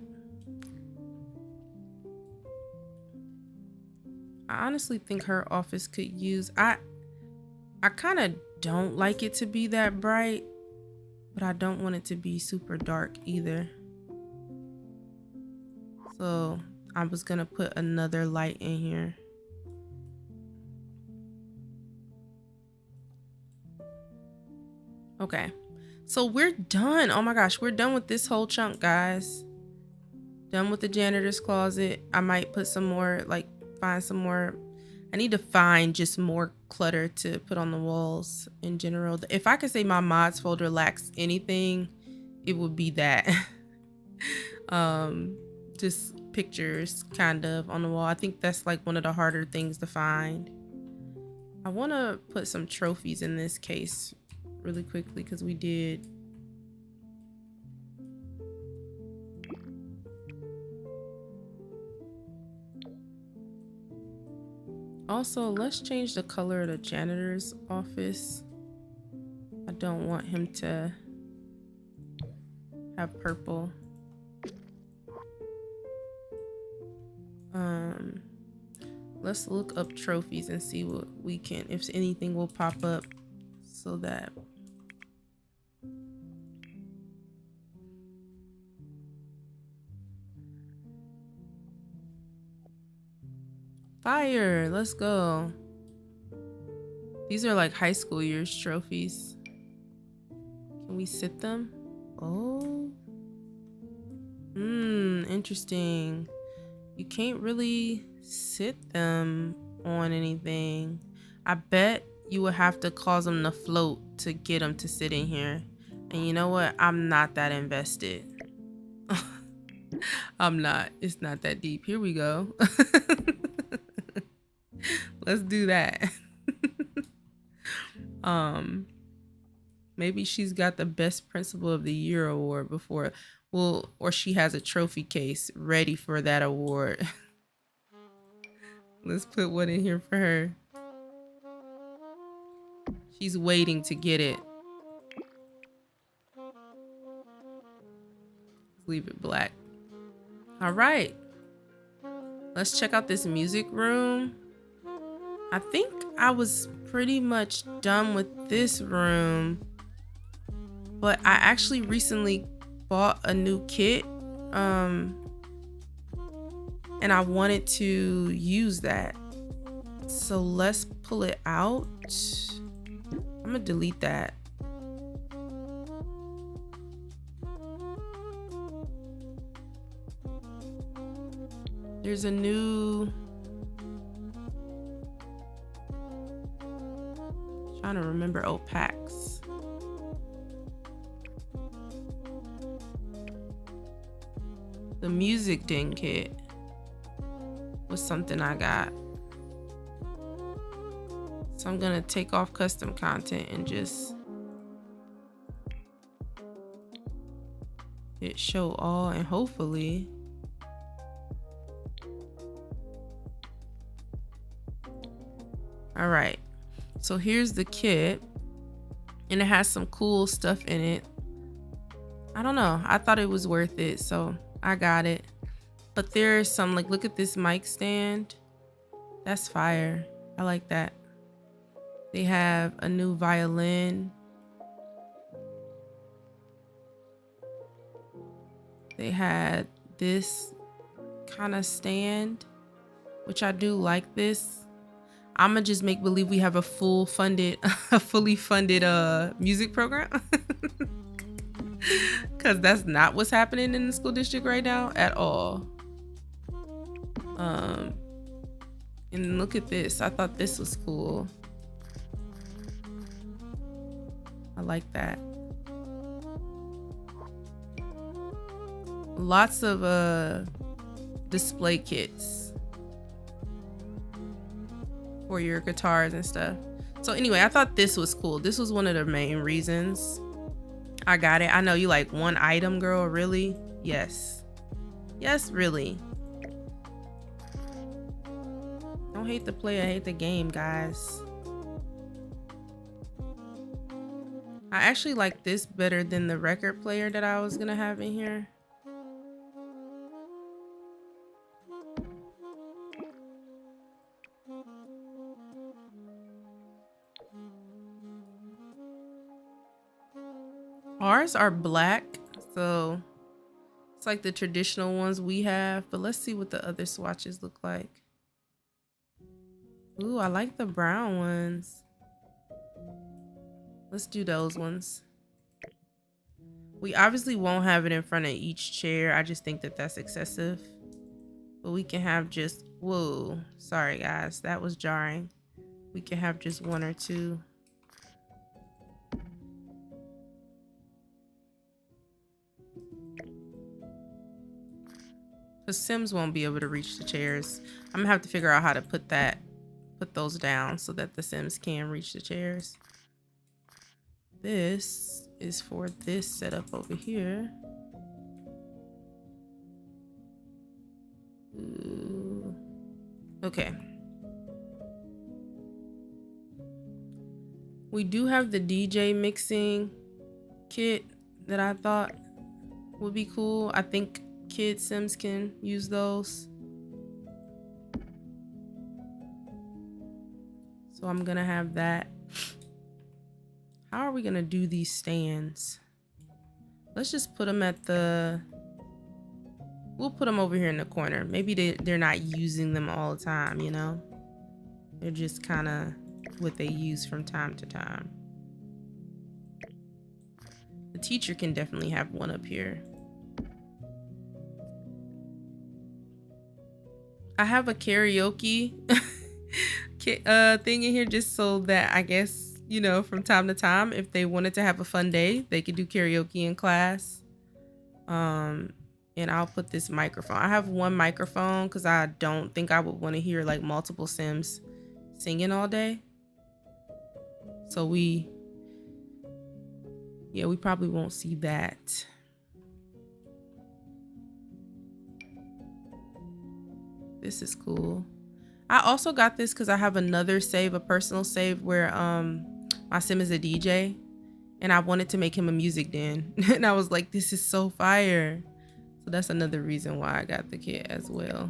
I honestly think her office could use, I kind of don't like it to be that bright, but I don't want it to be super dark either. So I was gonna put another light in here. Okay, so we're done. Oh my gosh, we're done with this whole chunk, guys. Done with the janitor's closet. I might put some more, like find some more. I need to find just more clutter to put on the walls in general. If I could say my mods folder lacks anything, it would be that. Just pictures kind of on the wall. I think that's like one of the harder things to find. I want to put some trophies in this case really quickly because we did. Also, let's change the color of the janitor's office. I don't want him to have purple. Let's look up trophies and see what we can, if anything will pop up, so that fire. Let's go. These are like high school years trophies. Can we sit them? Oh, interesting. You can't really sit them on anything. I bet you would have to cause them to float to get them to sit in here. And you know what? I'm not that invested. I'm not. It's not that deep. Here we go. Let's do that. Maybe she's got the best principal of the year award before, well, or she has a trophy case ready for that award. Let's put one in here for her. She's waiting to get it. Leave it black. All right. Let's check out this music room. I think I was pretty much done with this room, but I actually recently bought a new kit, and I wanted to use that. So let's pull it out. I'm gonna delete that. There's a new, trying to remember, oh, packs. The music ding kit was something I got. So I'm gonna take off custom content and just hit show all, and hopefully all right, so here's the kit. and it has some cool stuff in it. I don't know, I thought it was worth it, so I got it. But there's some, like, look at this mic stand. That's fire. I like that. They have a new violin. They had this kind of stand, which I do like this. I'ma just make believe we have a fully funded music program. Cause that's not what's happening in the school district right now at all. And look at this. I thought this was cool. I like that. Lots of display kits for your guitars and stuff. So anyway, I thought this was cool. This was one of the main reasons I got it. I know you like one item, girl. Really? Yes. Yes, really. Don't hate the player, hate the game, guys. I actually like this better than the record player that I was gonna have in here. Ours are black, so it's like the traditional ones we have, but let's see what the other swatches look like. Ooh, I like the brown ones. Let's do those ones. We obviously won't have it in front of each chair. I just think that that's excessive. But we can have just, whoa, sorry guys, that was jarring. We can have just one or two. Because Sims won't be able to reach the chairs. I'm gonna have to figure out how to put those down so that the Sims can reach the chairs. This is for this setup over here. Ooh. Okay. We do have the DJ mixing kit that I thought would be cool. I think kid Sims can use those. So I'm gonna have that. How are we gonna do these stands? Let's just put them at the, we'll put them over here in the corner. Maybe they're not using them all the time, you know? They're just kind of what they use from time to time. The teacher can definitely have one up here. I have a karaoke thing in here just so that I guess, you know, from time to time, if they wanted to have a fun day, they could do karaoke in class. And I'll put this microphone. I have one microphone because I don't think I would want to hear like multiple Sims singing all day. So we probably won't see that. This is cool. I also got this because I have another save, a personal save where my Sim is a DJ and I wanted to make him a music den. And I was like, this is so fire. So that's another reason why I got the kit as well.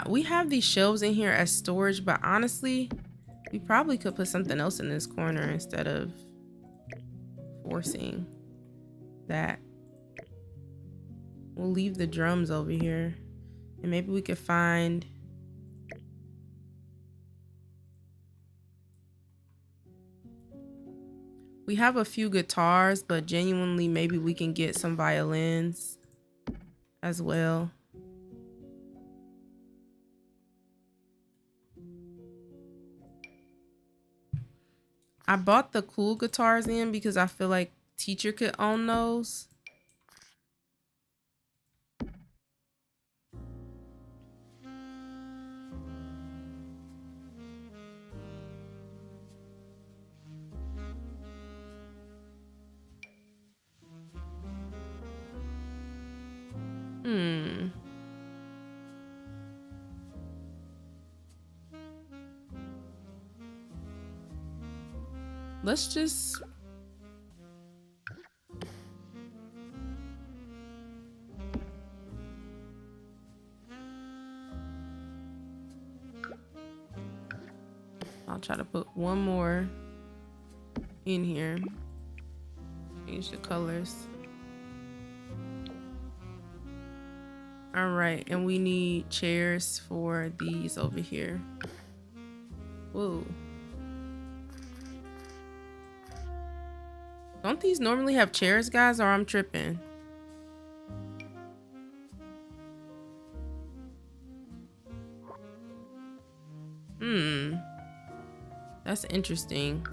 We have these shelves in here as storage, but honestly, we probably could put something else in this corner instead of forcing that. We'll leave the drums over here and maybe we could find we have a few guitars, but genuinely maybe we can get some violins as well. I bought the cool guitars in because I feel like teacher could own those. let's just... I'll try to put one more in here. Change the colors. All right, and we need chairs for these over here. Whoa. Don't these normally have chairs, guys, or I'm tripping? That's interesting.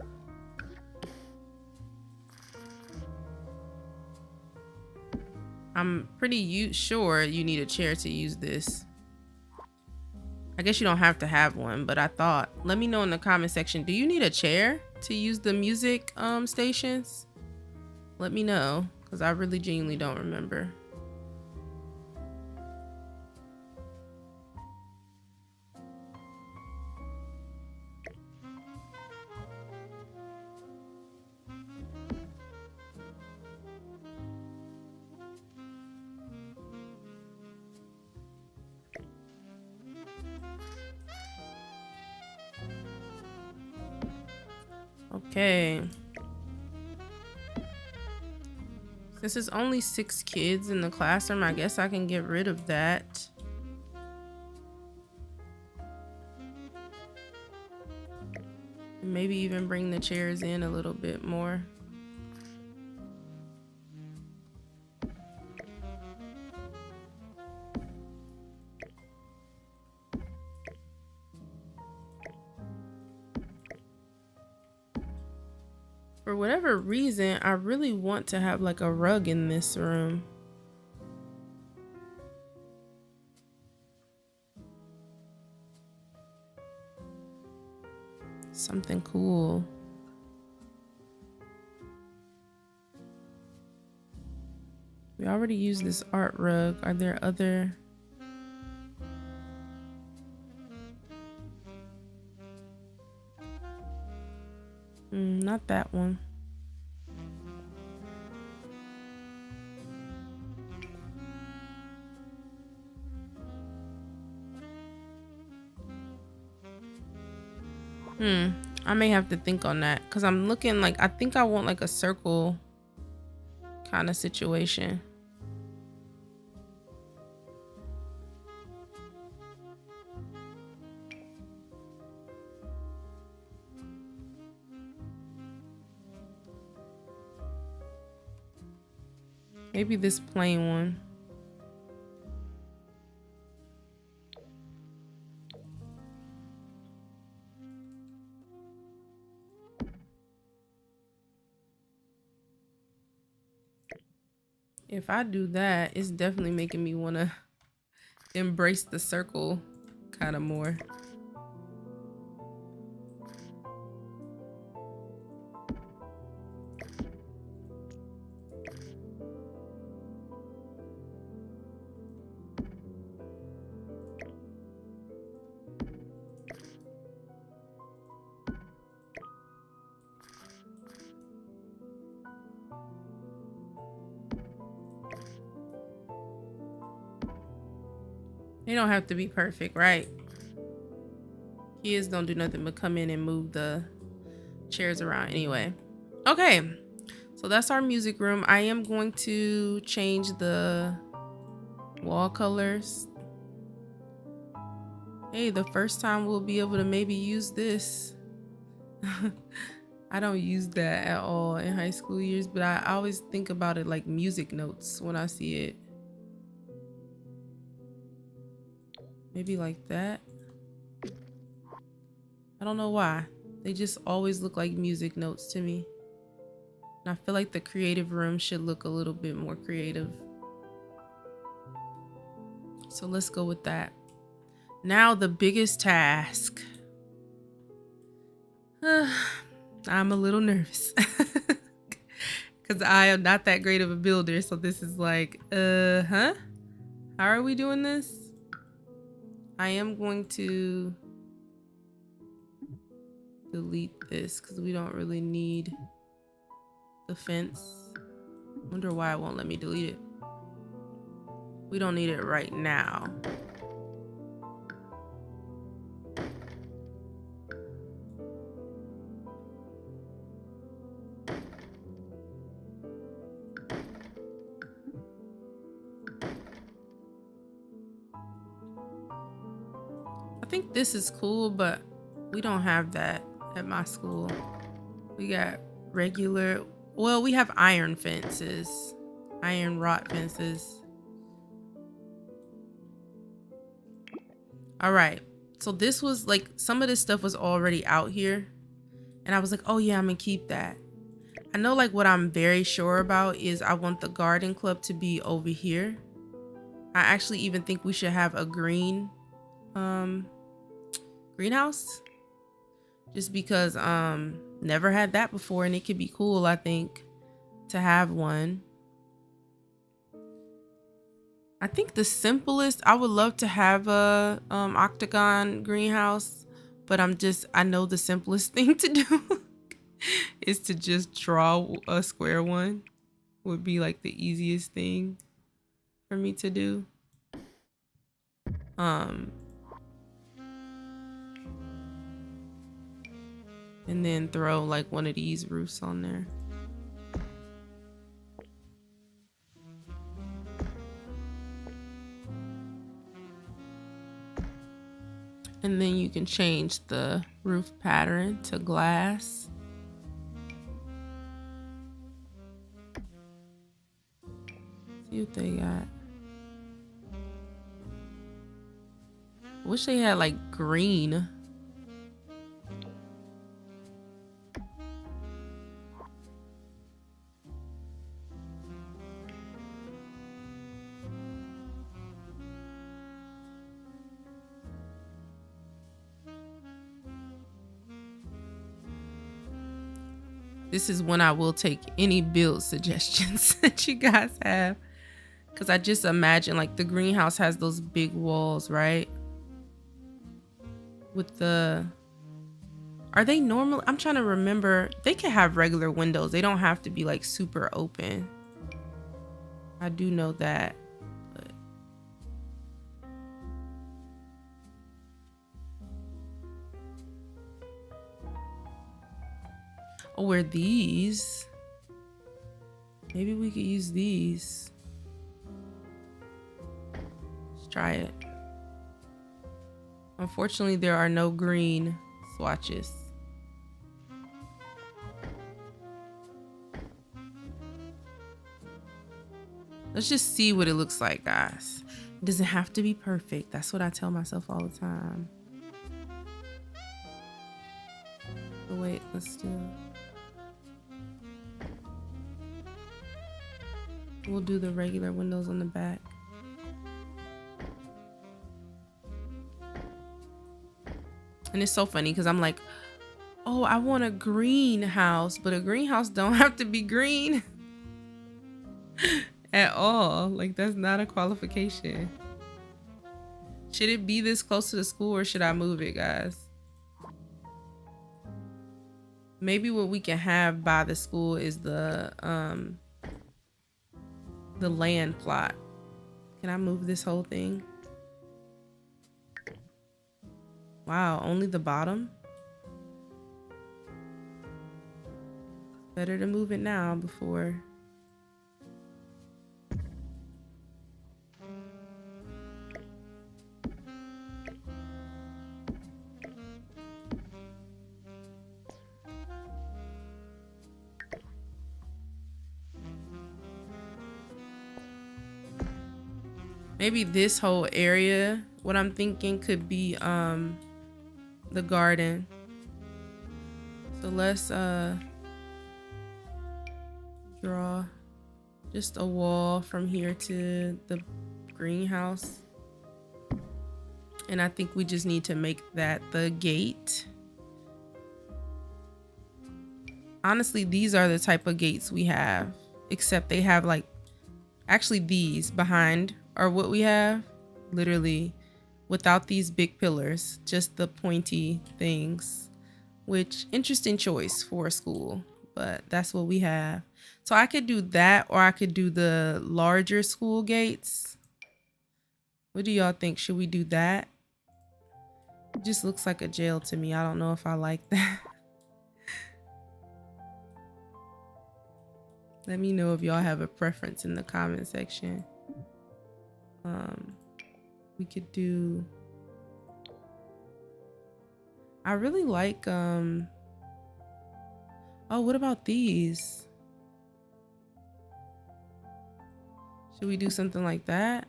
I'm pretty sure you need a chair to use this. I guess you don't have to have one, but I thought, let me know in the comment section, do you need a chair to use the music stations? Let me know, because I really genuinely don't remember. Okay. Since there's only 6 kids in the classroom, I guess I can get rid of that. Maybe even bring the chairs in a little bit more. For whatever reason, I really want to have like a rug in this room. Something cool. We already used this art rug. Are there other... not that one. I may have to think on that, because I'm looking like, I think I want like a circle kind of situation. Maybe this plain one. If I do that, it's definitely making me want to embrace the circle kind of more. They don't have to be perfect, right? Kids don't do nothing but come in and move the chairs around anyway. Okay, so that's our music room. I am going to change the wall colors. Hey, the first time we'll be able to maybe use this. I don't use that at all in high school years, but I always think about it like music notes when I see it. Maybe like that. I don't know why. They just always look like music notes to me. And I feel like the creative room should look a little bit more creative. So let's go with that. Now the biggest task. I'm a little nervous. Because I am not that great of a builder. So this is like, how are we doing this? I am going to delete this because we don't really need the fence. Wonder why it won't let me delete it. We don't need it right now. I think this is cool, but we don't have that at my school. We got regular, well, we have iron fences, iron rod fences. All right, so this was like, some of this stuff was already out here and I was like, oh yeah, I'm gonna keep that. I know like what I'm very sure about is I want the garden club to be over here. I actually even think we should have a greenhouse, just because never had that before and it could be cool, I think, to have one. I think the simplest, I would love to have a octagon greenhouse, but I know the simplest thing to do is to just draw a square one. Would be like the easiest thing for me to do. And then throw like one of these roofs on there. And then you can change the roof pattern to glass. See what they got. Wish they had like green. This is when I will take any build suggestions that you guys have. Because I just imagine like the greenhouse has those big walls, right? With the... Are they normal? I'm trying to remember. They can have regular windows. They don't have to be like super open. I do know that. But... Oh, where these? Maybe we could use these. Let's try it. Unfortunately, there are no green swatches. Let's just see what it looks like, guys. It doesn't have to be perfect. That's what I tell myself all the time. But wait, let's do it. We'll do the regular windows on the back. And it's so funny because I'm like, oh, I want a greenhouse, but a greenhouse don't have to be green at all. Like, that's not a qualification. Should it be this close to the school or should I move it, guys? Maybe what we can have by the school is the land plot. Can I move this whole thing? Wow, only the bottom? Better to move it now before. Maybe this whole area, what I'm thinking could be the garden. So let's draw just a wall from here to the greenhouse. And I think we just need to make that the gate. Honestly, these are the type of gates we have, except they have like, actually these behind are what we have, literally without these big pillars, just the pointy things which interesting choice for a school, but that's what we have. So I could do that, or I could do the larger school gates. What do y'all think? Should we do that? It just looks like a jail to me. I don't know if I like that. Let me know if y'all have a preference in the comment section. We could do, I really like oh, what about these? Should we do something like that?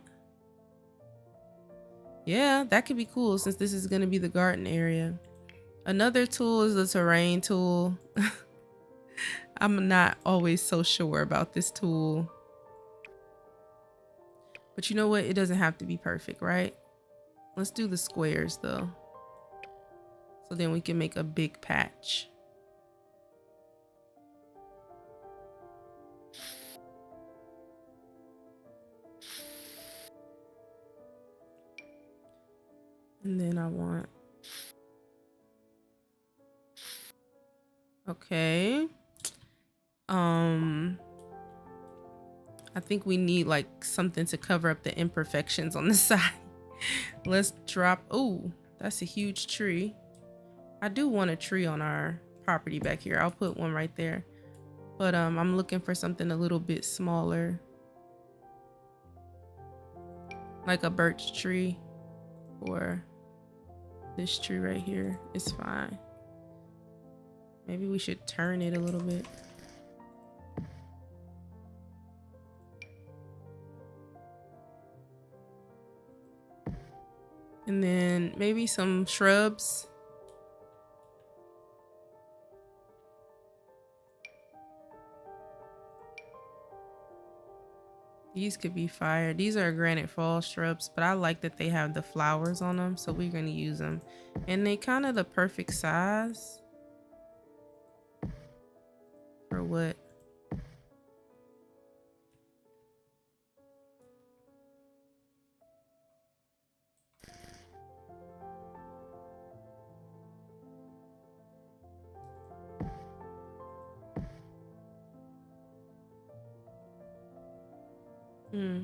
Yeah, that could be cool since this is going to be the garden area. Another tool is the terrain tool. I'm not always so sure about this tool. But you know what? It doesn't have to be perfect, right? Let's do the squares though. So then we can make a big patch. And then I want, okay. I think we need like something to cover up the imperfections on the side. Let's drop, oh, that's a huge tree. I do want a tree on our property back here. I'll put one right there. But I'm looking for something a little bit smaller. Like a birch tree, or this tree right here is fine. Maybe we should turn it a little bit. And then maybe some shrubs. These could be fire. These are granite fall shrubs, but I like that they have the flowers on them, so we're going to use them. And they kind of the perfect size for what? I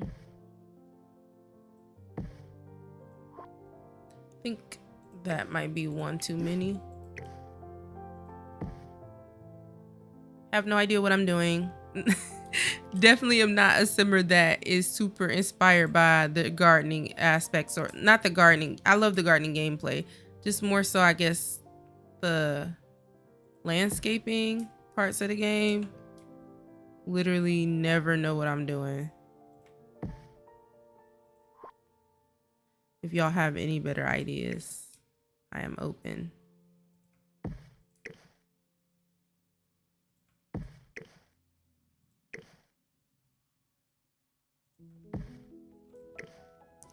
think that might be one too many. Have no idea what I'm doing. Definitely am not a simmer that is super inspired by the gardening aspects, or not the gardening. I love the gardening gameplay. Just more so, I guess, the landscaping parts of the game. Literally never know what I'm doing. If y'all have any better ideas, I am open.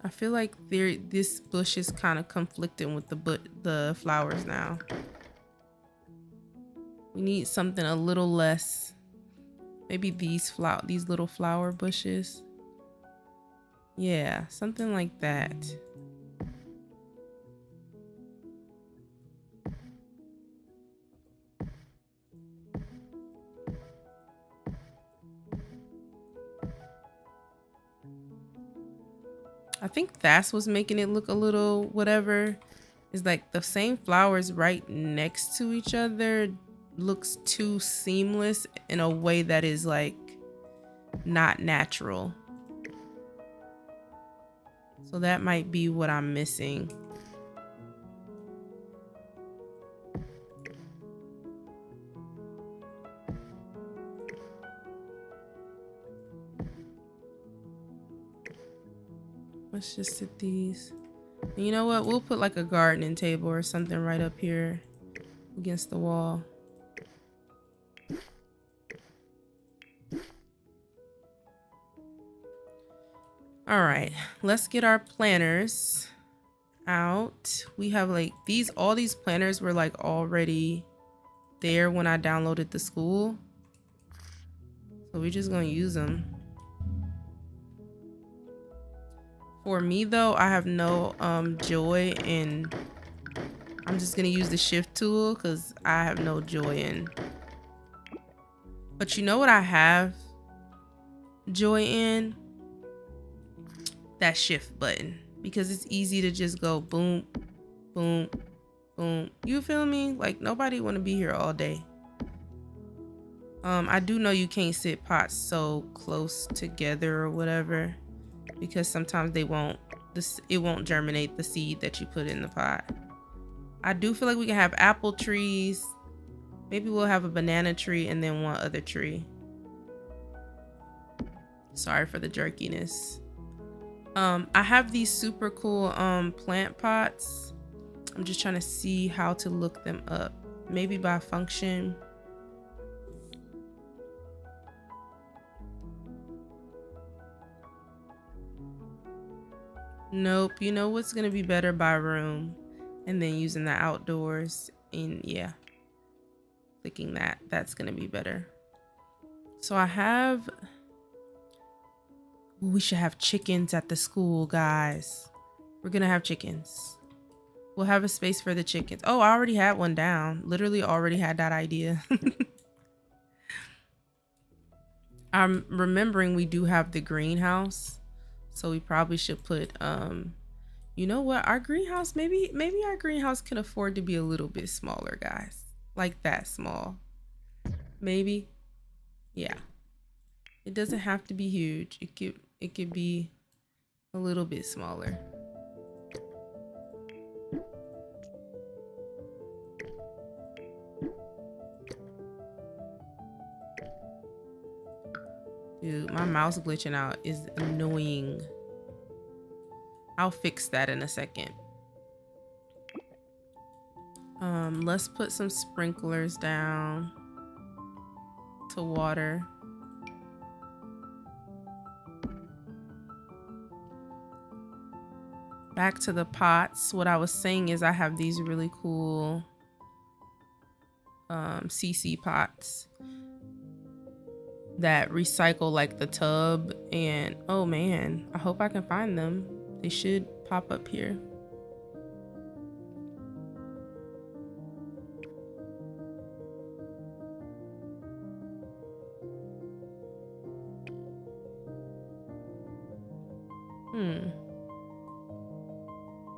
I feel like this bush is kind of conflicting with the flowers now. We need something a little less. Maybe these little flower bushes. Yeah, something like that. I think that's what's making it look a little whatever. Is like the same flowers right next to each other looks too seamless in a way that is like not natural. So that might be what I'm missing. Let's just sit these. And you know what? We'll put like a gardening table or something right up here against the wall. All right, let's get our planners out. We have like all these planners were like already there when I downloaded the school. So we're just gonna use them. For me though, I have no joy in I'm just gonna use the shift tool because I have no joy in. But you know what I have joy in? That shift button, because it's easy to just go boom, boom, boom. You feel me? Like nobody want to be here all day. I do know you can't sit pots so close together or whatever, because sometimes it won't germinate the seed that you put in the pot. I do feel like we can have apple trees. Maybe we'll have a banana tree and then one other tree. Sorry for the jerkiness. I have these super cool plant pots. I'm just trying to see how to look them up. Maybe by function. Nope. You know what's gonna be better? By room, and then using the outdoors. And yeah, clicking that's gonna be better. So I have, we should have chickens at the school, guys. We're gonna have chickens. We'll have a space for the chickens. Oh, I already had one down. Literally already had that idea. I'm remembering we do have the greenhouse, so we probably should put you know what, our greenhouse, maybe our greenhouse can afford to be a little bit smaller, guys. Like that small. Maybe. Yeah. It doesn't have to be huge. It could be a little bit smaller. Dude, my mouse glitching out is annoying. I'll fix that in a second. Let's put some sprinklers down to water. Back to the pots. What I was saying is I have these really cool CC pots that recycle like the tub, and oh man, I hope I can find them. They should pop up here.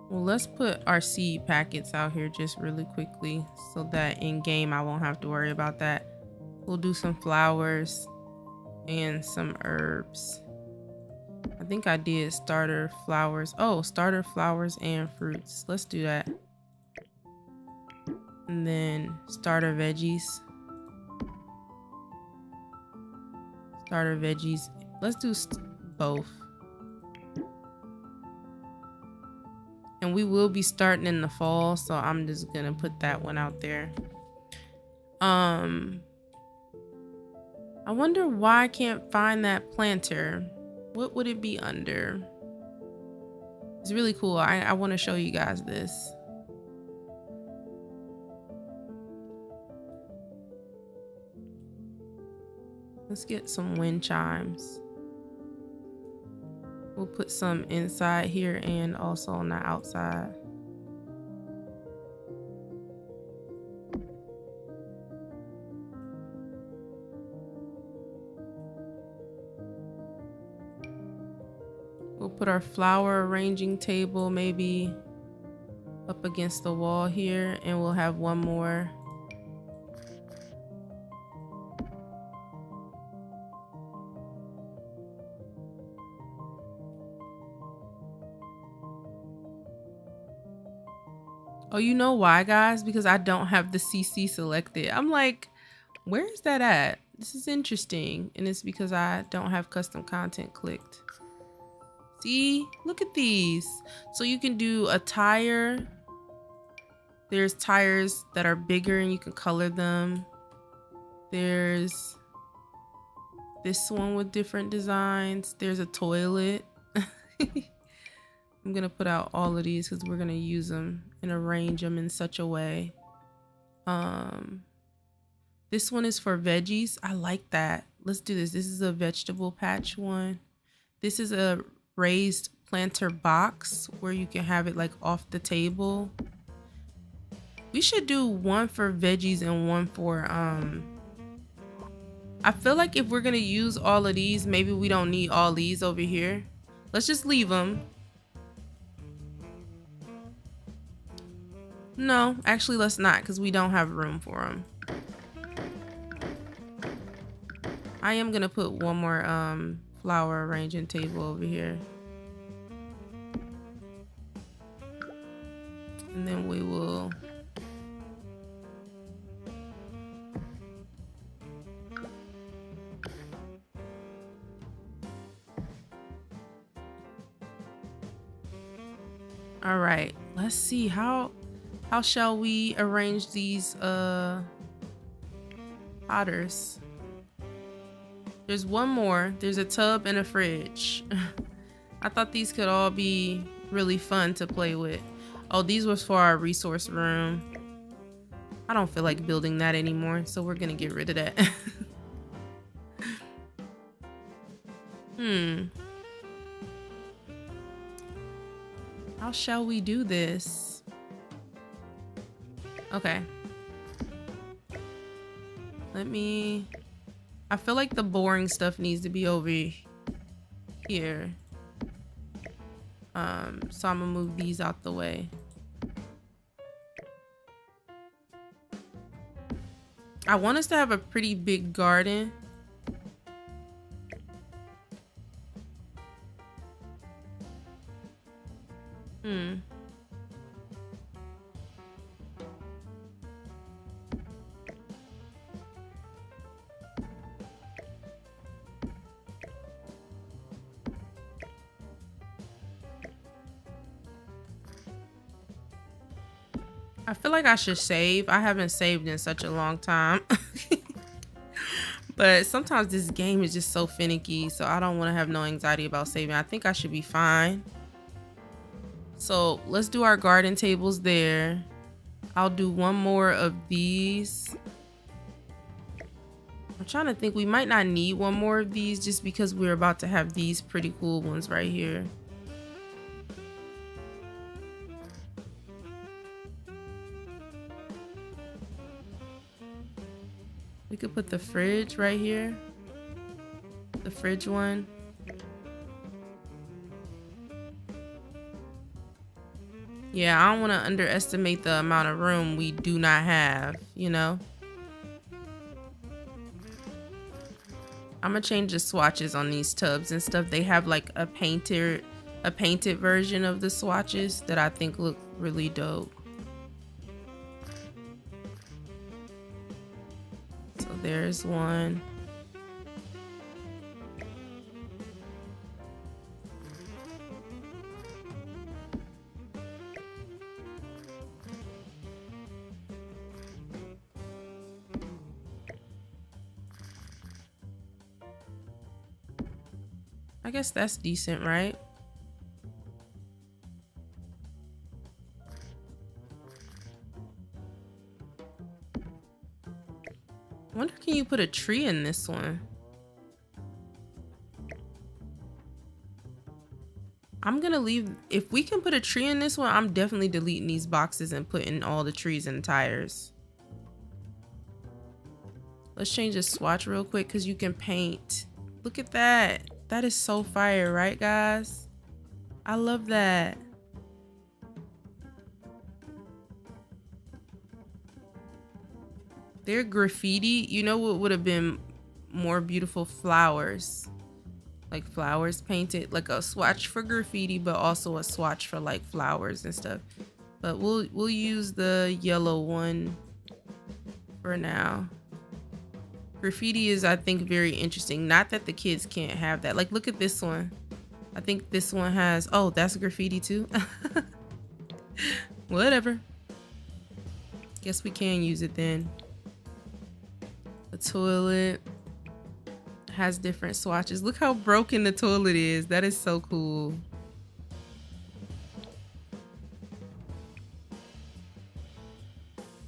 Well, let's put our seed packets out here just really quickly so that in game I won't have to worry about that. We'll do some flowers and some herbs. I think I did starter flowers. Oh, starter flowers and fruits. Let's do that. And then starter veggies. Starter veggies. Let's do both. And we will be starting in the fall, so I'm just gonna put that one out there. I wonder why I can't find that planter. What would it be under? It's really cool. I want to show you guys this. Let's get some wind chimes. We'll put some inside here and also on the outside. We'll put our flower arranging table maybe up against the wall here, and we'll have one more. Oh, you know why, guys? Because I don't have the CC selected. I'm like, where is that at? This is interesting. And it's because I don't have custom content clicked. See, look at these. So you can do a tire. There's tires that are bigger and you can color them. There's this one with different designs. There's a toilet. I'm gonna put out all of these because we're gonna use them and arrange them in such a way. This one is for veggies. I like that. Let's do this. This is a vegetable patch one. This is a raised planter box where you can have it like off the table. We should do one for veggies and one for I feel like if we're gonna use all of these, maybe we don't need all these over here. Let's just leave them. No, actually let's not, because we don't have room for them. I am gonna put one more flower arranging table over here. And then we will all right, let's see how shall we arrange these otters. There's one more. There's a tub and a fridge. I thought these could all be really fun to play with. Oh, these was for our resource room. I don't feel like building that anymore, so we're gonna get rid of that. How shall we do this? Okay. I feel like the boring stuff needs to be over here. So I'm gonna move these out the way. I want us to have a pretty big garden. I feel like I should save. I haven't saved in such a long time. But sometimes this game is just so finicky, so I don't want to have no anxiety about saving. I think I should be fine. So let's do our garden tables there. I'll do one more of these. I'm trying to think, we might not need one more of these just because we're about to have these pretty cool ones right here. We could put the fridge right here. The fridge one. Yeah, I don't want to underestimate the amount of room we do not have, you know? I'm gonna change the swatches on these tubs and stuff. They have like a painted version of the swatches that I think look really dope. So there's one. I guess that's decent, right? I wonder, can you put a tree in this one? I'm gonna leave, if we can put a tree in this one, I'm definitely deleting these boxes and putting all the trees and tires. Let's change the swatch real quick because you can paint. Look at that. That is so fire, right, guys? I love that. They're graffiti. You know what would have been more beautiful? Flowers. Like flowers painted, like a swatch for graffiti, but also a swatch for like flowers and stuff. But we'll use the yellow one for now. Graffiti is, I think, very interesting. Not that the kids can't have that. Like, look at this one. I think this one has, oh, that's graffiti too. Whatever. Guess we can use it then. The toilet has different swatches. Look how broken the toilet is. That is so cool.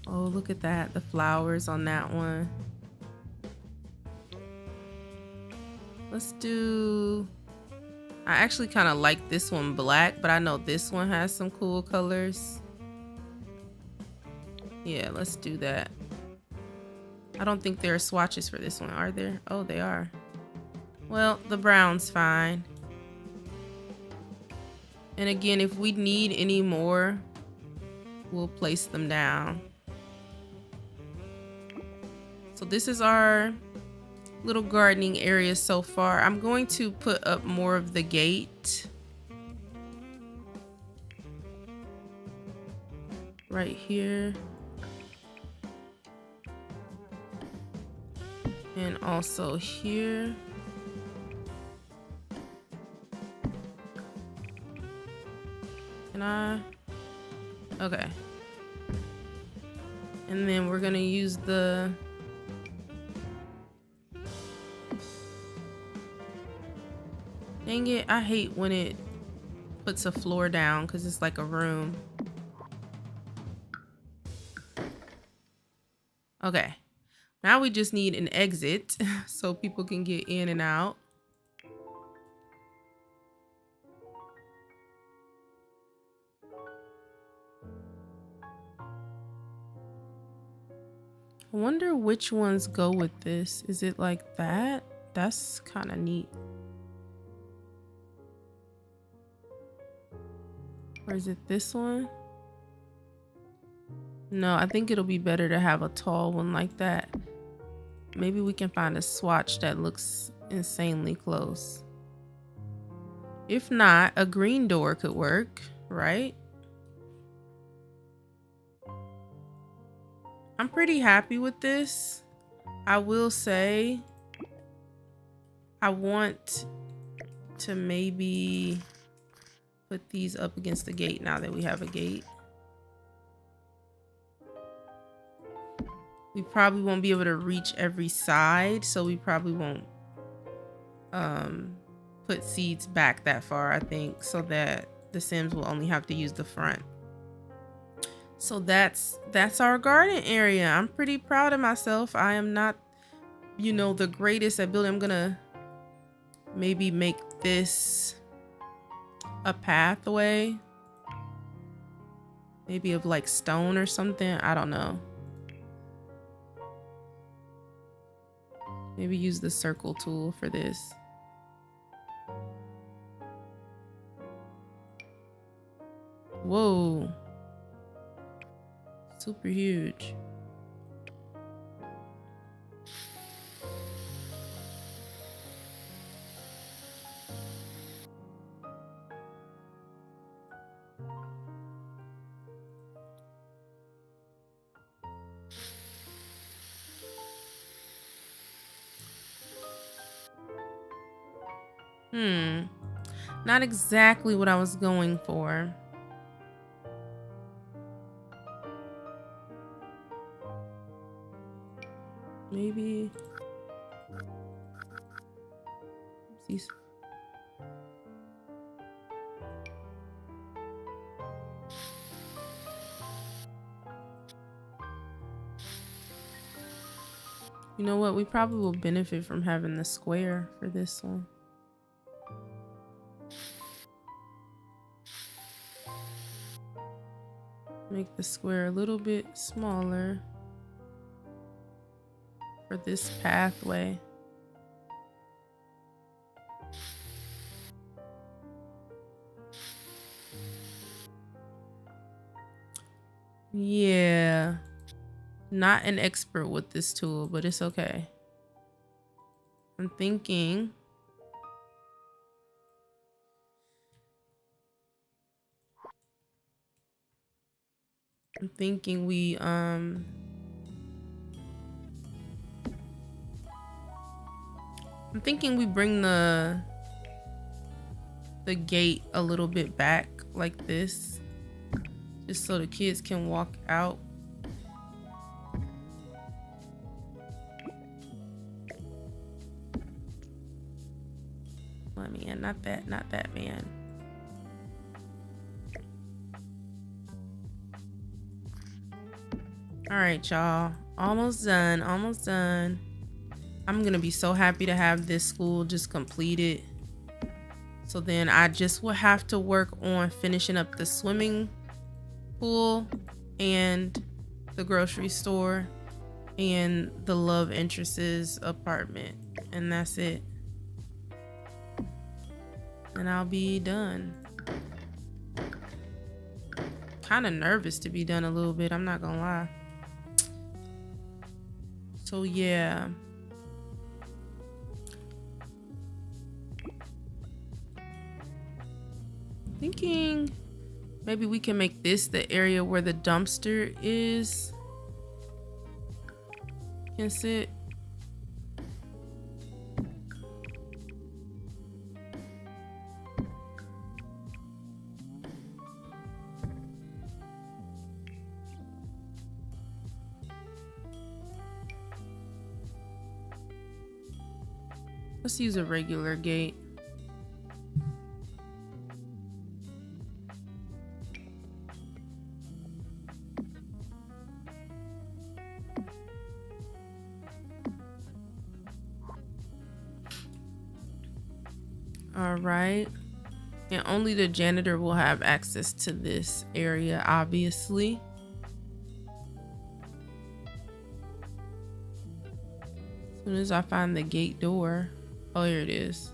Oh, look at that. The flowers on that one. Let's do, I actually kind of like this one black, but I know this one has some cool colors. Yeah, let's do that. I don't think there are swatches for this one, are there? Oh, they are. Well, the brown's fine. And again, if we need any more, we'll place them down. So this is our little gardening area so far. I'm going to put up more of the gate right here. And also here. Can I? Okay. And then we're gonna use the dang it, I hate when it puts a floor down because it's like a room. Okay. Now we just need an exit so people can get in and out. I wonder which ones go with this. Is it like that? That's kind of neat. Or is it this one? No, I think it'll be better to have a tall one like that. Maybe we can find a swatch that looks insanely close. If not, a green door could work, right? I'm pretty happy with this. I will say I want to maybe put these up against the gate now that we have a gate. We probably won't be able to reach every side, so we probably won't put seeds back that far, I think, so that the Sims will only have to use the front. So that's our garden area. I'm pretty proud of myself. I am not, you know, the greatest at building. I'm gonna maybe make this a pathway, maybe of like stone or something. I don't know. Maybe use the circle tool for this. Whoa. Super huge. Not exactly what I was going for. Maybe. Oopsies. You know what? We probably will benefit from having the square for this one. Make the square a little bit smaller for this pathway. Yeah. Not an expert with this tool, but it's okay. I'm thinking we I'm thinking we bring the gate a little bit back like this, just so the kids can walk out. Oh man, not that man. All right, y'all, almost done. I'm gonna be so happy to have this school just completed. So then I just will have to work on finishing up the swimming pool and the grocery store, and the love interest's apartment, and that's it. And I'll be done. Kind of nervous to be done a little bit, I'm not gonna lie. So yeah. Thinking maybe we can make this the area where the dumpster is. Can sit. Let's use a regular gate. All right. And only the janitor will have access to this area, obviously. As soon as I find the gate door. Oh, here it is.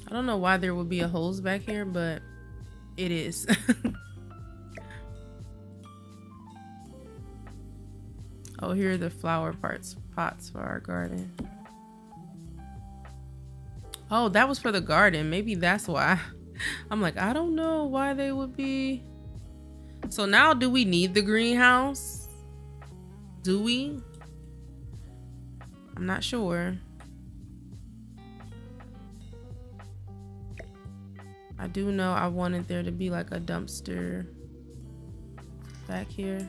I don't know why there would be a hose back here, but it is. Oh, here are the flower pots for our garden. Oh, that was for the garden. Maybe that's why. I'm like, I don't know why they would be. So now, do we need the greenhouse? Do we? I'm not sure. I do know I wanted there to be like a dumpster back here.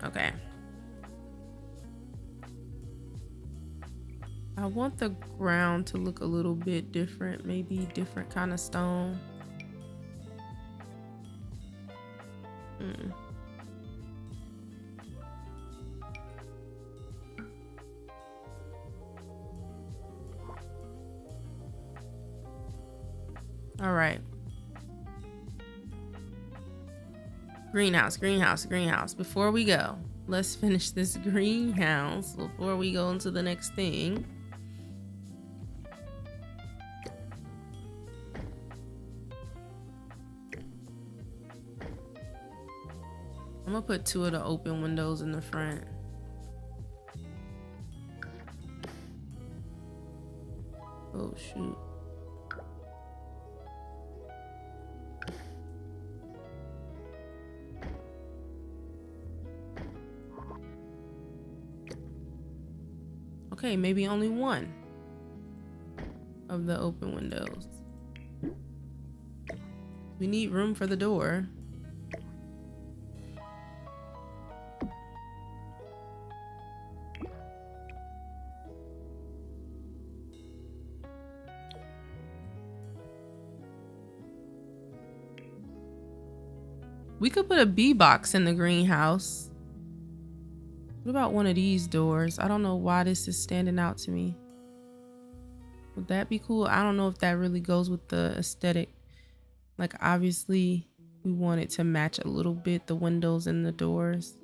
Okay. I want the ground to look a little bit different, maybe different kind of stone. All right. Greenhouse, greenhouse, greenhouse. Before we go, let's finish this greenhouse before we go into the next thing. I'm gonna put 2 of the open windows in the front. Oh shoot. Okay, maybe only 1 of the open windows. We need room for the door. We could put a bee box in the greenhouse. What about one of these doors? I don't know why this is standing out to me. Would that be cool? I don't know if that really goes with the aesthetic. Like, obviously, we want it to match a little bit, the windows and the doors.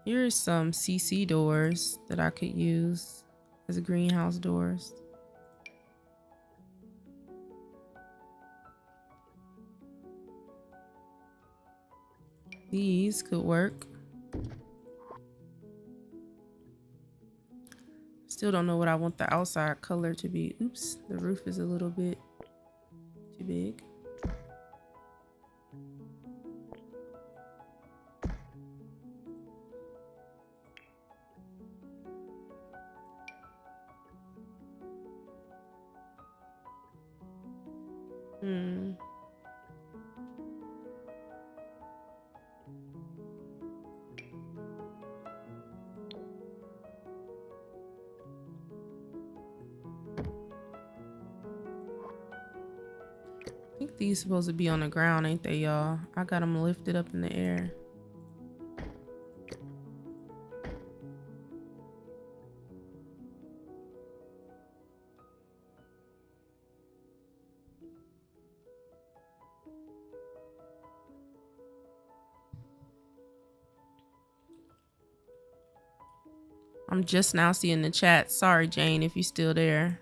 Here's some CC doors that I could use as greenhouse doors. These could work. Still don't know what I want the outside color to be. Oops, the roof is a little bit too big. think these supposed to be on the ground, ain't they, y'all? I got them lifted up in the air. I'm just now seeing the chat. Sorry, Jane, if you're still there.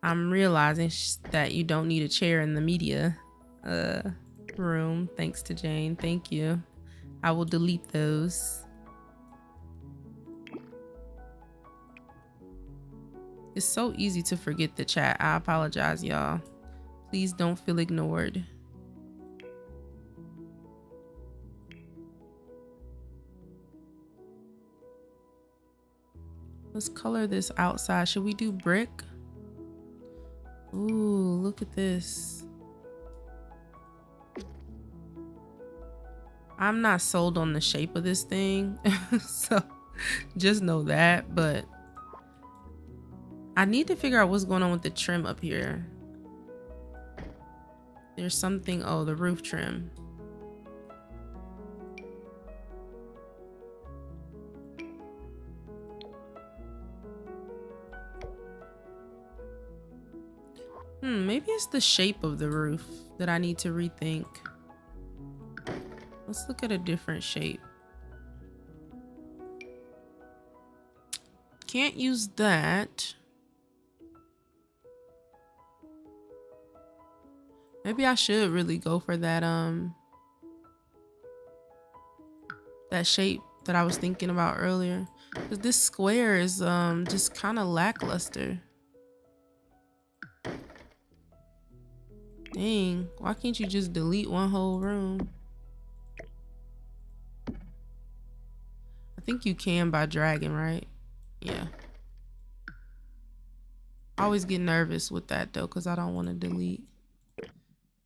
I'm realizing that you don't need a chair in the media room. Thanks to Jane. Thank you. I will delete those. It's so easy to forget the chat. I apologize, y'all. Please don't feel ignored. Let's color this outside. Should we do brick? Ooh, look at this. I'm not sold on the shape of this thing. So just know that, but I need to figure out what's going on with the trim up here. There's something, oh, the roof trim. Maybe it's the shape of the roof that I need to rethink. Let's look at a different shape. Can't use that. Maybe I should really go for that that shape that I was thinking about earlier. Because this square is just kind of lackluster. Dang, why can't you just delete one whole room? I think you can by dragging, right? Yeah. I always get nervous with that though, because I don't want to delete.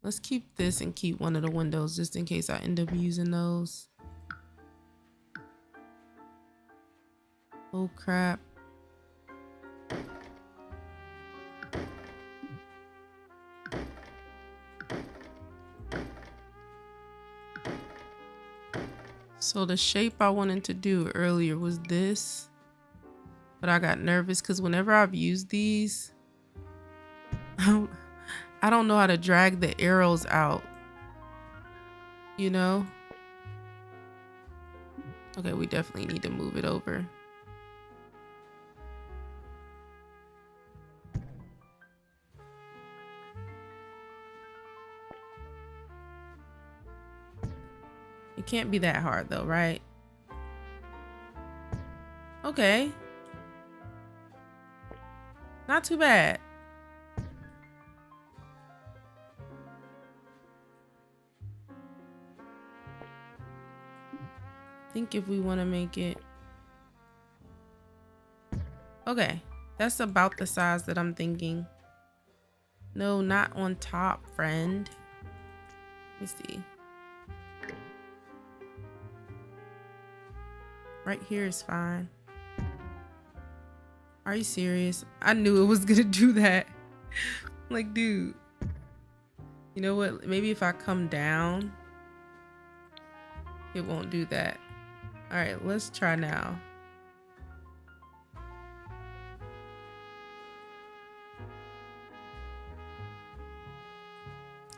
Let's keep this and keep one of the windows just in case I end up using those. Oh crap. So the shape I wanted to do earlier was this, but I got nervous because whenever I've used these, I don't know how to drag the arrows out, you know? Okay, we definitely need to move it over. It can't be that hard though, right? Okay. Not too bad. I think if we want to make it... Okay, that's about the size that I'm thinking. No, not on top, friend. Let me see. Right here is fine. Are you serious? I knew it was gonna do that. Like, dude. You know what? Maybe if I come down, it won't do that. All right, let's try now.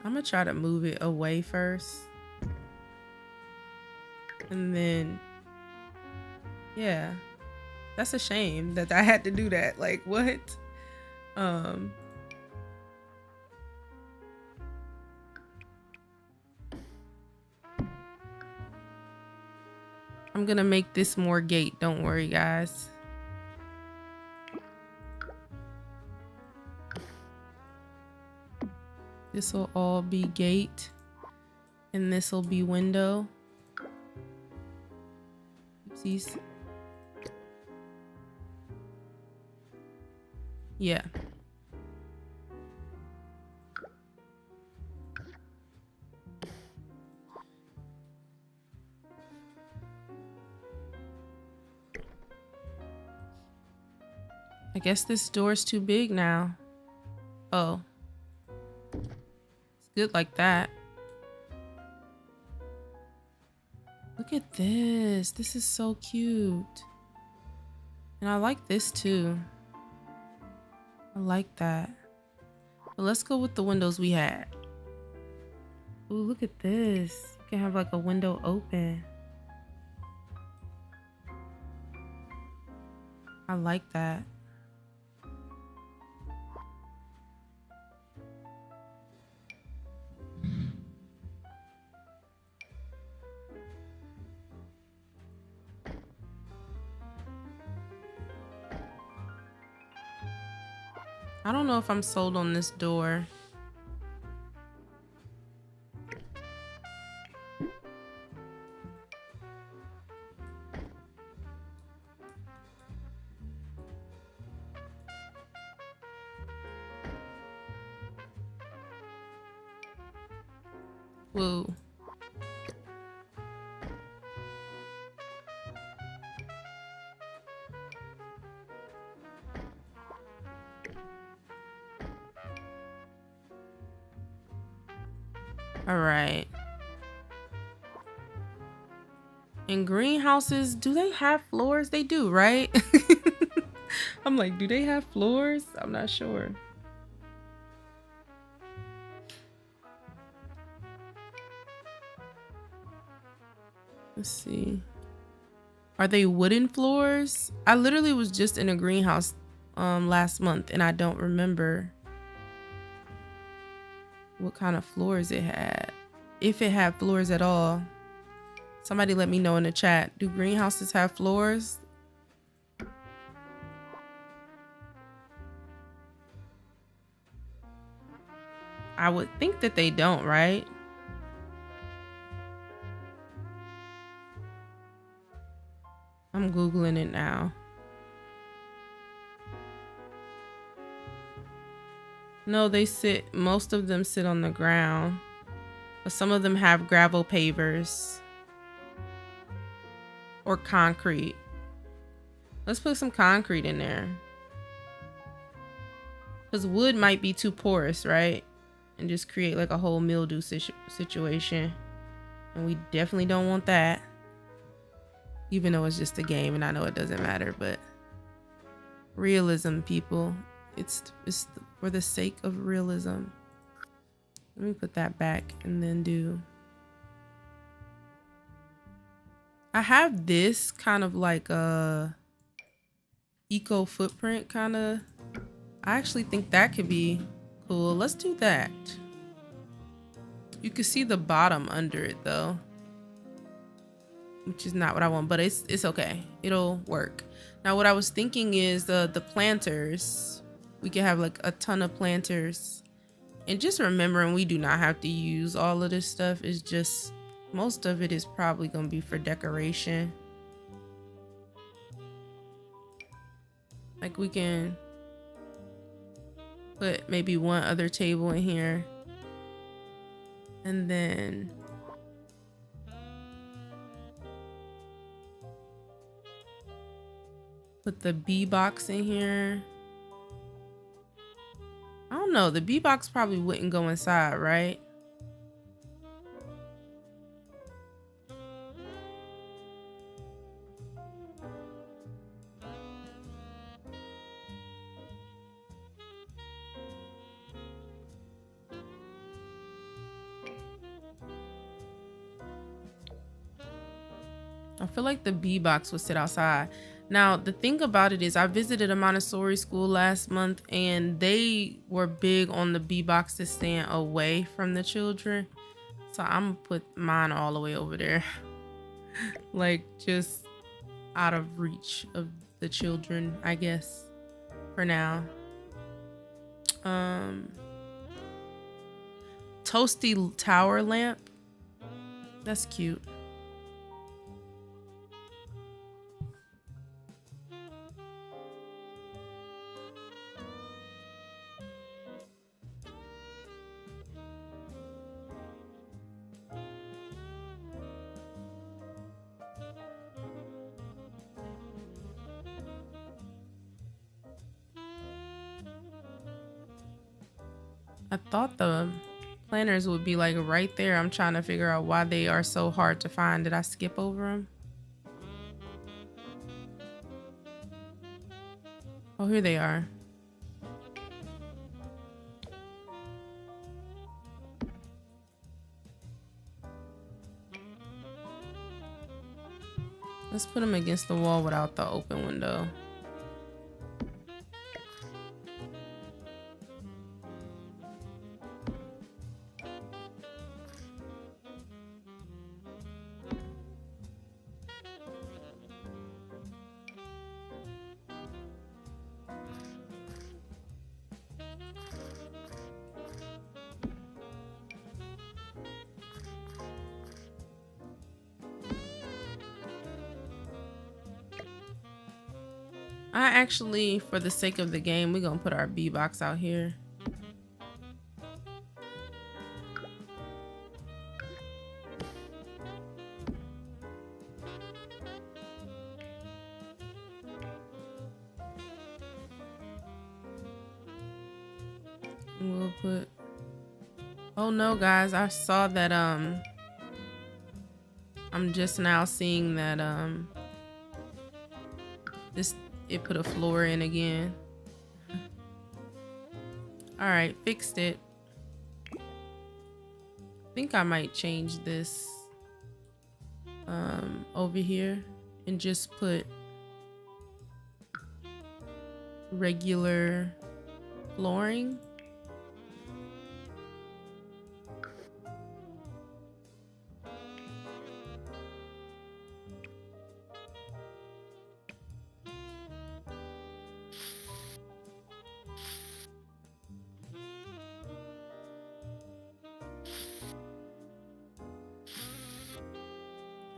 I'm gonna try to move it away first. And then, yeah, that's a shame that I had to do that. Like, what? I'm gonna make this more gate. Don't worry, guys. This will all be gate, and this will be window. Oopsies. Yeah. I guess this door's too big now. Oh. good like that. Look at this. This is so cute. And I like this too. I like that. But let's go with the windows we had. Ooh, look at this. You can have like a window open. I like that. I don't know if I'm sold on this door. Whoa. All right. In greenhouses, do they have floors? They do, right? I'm like, do they have floors? I'm not sure. Let's see. Are they wooden floors? I literally was just in a greenhouse last month and I don't remember what kind of floors it had. If it had floors at all. Somebody let me know in the chat. Do greenhouses have floors? I would think that they don't, right? I'm Googling it now. No, most of them sit on the ground. But some of them have gravel pavers. Or concrete. Let's put some concrete in there. Because wood might be too porous, right? And just create like a whole mildew situation. And we definitely don't want that. Even though it's just a game and I know it doesn't matter, but realism, people. It's for the sake of realism. Let me put that back and then do. I have this kind of like a eco footprint kind of. I actually think that could be cool. Let's do that. You can see the bottom under it though, which is not what I want, but it's okay. It'll work. Now what I was thinking is the planters. We can have like a ton of planters. And just remembering we do not have to use all of this stuff. It's just most of it is probably going to be for decoration. Like we can put maybe one other table in here. And then put the bee box in here. I don't know. The bee box probably wouldn't go inside, right? I feel like the bee box would sit outside. Now, the thing about it is I visited a Montessori school last month and they were big on the bee box to stand away from the children. So I'm gonna put mine all the way over there. Like just out of reach of the children, I guess, for now. Toasty tower lamp. That's cute. I thought Planners would be like right there. I'm trying to figure out why they are so hard to find. Did I skip over them? Oh, here they are. Let's put them against the wall without the open window. I actually, for the sake of the game, we're gonna put our bee box out here. We'll put, oh no guys, I saw that I'm just now seeing that it put a floor in again. All right, fixed it. I think I might change this over here and just put regular flooring.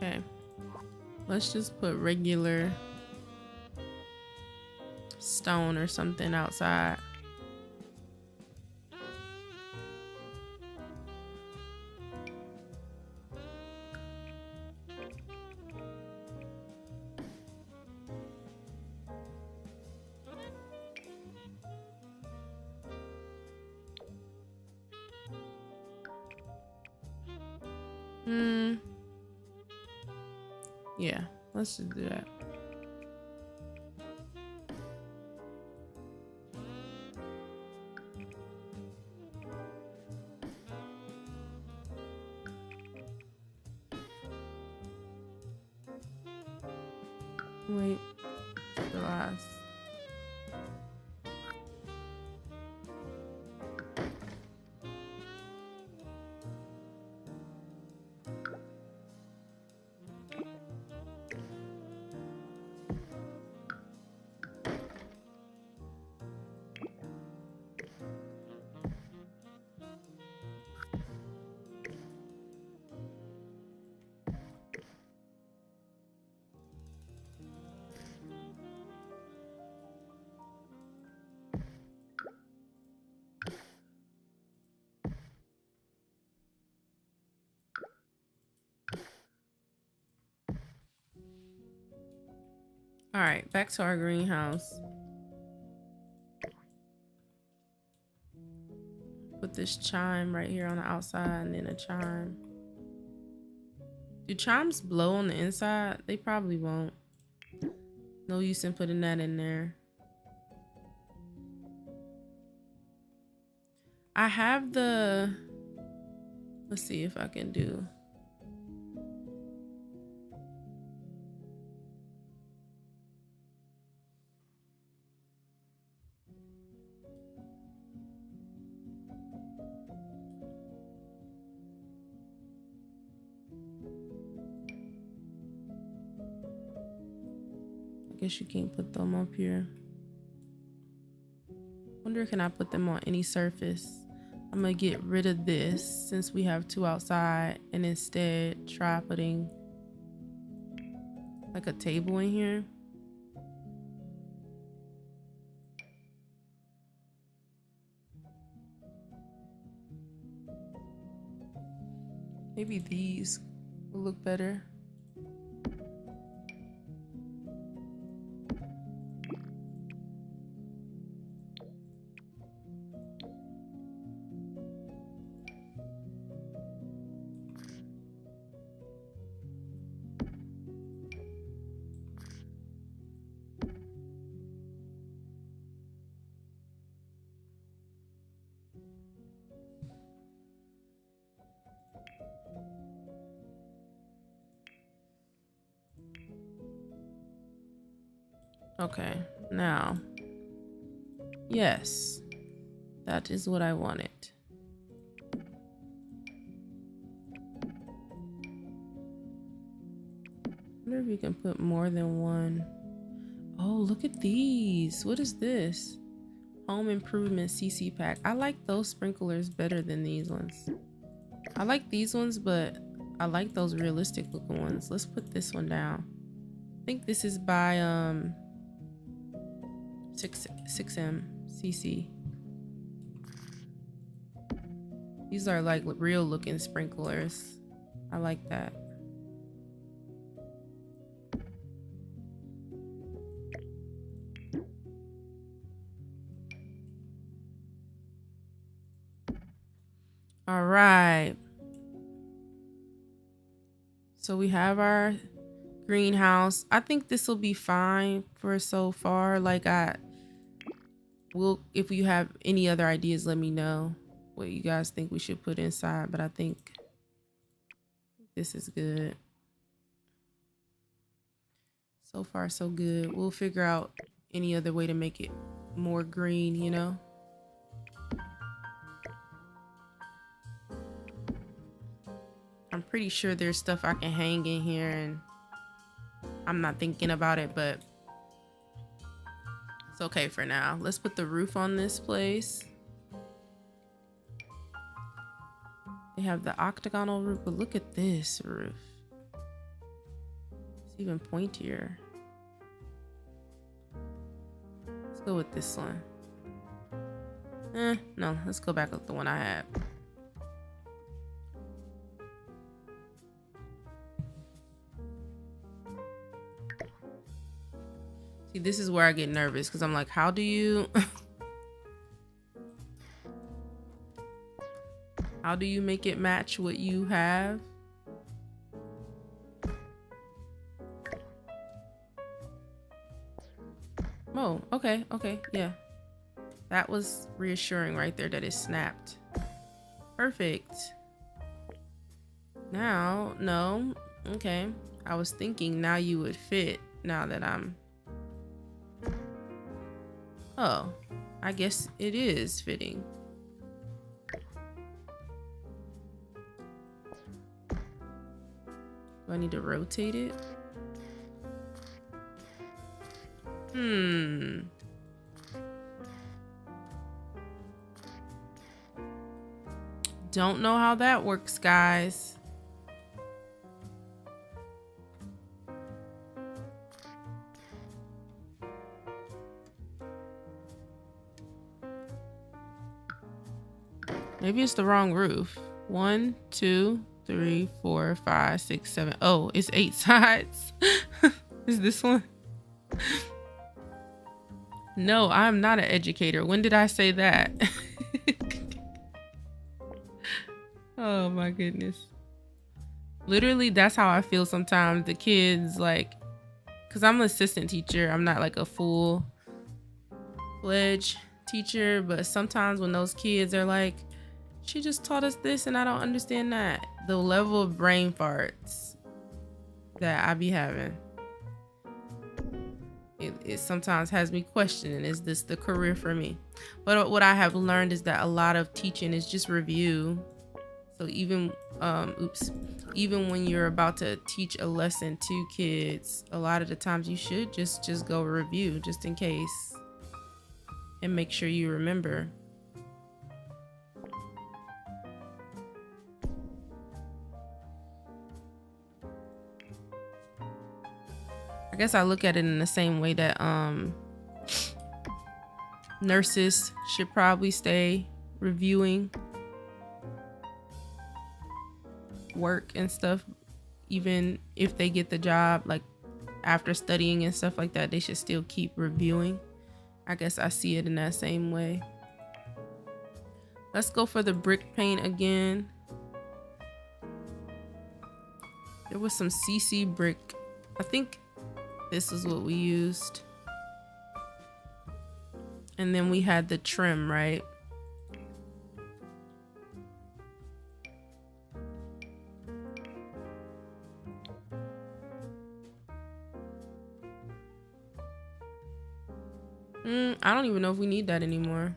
Okay, let's just put regular stone or something outside. Yeah, let's just do that. Wait, relax. All right, back to our greenhouse. Put this chime right here on the outside and then a chime. Do chimes blow on the inside? They probably won't. No use in putting that in there. I have the, let's see if I can do. I guess you can't put them up here. Wonder, can I put them on any surface? I'm gonna get rid of this since we have two outside and instead try putting like a table in here. Maybe these will look better. Okay, now, yes, that is what I wanted. I wonder if you can put more than one. Oh, look at these. What is this? Home Improvement CC Pack. I like those sprinklers better than these ones. I like these ones, but I like those realistic looking ones. Let's put this one down. I think this is by 6M CC. These are like real looking sprinklers. I like that. All right. So we have our greenhouse. I think this will be fine for so far. Like if you have any other ideas, let me know what you guys think we should put inside, but I think this is good. So far so good. We'll figure out any other way to make it more green, you know? I'm pretty sure there's stuff I can hang in here and I'm not thinking about it, but it's okay for now. Let's put the roof on this place. They have the octagonal roof, but look at this roof. It's even pointier. Let's go with this one. No, let's go back with the one I had. See, this is where I get nervous because I'm like, how do you how do you make it match what you have? Oh, okay, yeah. That was reassuring right there that it snapped. Perfect. Now, no, okay. I was thinking now you would fit now that I'm... Oh, I guess it is fitting. Do I need to rotate it? Don't know how that works, guys. Maybe it's the wrong roof. 1, 2, 3, 4, 5, 6, 7. Oh, it's 8 sides. Is this one? No, I'm not an educator. When did I say that? Oh my goodness. Literally, that's how I feel sometimes. The kids, like, because I'm an assistant teacher. I'm not like a full-fledged teacher, but sometimes when those kids are like, she just taught us this and I don't understand that. The level of brain farts that I be having. It sometimes has me questioning, is this the career for me? But what I have learned is that a lot of teaching is just review. So even when you're about to teach a lesson to kids, a lot of the times you should just go review just in case and make sure you remember. I guess I look at it in the same way that nurses should probably stay reviewing work and stuff, even if they get the job, like after studying and stuff like that, they should still keep reviewing. I guess I see it in that same way. Let's go for the brick paint again. There was some CC brick. I think this is what we used. And then we had the trim, right? I don't even know if we need that anymore.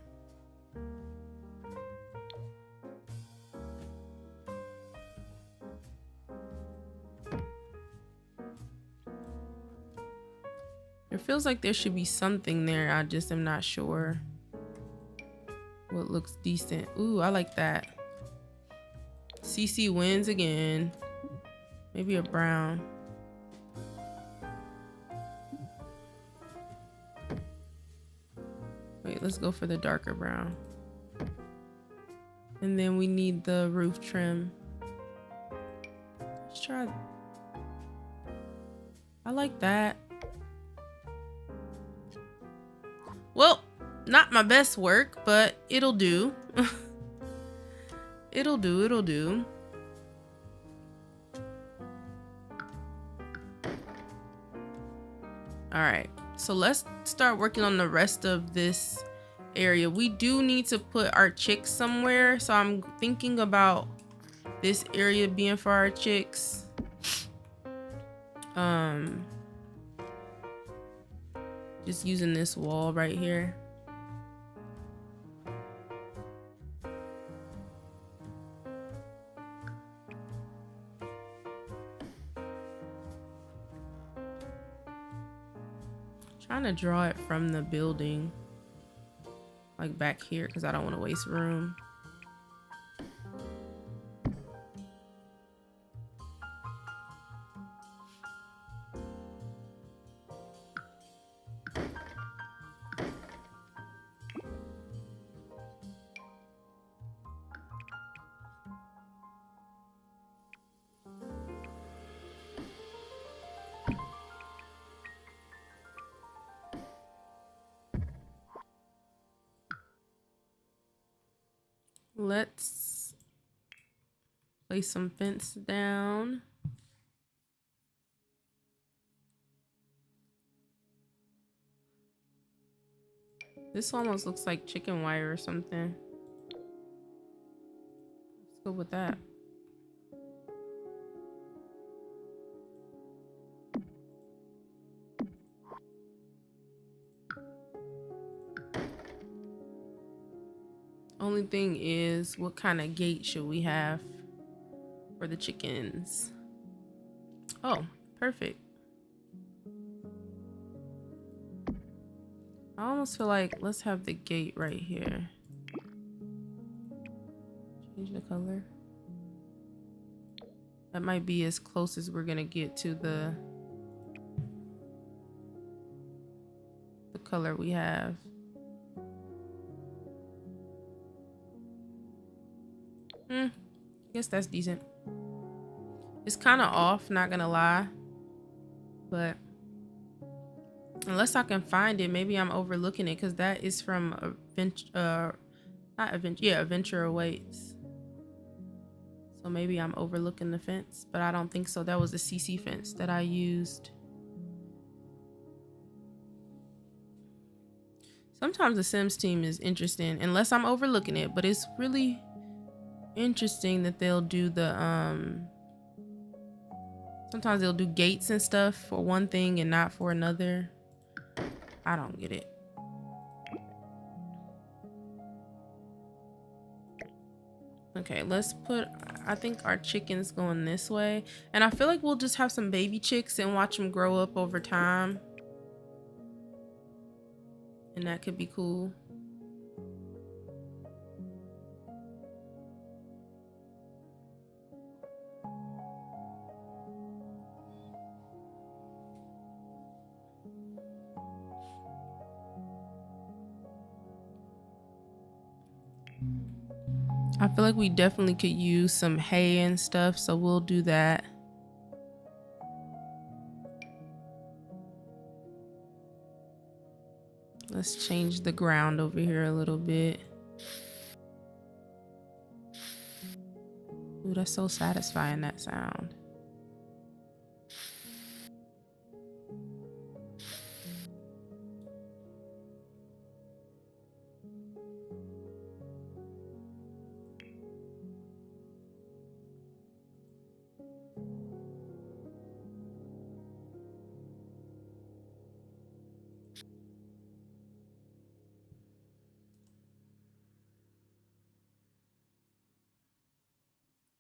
It feels like there should be something there. I just am not sure what looks decent. Ooh, I like that. CC wins again. Maybe a brown. Wait, let's go for the darker brown. And then we need the roof trim. Let's try. I like that. Well, not my best work, but it'll do. It'll do. All right, so let's start working on the rest of this area. We do need to put our chicks somewhere, so I'm thinking about this area being for our chicks. Just using this wall right here. Trying to draw it from the building, like back here, because I don't want to waste room. Let's place some fence down. This almost looks like chicken wire or something. Let's go with that. Only thing is, what kind of gate should we have for the chickens? Oh, perfect. I almost feel like let's have the gate right here. Change the color. That might be as close as we're gonna get to the color we have. I guess that's decent. It's kind of off, not gonna lie, but unless I can find it, maybe I'm overlooking it, because that is from Adventure Awaits. So maybe I'm overlooking the fence, but I don't think so. That was a CC fence that I used. Sometimes the Sims team is interesting, unless I'm overlooking it, but it's really interesting that they'll do the sometimes they'll do gates and stuff for one thing and not for another. I don't get it. Okay, let's put, I think our chickens going this way, and I feel like we'll just have some baby chicks and watch them grow up over time, and that could be cool. I feel like we definitely could use some hay and stuff, so we'll do that. Let's change the ground over here a little bit. Ooh, that's so satisfying, that sound.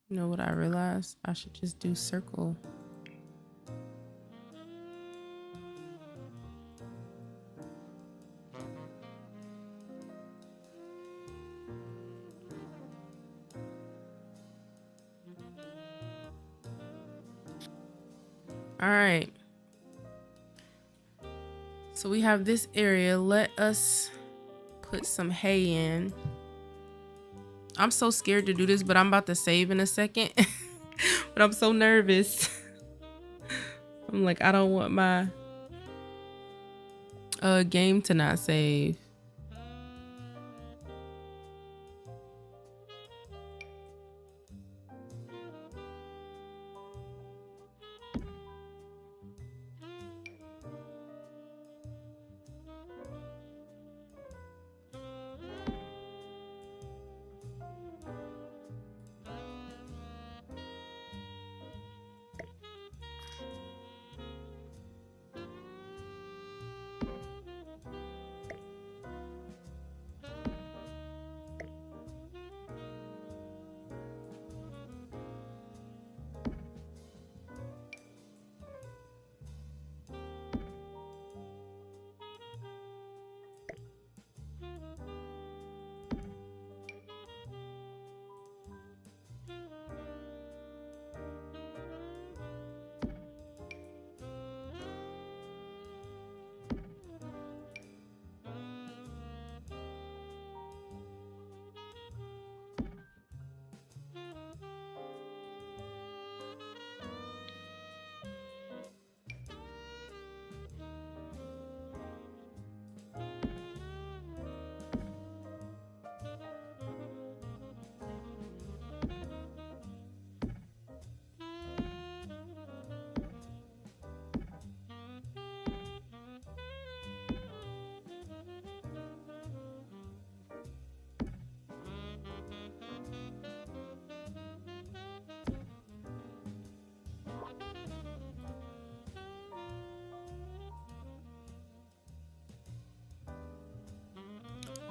You know what I realized? I should just do circle. All right. So we have this area. Let us put some hay in. I'm so scared to do this, but I'm about to save in a second. But I'm so nervous. I'm like, I don't want my game to not save.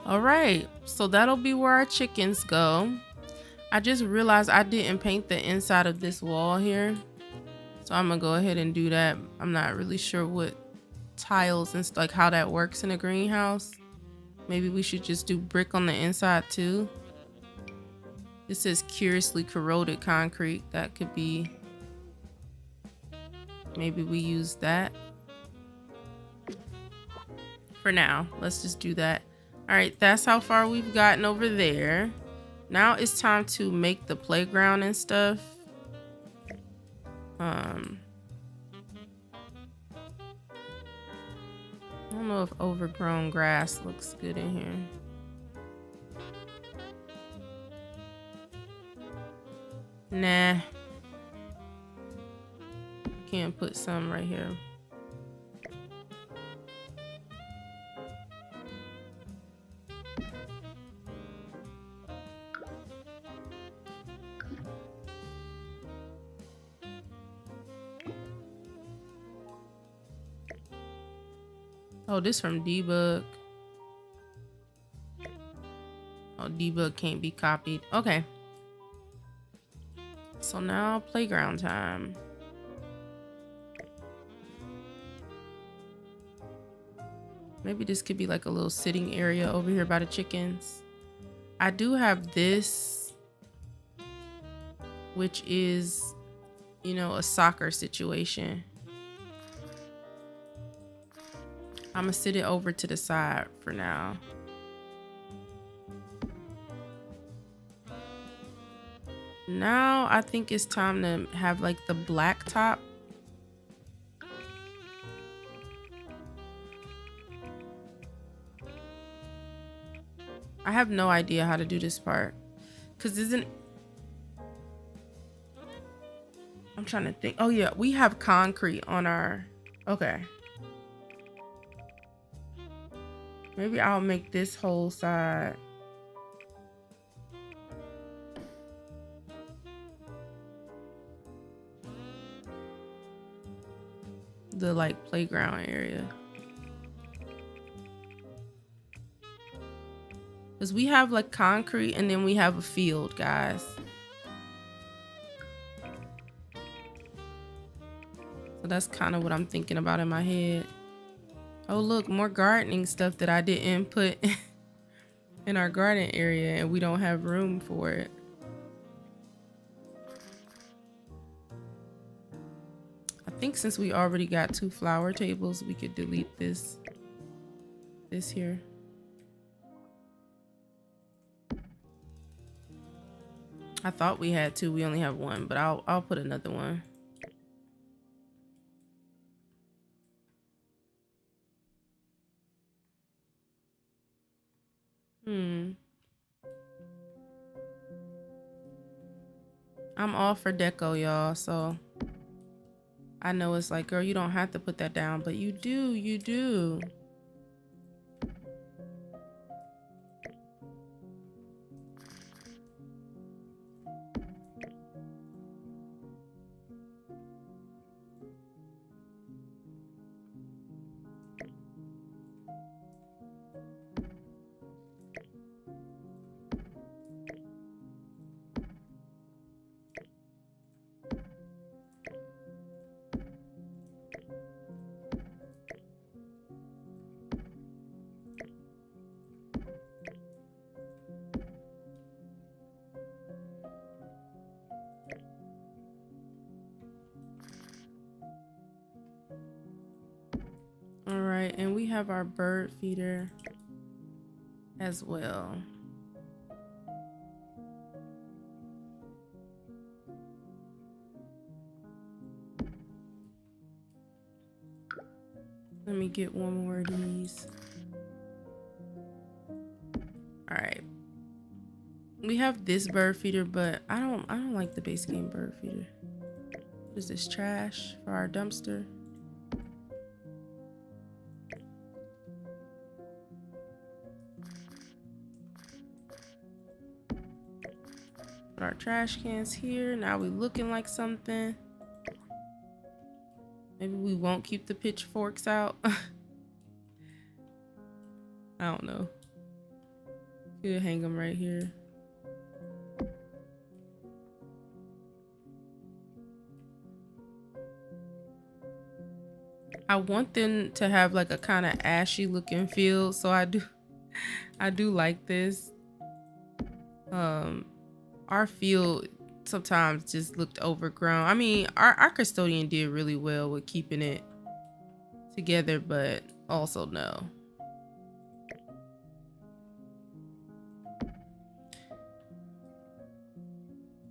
All right, so that'll be where our chickens go. I just realized I didn't paint the inside of this wall here, so I'm gonna go ahead and do that. I'm not really sure what tiles and like how that works in a greenhouse. Maybe we should just do brick on the inside too. This says curiously corroded concrete. That could be, maybe we use that for now. Let's just do that. All right, that's how far we've gotten over there. Now it's time to make the playground and stuff. I don't know if overgrown grass looks good in here. Nah. Can't put some right here. Oh, this from debug. Oh, debug can't be copied. Okay. So now playground time. Maybe this could be like a little sitting area over here by the chickens. I do have this, which is, you know, a soccer situation. I'm gonna sit it over to the side for now. Now I think it's time to have like the black top. I have no idea how to do this part, because I'm trying to think. Oh yeah, we have concrete on our, okay. Maybe I'll make this whole side. The like playground area. Because we have like concrete and then we have a field, guys. So that's kind of what I'm thinking about in my head. Oh, look, more gardening stuff that I didn't put in our garden area, and we don't have room for it. I think since we already got 2 flower tables, we could delete this here. I thought we had 2. We only have 1, but I'll put another one. I'm all for deco, y'all, so I know it's like, girl, you don't have to put that down, but you do. All right, and we have our bird feeder as well. Let me get one more of these. All right. We have this bird feeder, but I don't like the base game bird feeder. What is this, trash for our dumpster? Put our trash cans here. Now we looking like something. Maybe we won't keep the pitchforks out. I don't know. Could hang them right here. I want them to have like a kind of ashy looking feel, so I do like this. Our field sometimes just looked overgrown. I mean, our custodian did really well with keeping it together, but also no.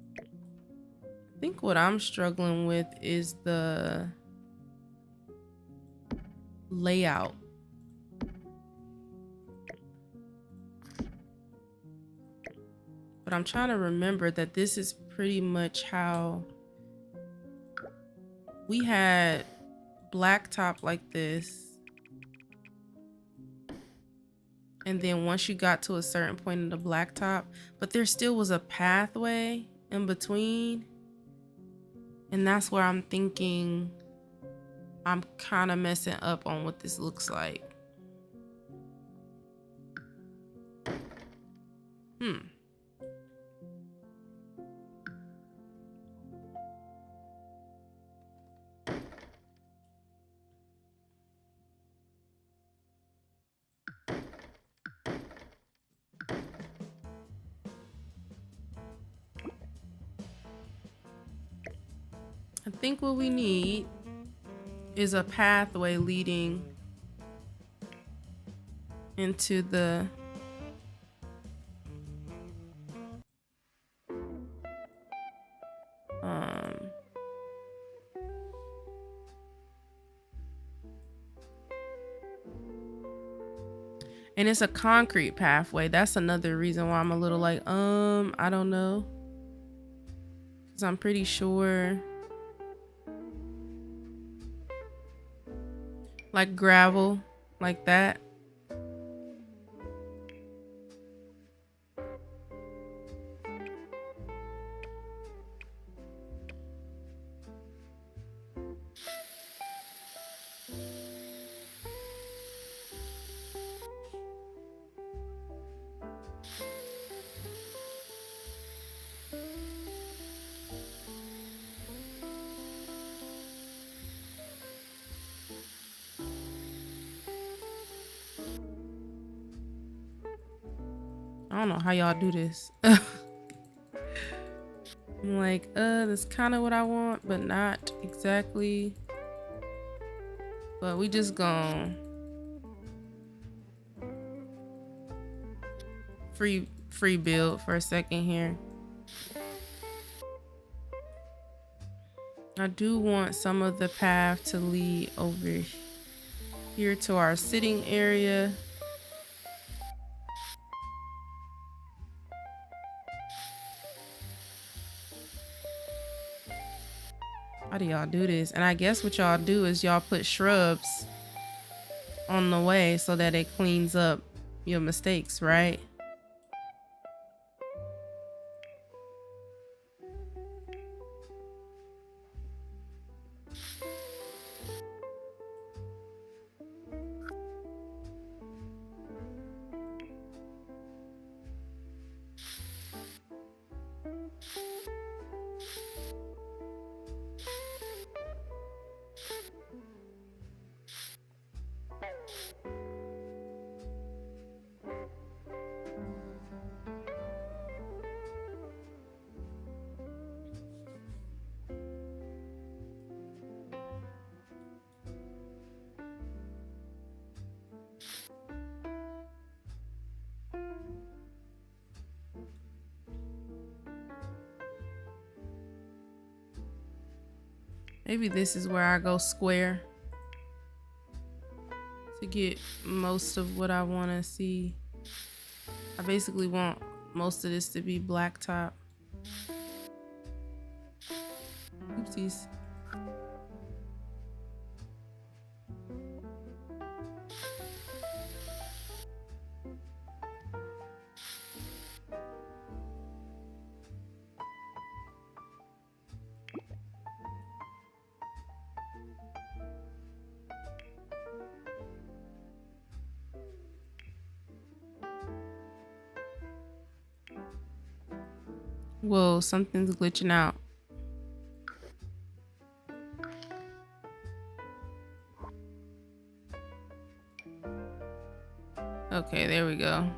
I think what I'm struggling with is the layout. But I'm trying to remember that this is pretty much how we had blacktop like this. And then once you got to a certain point in the blacktop, but there still was a pathway in between. And that's where I'm thinking I'm kind of messing up on what this looks like. I think what we need is a pathway leading into the and it's a concrete pathway. That's another reason why I'm a little like, I don't know. 'Cause I'm pretty sure like gravel, like that. I don't know how y'all do this. I'm like, that's kind of what I want, but not exactly. But we just gonna free build for a second here. I do want some of the path to lead over here to our sitting area. How do y'all do this? And I guess what y'all do is y'all put shrubs on the way so that it cleans up your mistakes, right? Maybe this is where I go square to get most of what I want to see. I basically want most of this to be blacktop. Oopsies. Whoa, something's glitching out. Okay, there we go.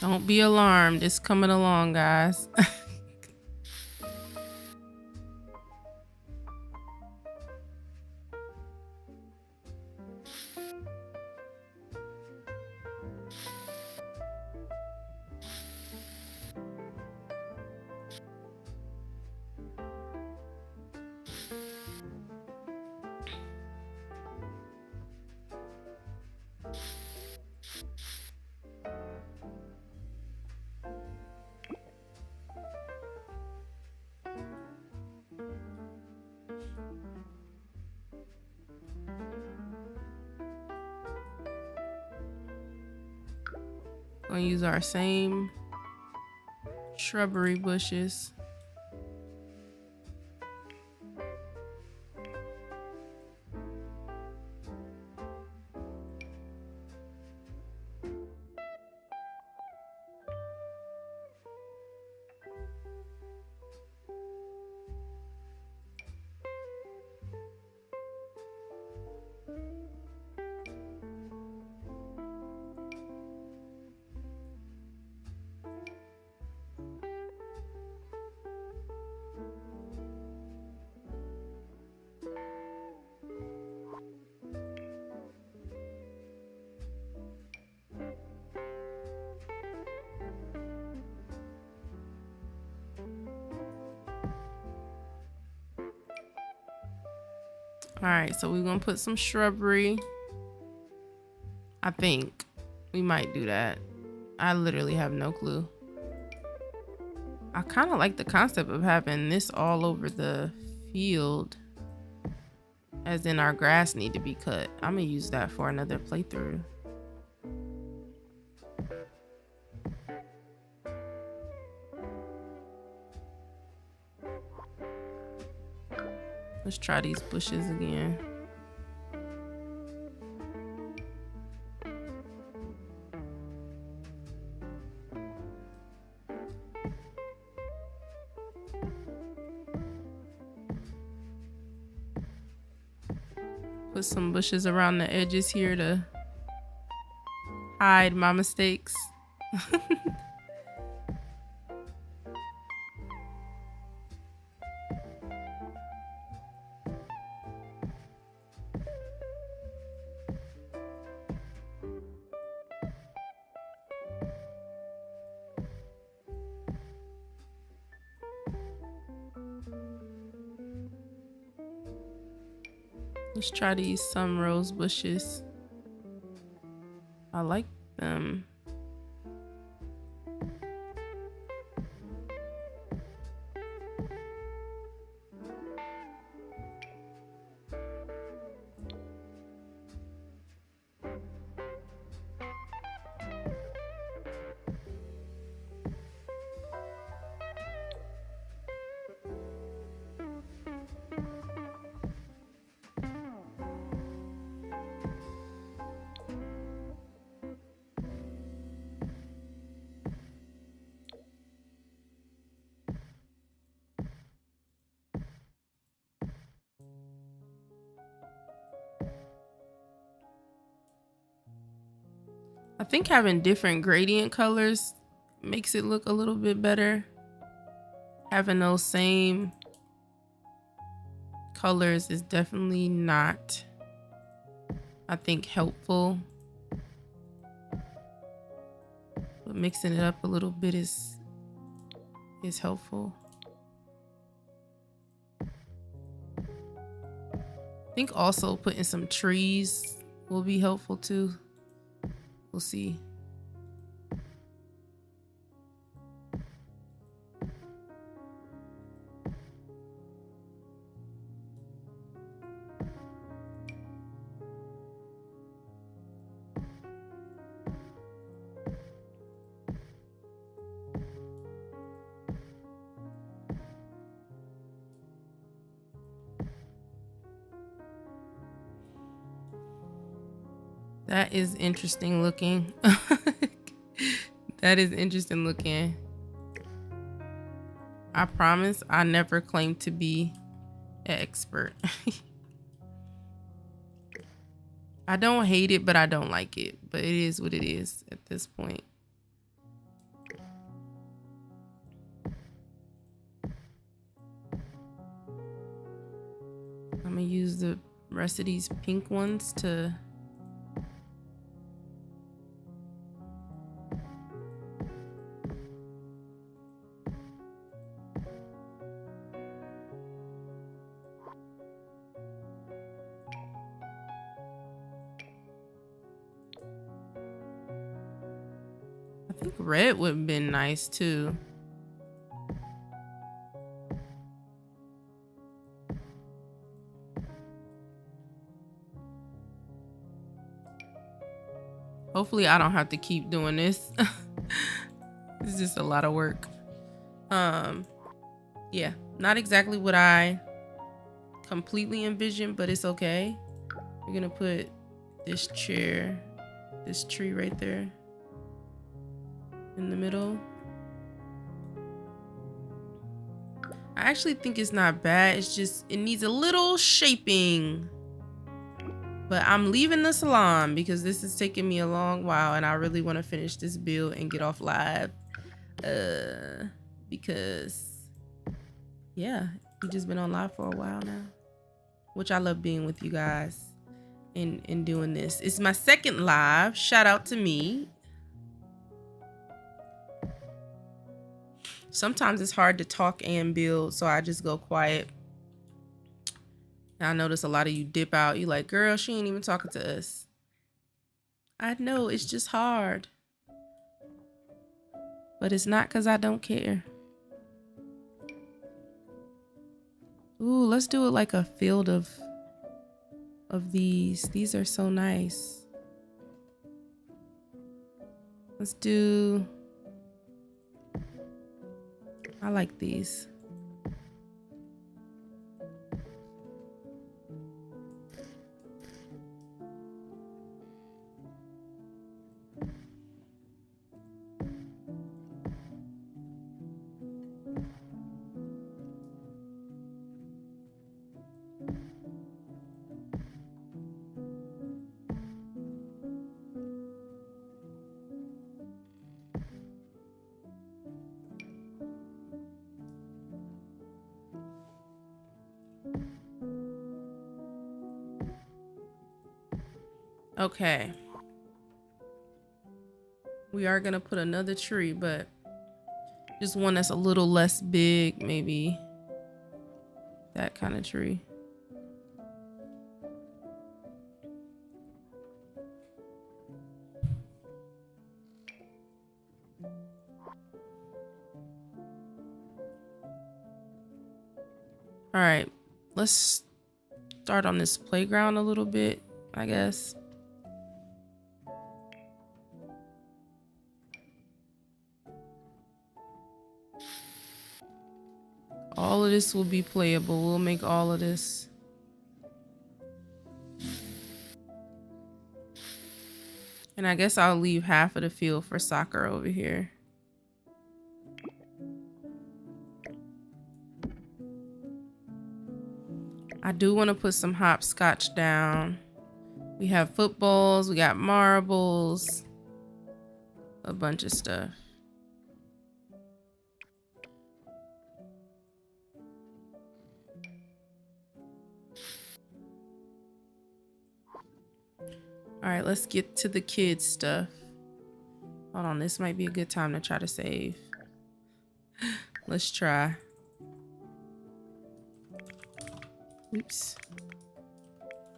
Don't be alarmed. It's coming along, guys. Gonna use our same shrubbery bushes. All right, so we're gonna put some shrubbery. I think we might do that. I literally have no clue. I kind of like the concept of having this all over the field, as in our grass need to be cut. I'm gonna use that for another playthrough. Let's try these bushes again. Put some bushes around the edges here to hide my mistakes. Let's try to use some rose bushes. I like them. I think having different gradient colors makes it look a little bit better. Having those same colors is definitely not, I think, helpful. But mixing it up a little bit is helpful. I think also putting some trees will be helpful too. We'll see. That is interesting looking. That is interesting looking. I promise I never claimed to be an expert. I don't hate it, but I don't like it. But it is what it is at this point. I'm gonna use the rest of these pink ones to I think red would have been nice too. Hopefully I don't have to keep doing this. It's just a lot of work. Yeah, not exactly what I completely envisioned, but it's okay. We're gonna put this chair, this tree right there in the middle. I actually think it's not bad. It's just, it needs a little shaping. But I'm leaving the salon because this is taking me a long while and I really want to finish this build and get off live. Because yeah, we've just been on live for a while now, which I love being with you guys and doing this. It's my second live. Shout out to me. Sometimes it's hard to talk and build, so I just go quiet. I notice a lot of you dip out. You like, girl, she ain't even talking to us. I know, it's just hard. But it's not because I don't care. Ooh, let's do it like a field of these. These are so nice. Let's do, I like these. Okay. We are gonna put another tree, but just one that's a little less big, maybe that kind of tree. All right, let's start on this playground a little bit, I guess. All of this will be playable. We'll make all of this. And I guess I'll leave half of the field for soccer over here. I do want to put some hopscotch down. We have footballs, we got marbles, a bunch of stuff. All right, let's get to the kids stuff. Hold on, this might be a good time to try to save. Let's try. Oops.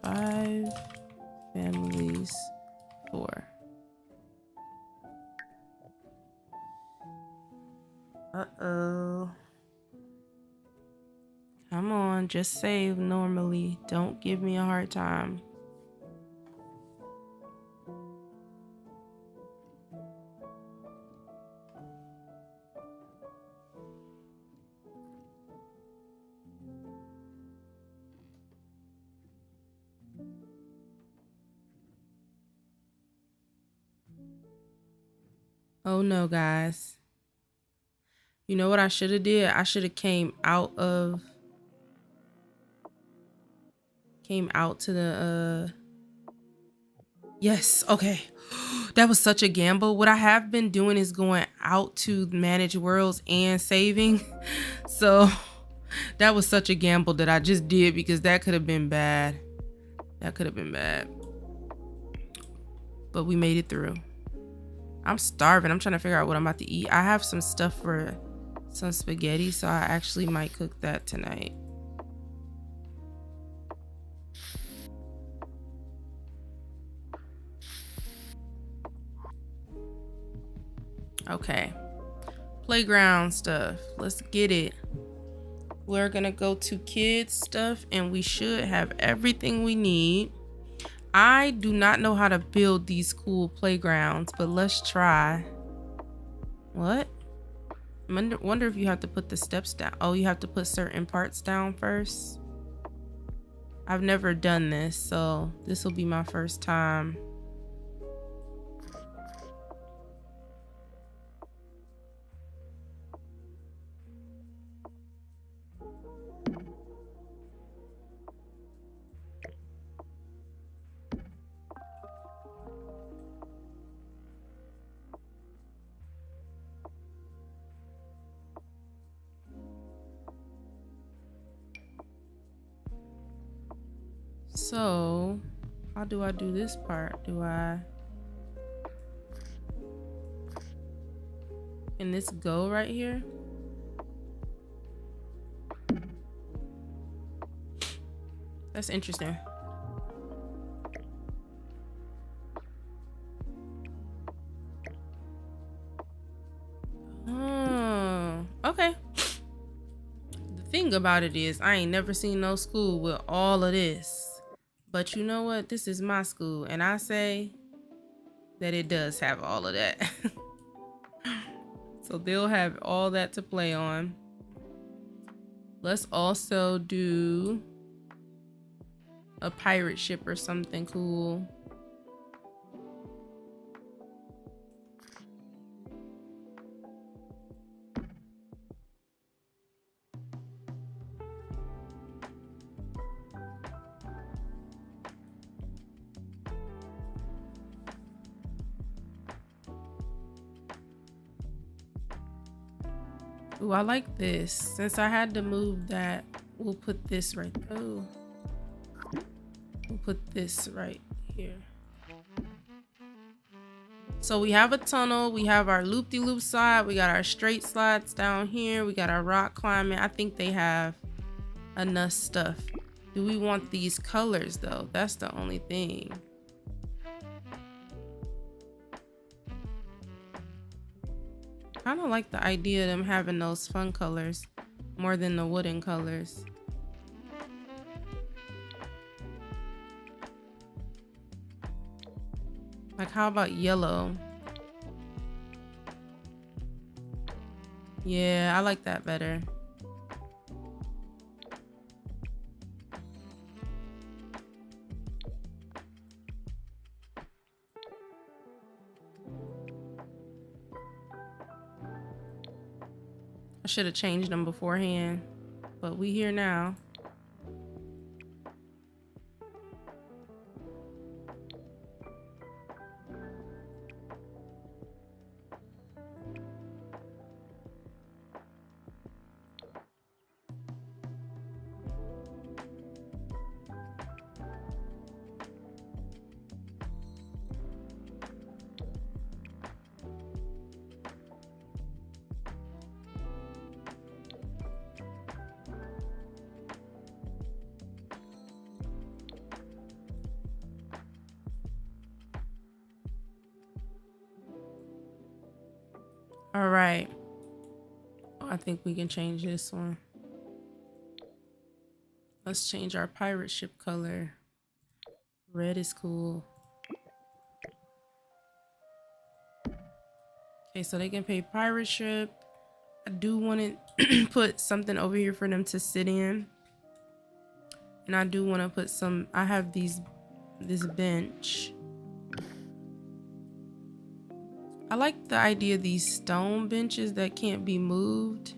5 families, 4. Uh-oh. Come on, just save normally. Don't give me a hard time. Oh no, guys. You know what I should have did? I should have came out to the yes, okay. That was such a gamble. What I have been doing is going out to manage worlds and saving. So that was such a gamble that I just did because that could have been bad. That could have been bad. But we made it through. I'm starving. I'm trying to figure out what I'm about to eat. I have some stuff for some spaghetti, so I actually might cook that tonight. Okay. Playground stuff. Let's get it. We're gonna go to kids stuff and we should have everything we need. I do not know how to build these cool playgrounds, but let's try. What? Wonder if you have to put the steps down. Oh, you have to put certain parts down first. I've never done this, so this will be my first time. So, how do I do this part? Can this go right here? That's interesting. Oh, okay. The thing about it is I ain't never seen no school with all of this. But you know what? This is my school, and I say that it does have all of that. So they'll have all that to play on. Let's also do a pirate ship or something cool. Ooh, I like this. Since I had to move that, we'll put this right. Oh, we'll put this right here. So we have a tunnel, we have our loop-de-loop slide, we got our straight slides down here, we got our rock climbing. I think they have enough stuff. Do we want these colors though? That's the only thing. Kind of like the idea of them having those fun colors more than the wooden colors. Like, how about yellow? Yeah, I like that better. I should have changed them beforehand, but we here now. All right. I think we can change this one. Let's change our pirate ship color. Red is cool. Okay, so they can pay pirate ship. I do want to put something over here for them to sit in. And I do want to put some, I have this bench. I like the idea of these stone benches that can't be moved.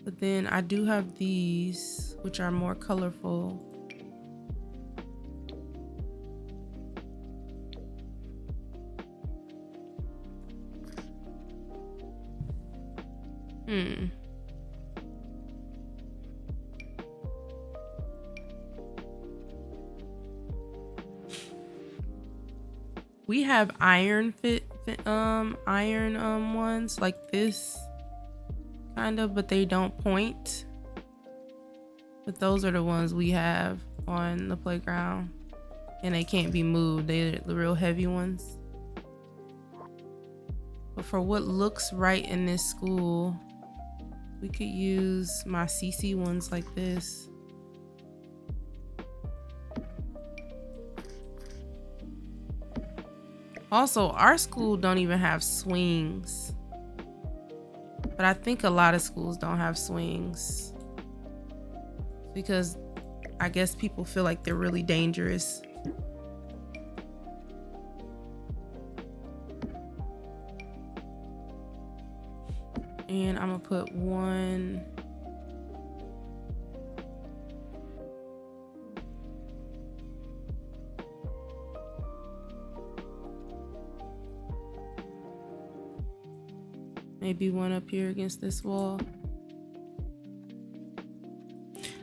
But then I do have these, which are more colorful. We have iron ones like this kind of, but they don't point. But those are the ones we have on the playground, and they can't be moved. They're the real heavy ones. But for what looks right in this school, we could use my CC ones like this. Also, our school don't even have swings, but I think a lot of schools don't have swings because I guess people feel like they're really dangerous. And I'm gonna put one. Maybe one up here against this wall.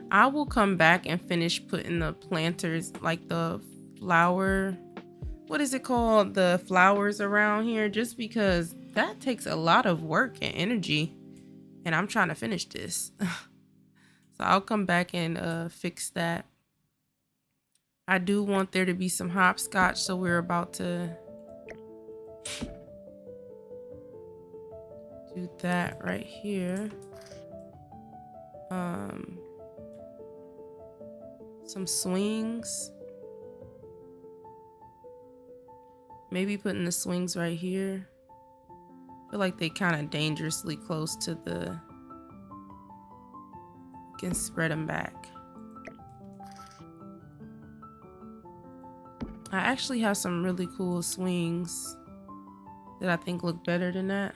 I will come back and finish putting the planters, like the flower, what is it called? The flowers around here, just because that takes a lot of work and energy. And I'm trying to finish this. So I'll come back and fix that. I do want there to be some hopscotch, so we're about to do that right here. Some swings. Maybe putting the swings right here. I feel like they kind of dangerously close to the, you can spread them back. I actually have some really cool swings that I think look better than that.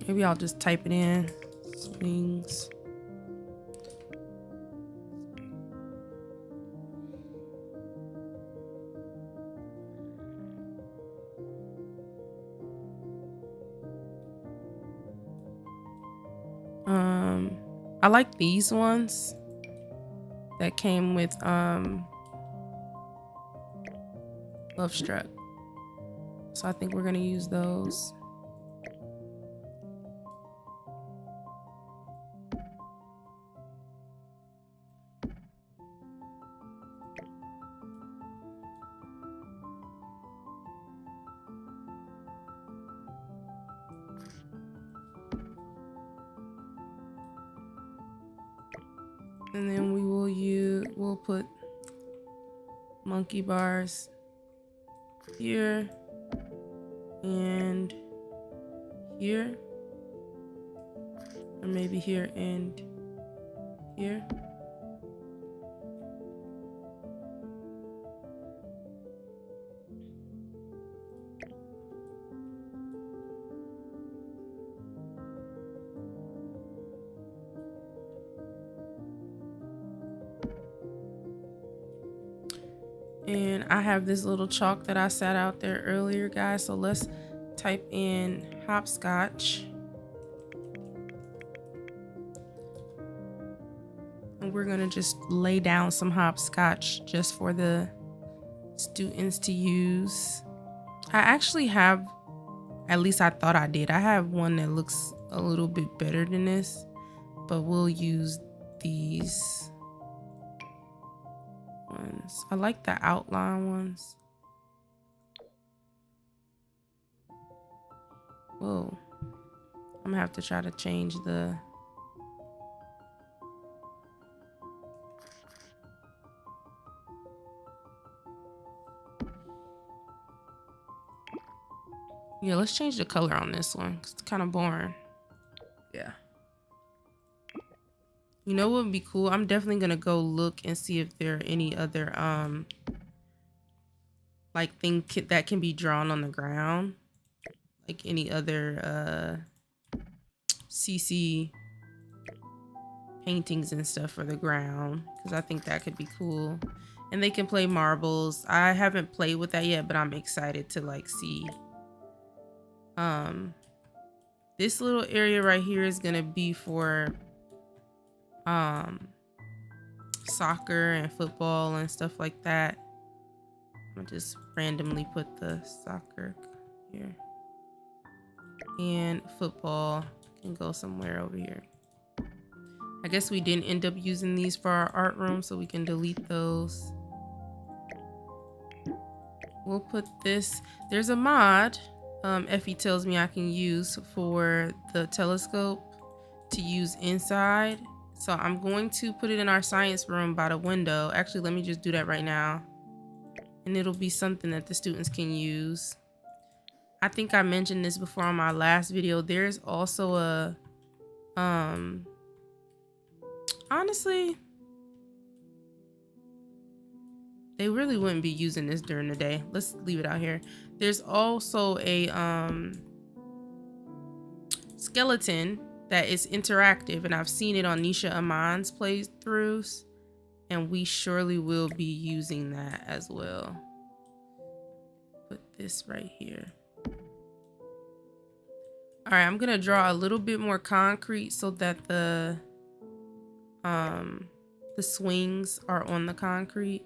Maybe I'll just type it in, swings. I like these ones that came with Love Struck. So I think we're gonna use those. And then we'll put monkey bars here and here, or maybe here and here. And I have this little chalk that I sat out there earlier, guys. So let's type in hopscotch. And we're gonna just lay down some hopscotch just for the students to use. I actually have, at least I thought I did, I have one that looks a little bit better than this, but we'll use these ones. I like the outline ones. Whoa, I'm gonna have to try to change the yeah, let's change the color on this one. It's kind of boring. Yeah. You know what would be cool? I'm definitely gonna go look and see if there are any other like that can be drawn on the ground, like any other CC paintings and stuff for the ground, because I think that could be cool. And they can play marbles. I haven't played with that yet, but I'm excited to like see. This little area right here is gonna be for soccer and football and stuff like that. I'm gonna just randomly put the soccer here, and football can go somewhere over here. I guess we didn't end up using these for our art room, so we can delete those. We'll put this, there's a mod Effie tells me I can use for the telescope to use inside. So I'm going to put it in our science room by the window. Actually, let me just do that right now. And it'll be something that the students can use. I think I mentioned this before on my last video. There's also a, honestly, they really wouldn't be using this during the day. Let's leave it out here. There's also a skeleton that is interactive, and I've seen it on Nisha Aman's playthroughs, and we surely will be using that as well. Put this right here. All right, I'm gonna draw a little bit more concrete so that the swings are on the concrete.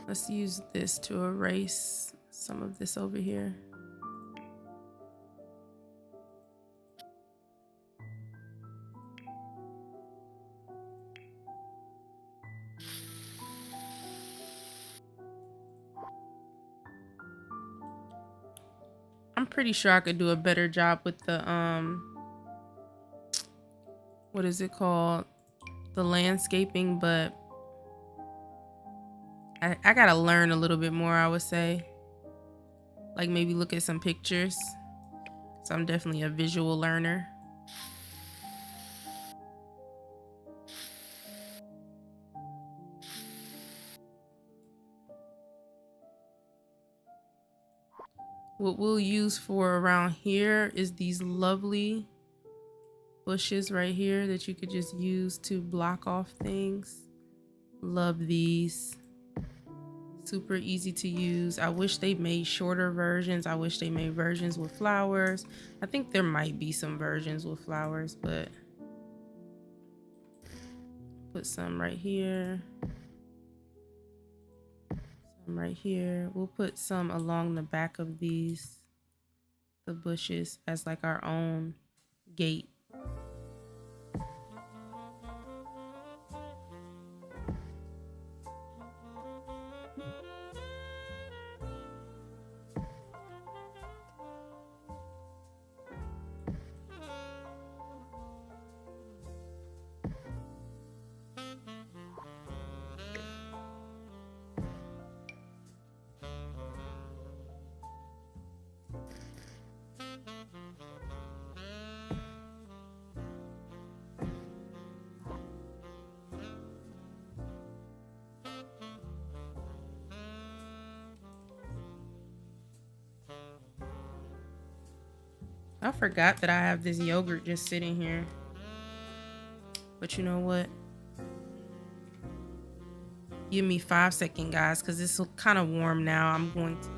Let's use this to erase some of this over here. I'm pretty sure I could do a better job with the what is it called? The landscaping, but I gotta learn a little bit more, I would say. Like maybe look at some pictures. So I'm definitely a visual learner. What we'll use for around here is these lovely bushes right here that you could just use to block off things. Love these. Super easy to use. I wish they made shorter versions. I wish they made versions with flowers. I think there might be some versions with flowers, but put some right here. Some right here. We'll put some along the back of the bushes as like our own gate. I forgot that I have this yogurt just sitting here. But you know what? Give me 5 seconds, guys, because it's kind of warm now. I'm going to...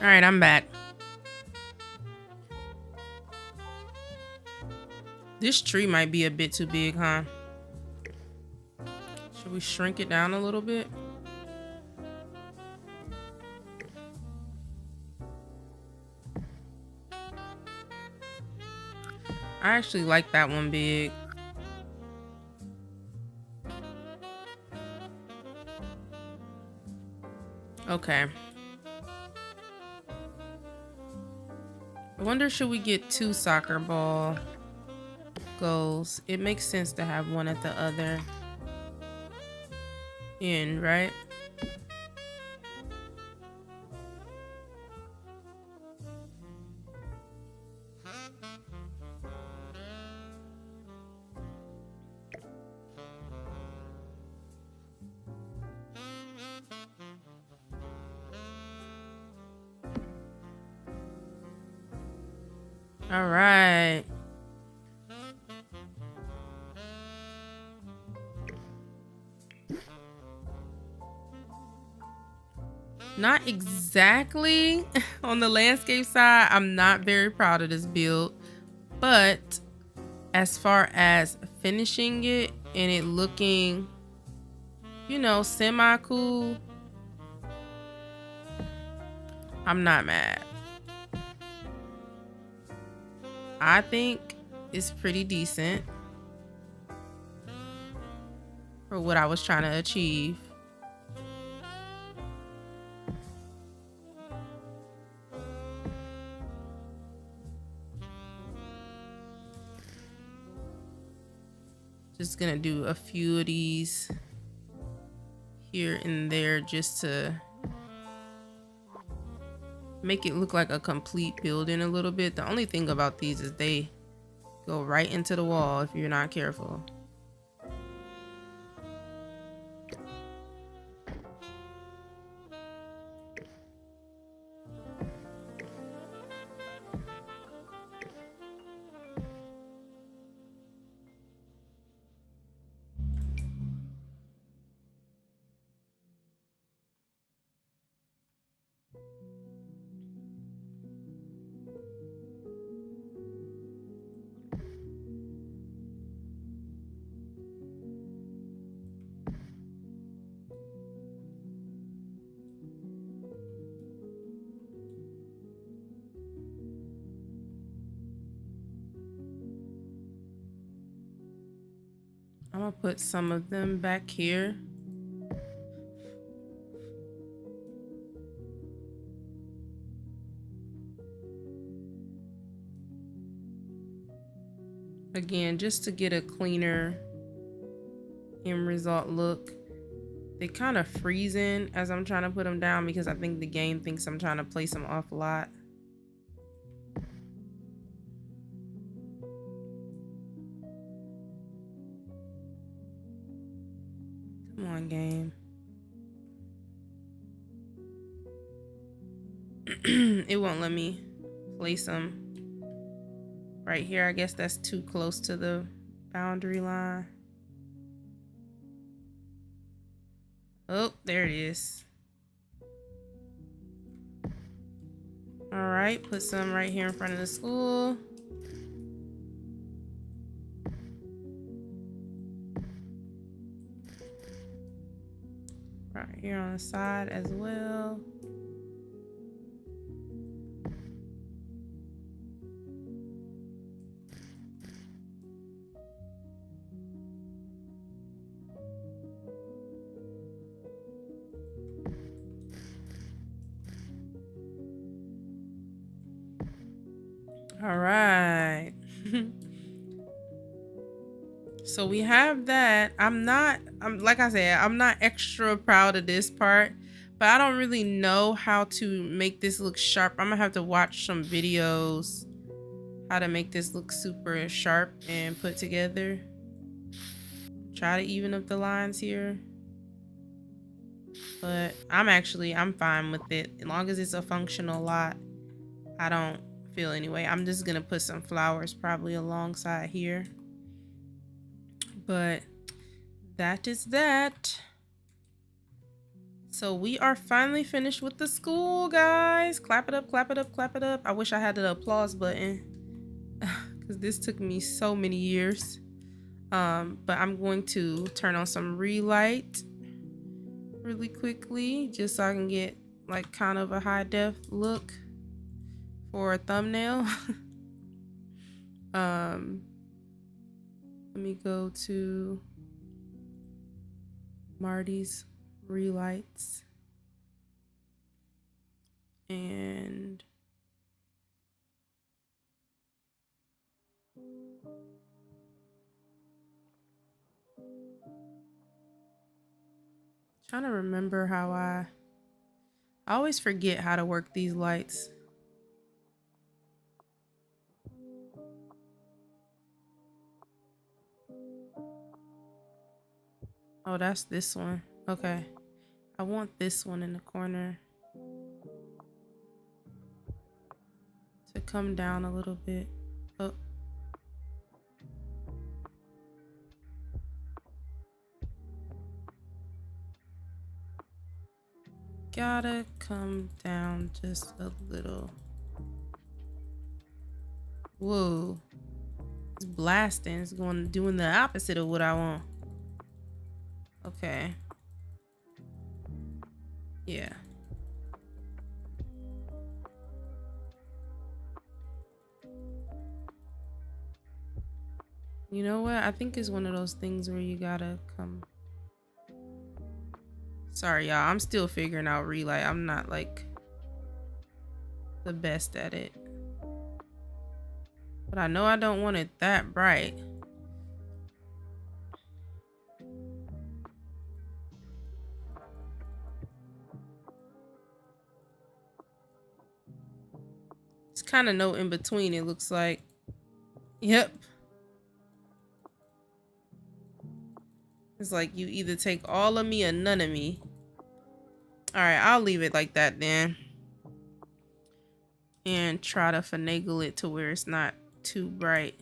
All right, I'm back. This tree might be a bit too big, huh? Should we shrink it down a little bit? I actually like that one big. Okay. I wonder, should we get 2 soccer ball goals? It makes sense to have one at the other end, right? All right. Not exactly on the landscape side. I'm not very proud of this build, but as far as finishing it and it looking, you know, semi cool, I'm not mad. I think it's pretty decent for what I was trying to achieve. Just gonna do a few of these here and there just to make it look like a complete building a little bit. The only thing about these is they go right into the wall if you're not careful. gonna put some of them back here. Again, just to get a cleaner end result look. They kind of freezing as I'm trying to put them down because I think the game thinks I'm trying to place them off a lot. Come on, game. It won't let me place them right here. I guess that's too close to the boundary line. Oh, there it is. All right, put some right here in front of the school. Right here on the side as well. All right. So we have that. I'm like I said, I'm not extra proud of this part, but I don't really know how to make this look sharp. I'm gonna have to watch some videos how to make this look super sharp and put together. Try to even up the lines here. But I'm fine with it. As long as it's a functional lot, I don't feel anyway. I'm just gonna put some flowers probably alongside here. But that is that. So we are finally finished with the school, guys. Clap it up, clap it up, clap it up. I wish I had the applause button because this took me so many years. But I'm going to turn on some relight really quickly just so I can get like kind of a high def look for a thumbnail. Let me go to Marty's relights and trying to remember how I always forget how to work these lights. Oh, that's this one. Okay. I want this one in the corner to come down a little bit. Oh. Gotta come down just a little. Whoa. It's blasting. It's doing the opposite of what I want. Okay. Yeah. You know what? I think it's one of those things where you gotta come. Sorry, y'all. I'm still figuring out relight. I'm not like the best at it. But I know I don't want it that bright. It's kind of no in between, it looks like. Yep. It's like you either take all of me or none of me. Alright, I'll leave it like that then. And try to finagle it to where it's not too bright.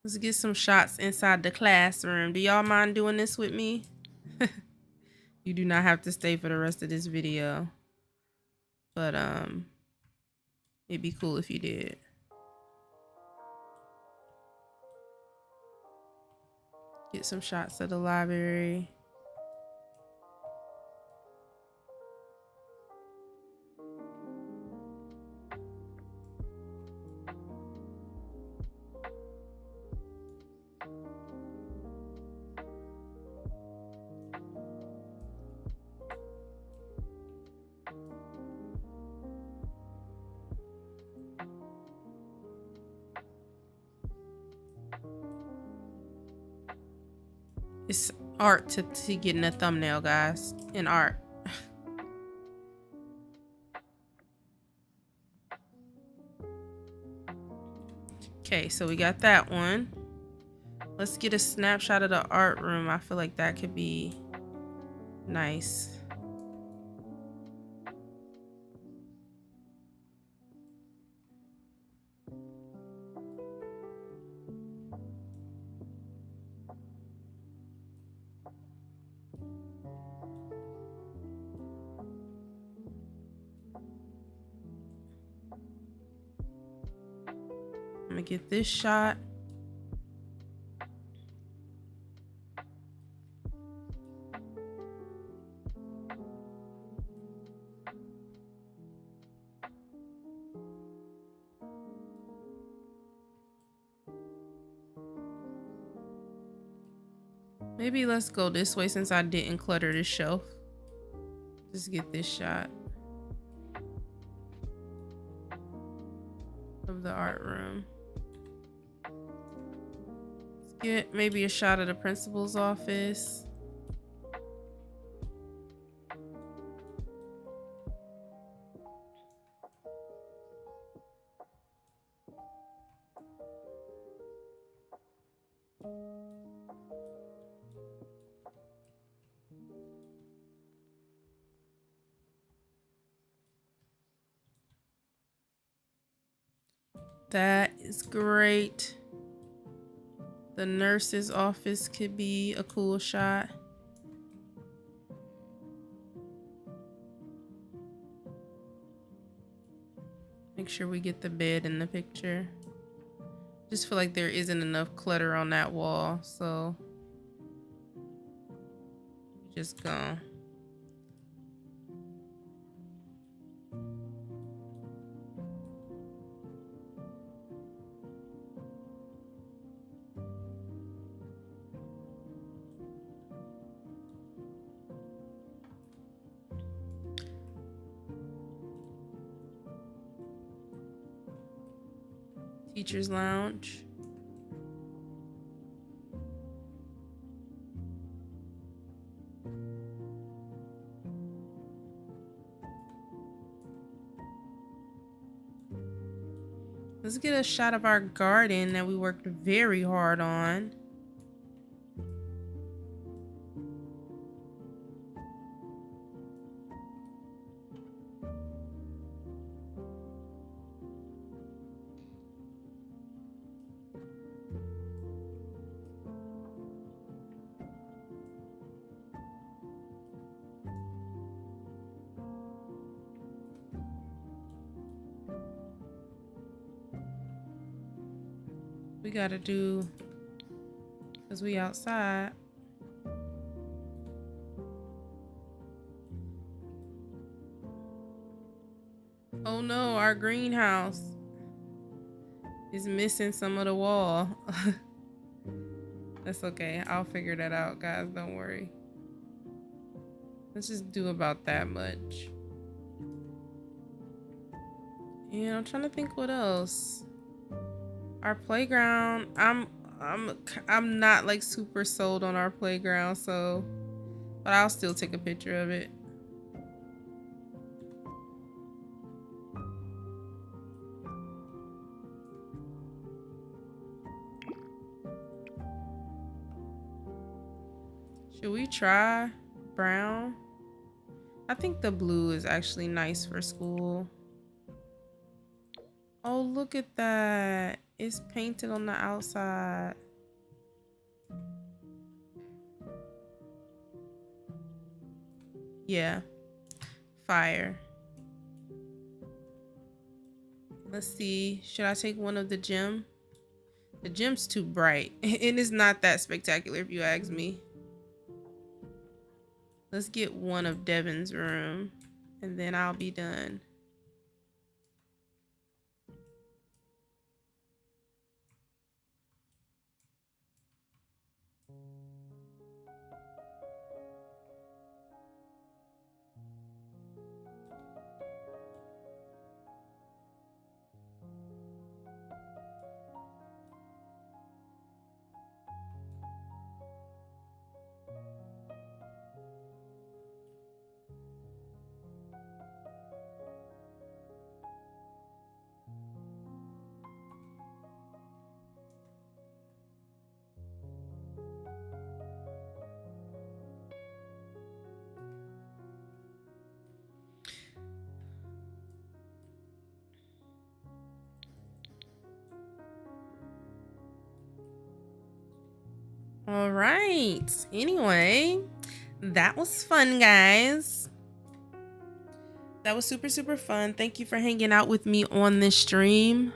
Let's get some shots inside the classroom. Do y'all mind doing this with me? You do not have to stay for the rest of this video. But it'd be cool if you did. Get some shots of the library. It's art to get in a thumbnail, guys. In art. Okay, so we got that one. Let's get a snapshot of the art room. I feel like that could be nice. I'm gonna get this shot. Maybe let's go this way since I didn't clutter this shelf. Just get this shot of the art room. Let's get maybe a shot of the principal's office. That is great. The nurse's office could be a cool shot. Make sure we get the bed in the picture. Just feel like there isn't enough clutter on that wall, so just go. Teacher's lounge. Let's get a shot of our garden that we worked very hard on. We gotta do, because we outside. Oh no, our greenhouse is missing some of the wall. That's okay. I'll figure that out, guys. Don't worry. Let's just do about that much. Yeah, I'm trying to think what else. Our playground. I'm not like super sold on our playground, so but I'll still take a picture of it. Should we try brown? I think the blue is actually nice for school. Oh, look at that. It's painted on the outside. Yeah. Fire. Let's see. Should I take one of the gem? The gem's too bright. It is not that spectacular if you ask me. Let's get one of Devin's room and then I'll be done. All right. Anyway, that was fun, guys. That was super, super fun. Thank you for hanging out with me on this stream.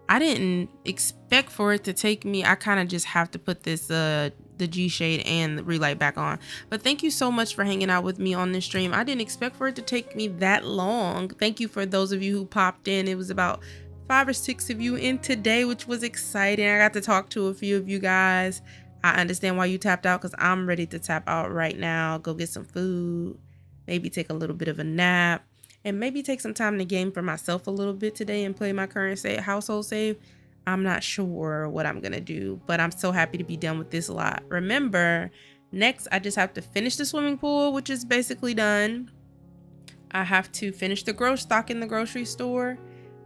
I didn't expect for it to take me. I kind of just have to put this the G shade and the relight back on. But thank you so much for hanging out with me on this stream. I didn't expect for it to take me that long. Thank you for those of you who popped in. It was about 5 or 6 of you in today, which was exciting. I got to talk to a few of you guys. I understand why you tapped out, because I'm ready to tap out right now. Go get some food, maybe take a little bit of a nap, and maybe take some time to game for myself a little bit today and play my current household save. I'm not sure what I'm gonna do, but I'm so happy to be done with this lot. Remember, next I just have to finish the swimming pool, which is basically done. I have to finish the stock in the grocery store,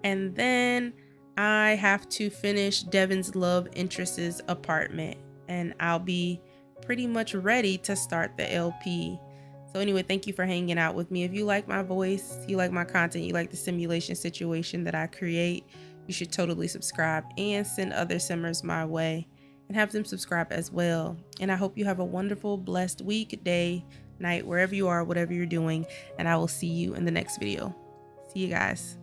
and then I have to finish Devin's love interest's apartment, and I'll be pretty much ready to start the LP. So anyway, thank you for hanging out with me. If you like my voice, you like my content, you like the simulation situation that I create, you should totally subscribe and send other simmers my way and have them subscribe as well. And I hope you have a wonderful, blessed week, day, night, wherever you are, whatever you're doing. And I will see you in the next video. See you guys.